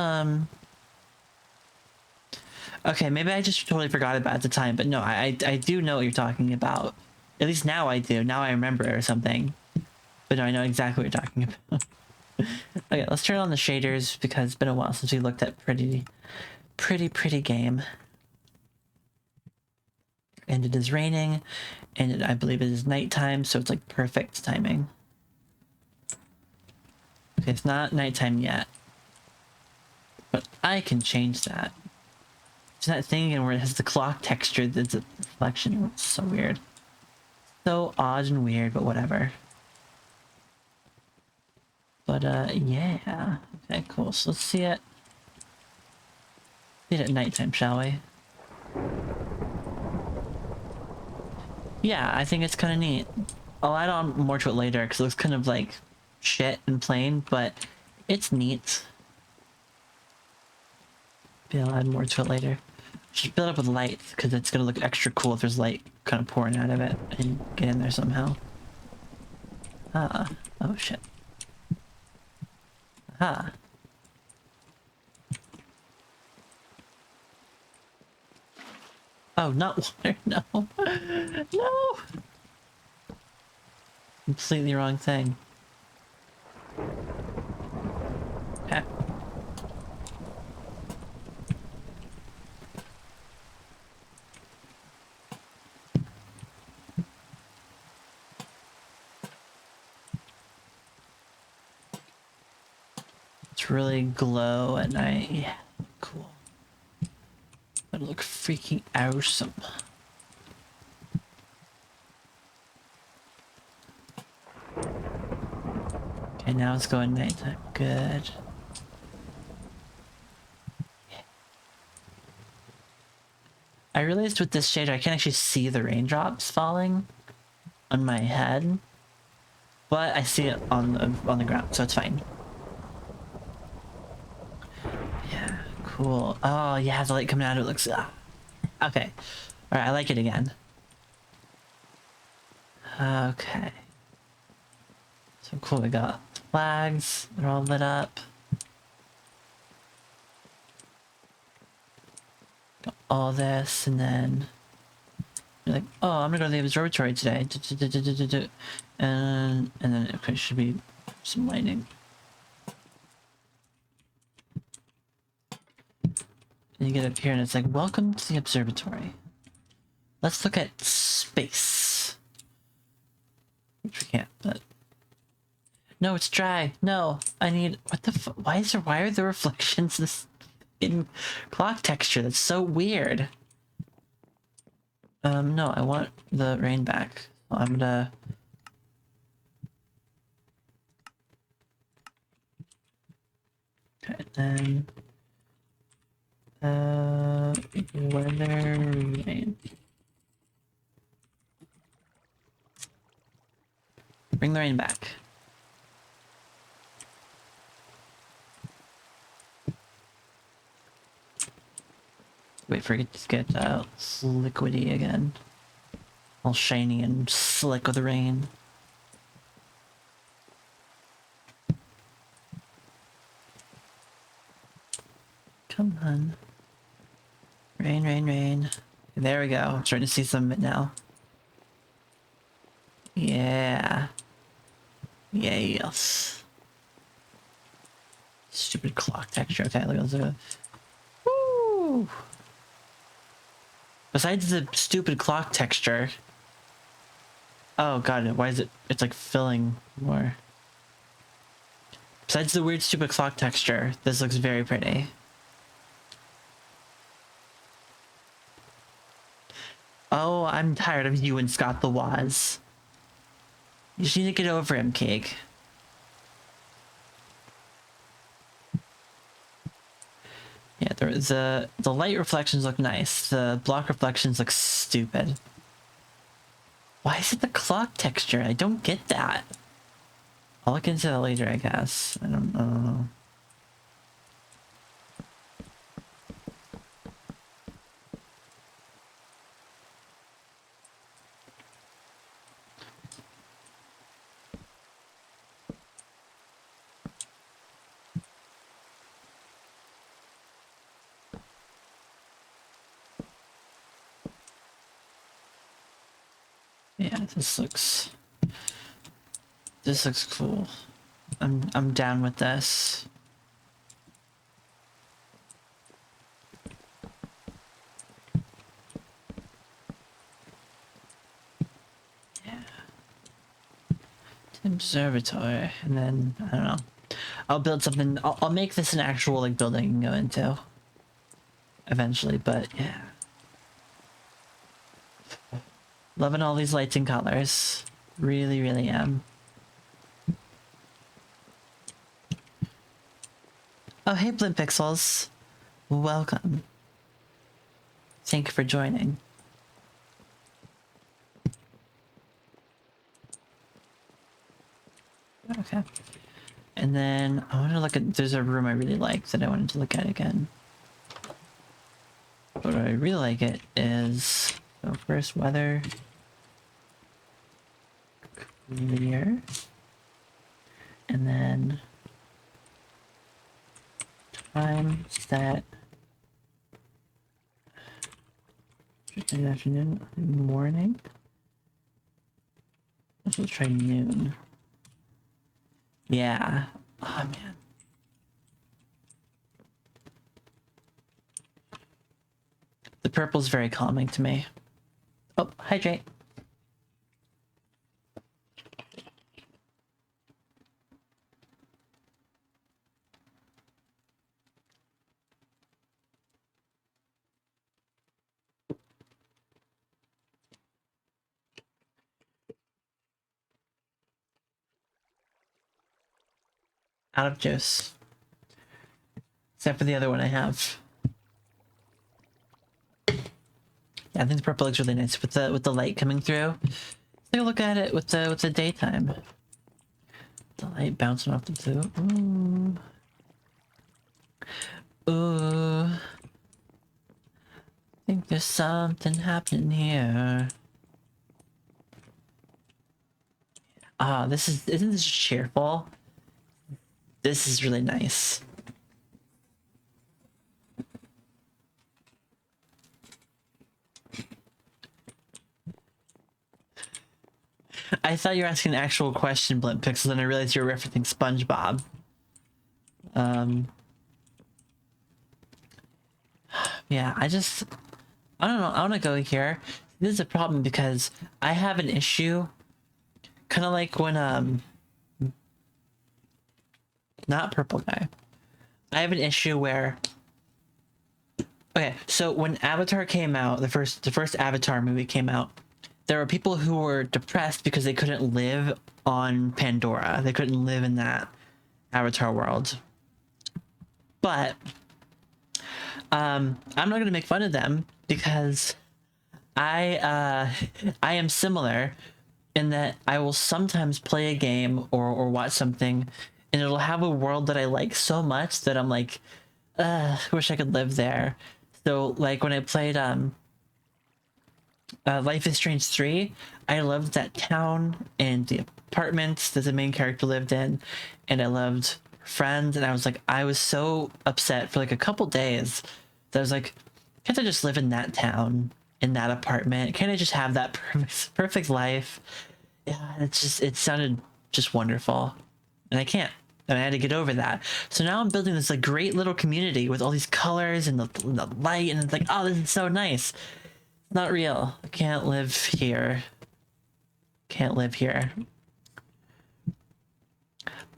S1: okay, maybe I just totally forgot about it at the time, but no, I do know what you're talking about. At least now I do. Now I remember it or something. But no, I know exactly what you're talking about. Okay, let's turn on the shaders because it's been a while since we looked at pretty game. And it is raining, and I believe it is nighttime, so it's like perfect timing. Okay, it's not nighttime yet, but I can change that. It's that thing again where it has the clock texture that's a reflection. It's so weird. So odd and weird, but whatever. But yeah. Okay, cool. So let's see it. See it at nighttime, shall we? Yeah, I think it's kind of neat. I'll add on more to it later because it looks kind of like shit and plain, but it's neat. Maybe I'll add more to it later. Just build up with light because it's gonna look extra cool if there's light kind of pouring out of it and get in there somehow. Ah, oh shit. Ah. Oh, not water, no. No! Completely wrong thing. Okay. It's really glow at night. Yeah, cool. That'll look freaking awesome. Okay, now it's going nighttime. Good. I realized with this shader I can't actually see the raindrops falling on my head, but I see it on the ground, so it's fine. Yeah, cool. Oh yeah, the light coming out of it looks. Okay. All right, I like it again. Okay. So cool. We got flags. They're all lit up. Got all this, and then you're like, oh, I'm gonna go to the observatory today. And then okay, should be some lighting. And you get up here and it's like, welcome to the observatory. Let's look at space. Which we can't, but... No, it's dry. No, I need... What the fuck? Why are the reflections this in clock texture? That's so weird. No, I want the rain back. So I'm gonna... Okay, then... weather rain. Bring the rain back. Wait for it to get liquidy again. All shiny and slick with rain. Come on. Rain, rain, rain. There we go. I'm starting to see some of it now. Yeah. Yes. Stupid clock texture. Okay, look at this. Woo! Besides the stupid clock texture. Oh god, why is it? It's like filling more. Besides the weird stupid clock texture, this looks very pretty. Oh, I'm tired of you and Scott the Waz. You just need to get over him, Cake. Yeah, the light reflections look nice. The block reflections look stupid. Why is it the clock texture? I don't get that. I'll look into that later, I guess. I don't know. Yeah, this looks cool. I'm down with this. Yeah. Observatory, and then I don't know. I'll build something. I'll make this an actual like building I can go into eventually. But yeah, loving all these lights and colors. Really, really am. Oh, hey, Blimp Pixels. Welcome. Thank you for joining. Okay. And then I want to look at, there's a room I really like that I wanted to look at again. What I really like it is, so first weather, clear, and then time set, in the afternoon, morning. Let's just try noon. Yeah. Oh man. The purple's very calming to me. Oh, hydrate. Out of juice. Except for the other one I have. Yeah, I think the purple looks really nice with the light coming through. Take a look at it with the daytime. The light bouncing off the blue. Ooh. Ooh. I think there's something happening here. Ah, isn't this cheerful? This is really nice. I thought you were asking an actual question, Blimp Pixel, and I realized you were referencing SpongeBob. Yeah, I don't know, I want to go here. This is a problem because I have an issue, kind of like when, not purple guy. I have an issue where Okay, so when Avatar came out, the first Avatar movie came out, there were people who were depressed because they couldn't live on Pandora. They couldn't live in that Avatar world. But I'm not gonna make fun of them because I am similar in that I will sometimes play a game or watch something and it'll have a world that I like so much that I'm like, wish I could live there. So like when I played Life is Strange 3, I loved that town and the apartments that the main character lived in, and I loved friends, and I was so upset for like a couple days that I was like, can't I just live in that town, in that apartment? Can't I just have that perfect life? Yeah, it sounded just wonderful, and I can't. And I had to get over that. So now I'm building this like great little community with all these colors and the light, and it's like, oh, this is so nice. Not real. I can't live here. Can't live here.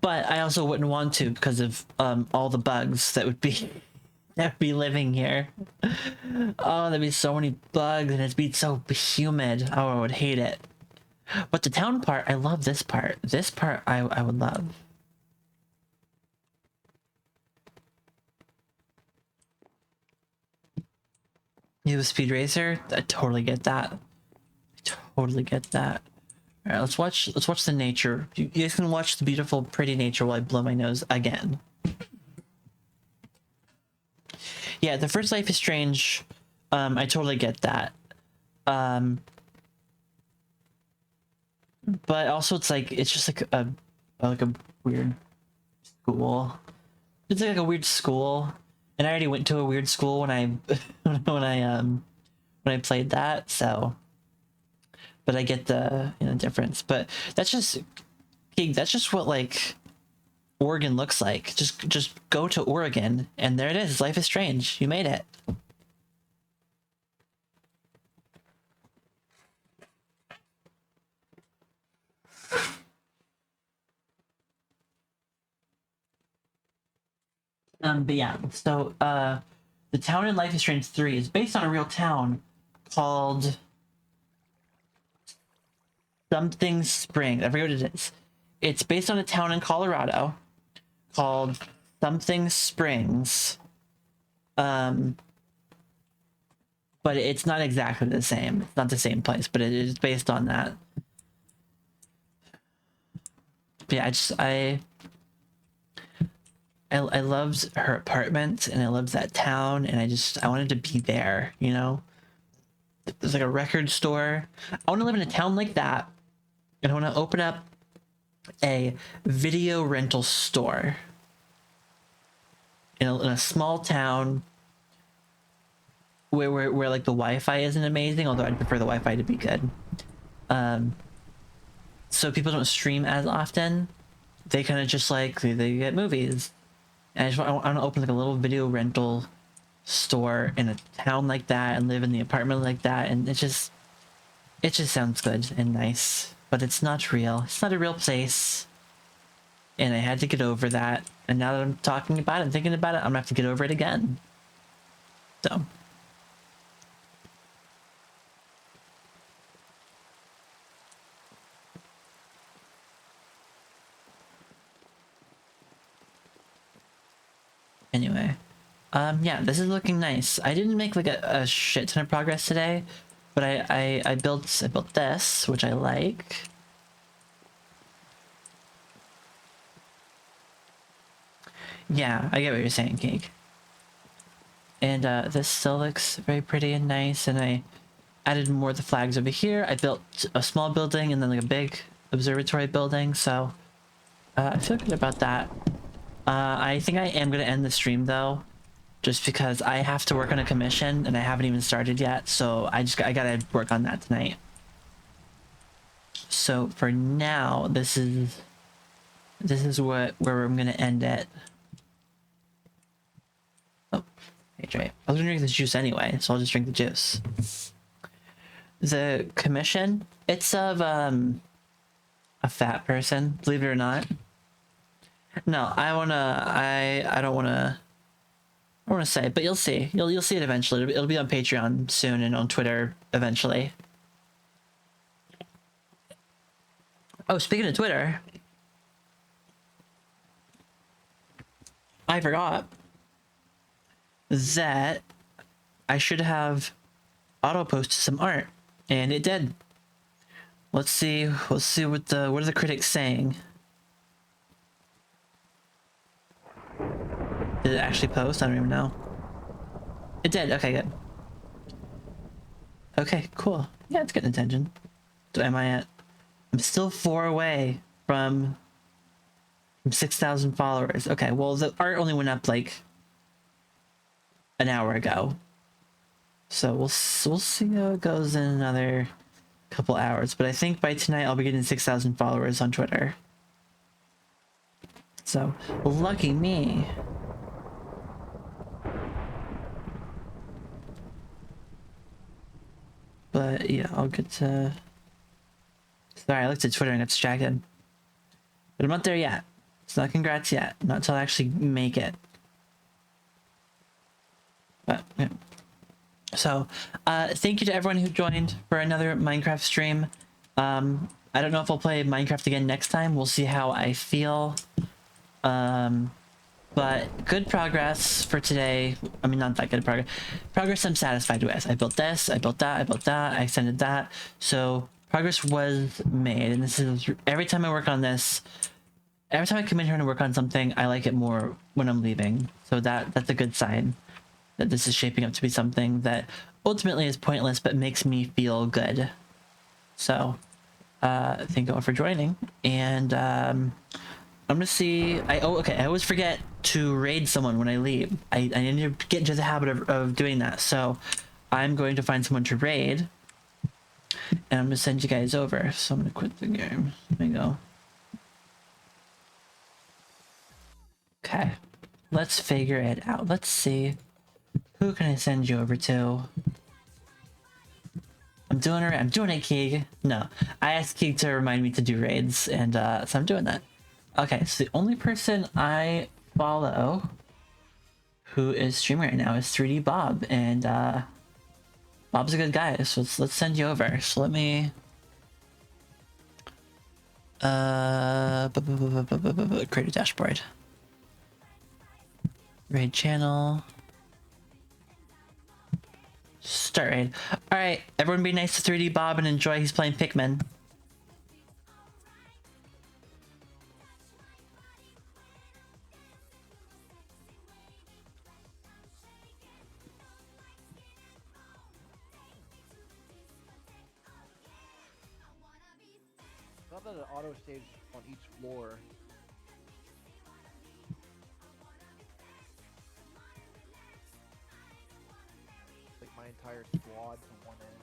S1: But I also wouldn't want to because of all the bugs that would be living here. Oh, there'd be so many bugs and it'd be so humid. Oh, I would hate it. But the town part, I love this part. This part I would love. You have a speed racer? I totally get that. I totally get that. All right, let's watch the nature. You guys can watch the beautiful, pretty nature while I blow my nose again. Yeah, the first Life is Strange. I totally get that. But also it's just like a weird school. It's like a weird school, and I already went to a weird school when I when I played that. So, but I get the difference. But that's just what like Oregon looks like. Just go to Oregon, and there it is. Life is Strange. You made it. But yeah, so the town in Life is Strange 3 is based on a real town called something Springs. I forget what it is. It's based on a town in Colorado called something Springs. But it's not exactly the same. It's not the same place, but it is based on that. But yeah, I loved her apartment and I loved that town and I wanted to be there, you know? There's like a record store. I want to live in a town like that, and I want to open up a video rental store in a small town where like the Wi-Fi isn't amazing, although I'd prefer the Wi-Fi to be good. So people don't stream as often. They kind of just like they get movies. And I want to open like a little video rental store in a town like that and live in the apartment like that, and it just sounds good and nice, but it's not real. It's not a real place, and I had to get over that. And now that I'm talking about it and thinking about it, I'm gonna have to get over it again. So anyway, yeah, this is looking nice. I didn't make like a shit ton of progress today, but I built this, which I like. Yeah, I get what you're saying, Cake. And this still looks very pretty and nice, and I added more of the flags over here. I built a small building and then like a big observatory building, so I feel good about that. I think I am going to end the stream though, just because I have to work on a commission and I haven't even started yet, so I gotta work on that tonight. So for now, this is where I'm gonna end it. Oh, hey, right. I was gonna drink this juice anyway, so I'll just drink the juice. The commission, it's of a fat person, believe it or not. No, I don't wanna I want to say, but you'll see. You'll see it eventually. It'll be on Patreon soon and on Twitter eventually. Oh, speaking of Twitter, I forgot that I should have auto posted some art, and it did. Let's see what are the critics saying. Did it actually post? I don't even know. It did. Okay, good. Okay, cool. Yeah, it's getting attention. So am I at? I'm still 4 away from 6,000 followers. Okay, well the art only went up like an hour ago, so we'll see how it goes in another couple hours. But I think by tonight I'll be getting 6,000 followers on Twitter. So lucky me. But yeah, I'll get to... Sorry, I looked at Twitter and got distracted. But I'm not there yet. It's not congrats yet. Not until I actually make it. But yeah. So, thank you to everyone who joined for another Minecraft stream. I don't know if I'll play Minecraft again next time. We'll see how I feel. But good progress for today. I mean, not that good progress. Progress I'm satisfied with. I built this, I built that, I built that, I extended that. So progress was made. And this is, every time I work on this, every time I come in here and work on something, I like it more when I'm leaving. So that's a good sign that this is shaping up to be something that ultimately is pointless, but makes me feel good. So thank you all for joining. And I'm gonna see. I always forget to raid someone when I leave. I need to get into the habit of doing that. So I'm going to find someone to raid, and I'm gonna send you guys over. So I'm gonna quit the game. Let me go. Okay, let's figure it out. Let's see. Who can I send you over to? I'm doing it, Keeg. No, I asked Keeg to remind me to do raids, and so I'm doing that. Okay, so the only person I follow who is streaming right now is 3D Bob, and Bob's a good guy, so let's send you over. So let me create a dashboard. Raid channel. Start raid. Alright, everyone be nice to 3D Bob and enjoy. He's playing Pikmin.
S2: Not that an auto stage on each floor. Like my entire squad from one end.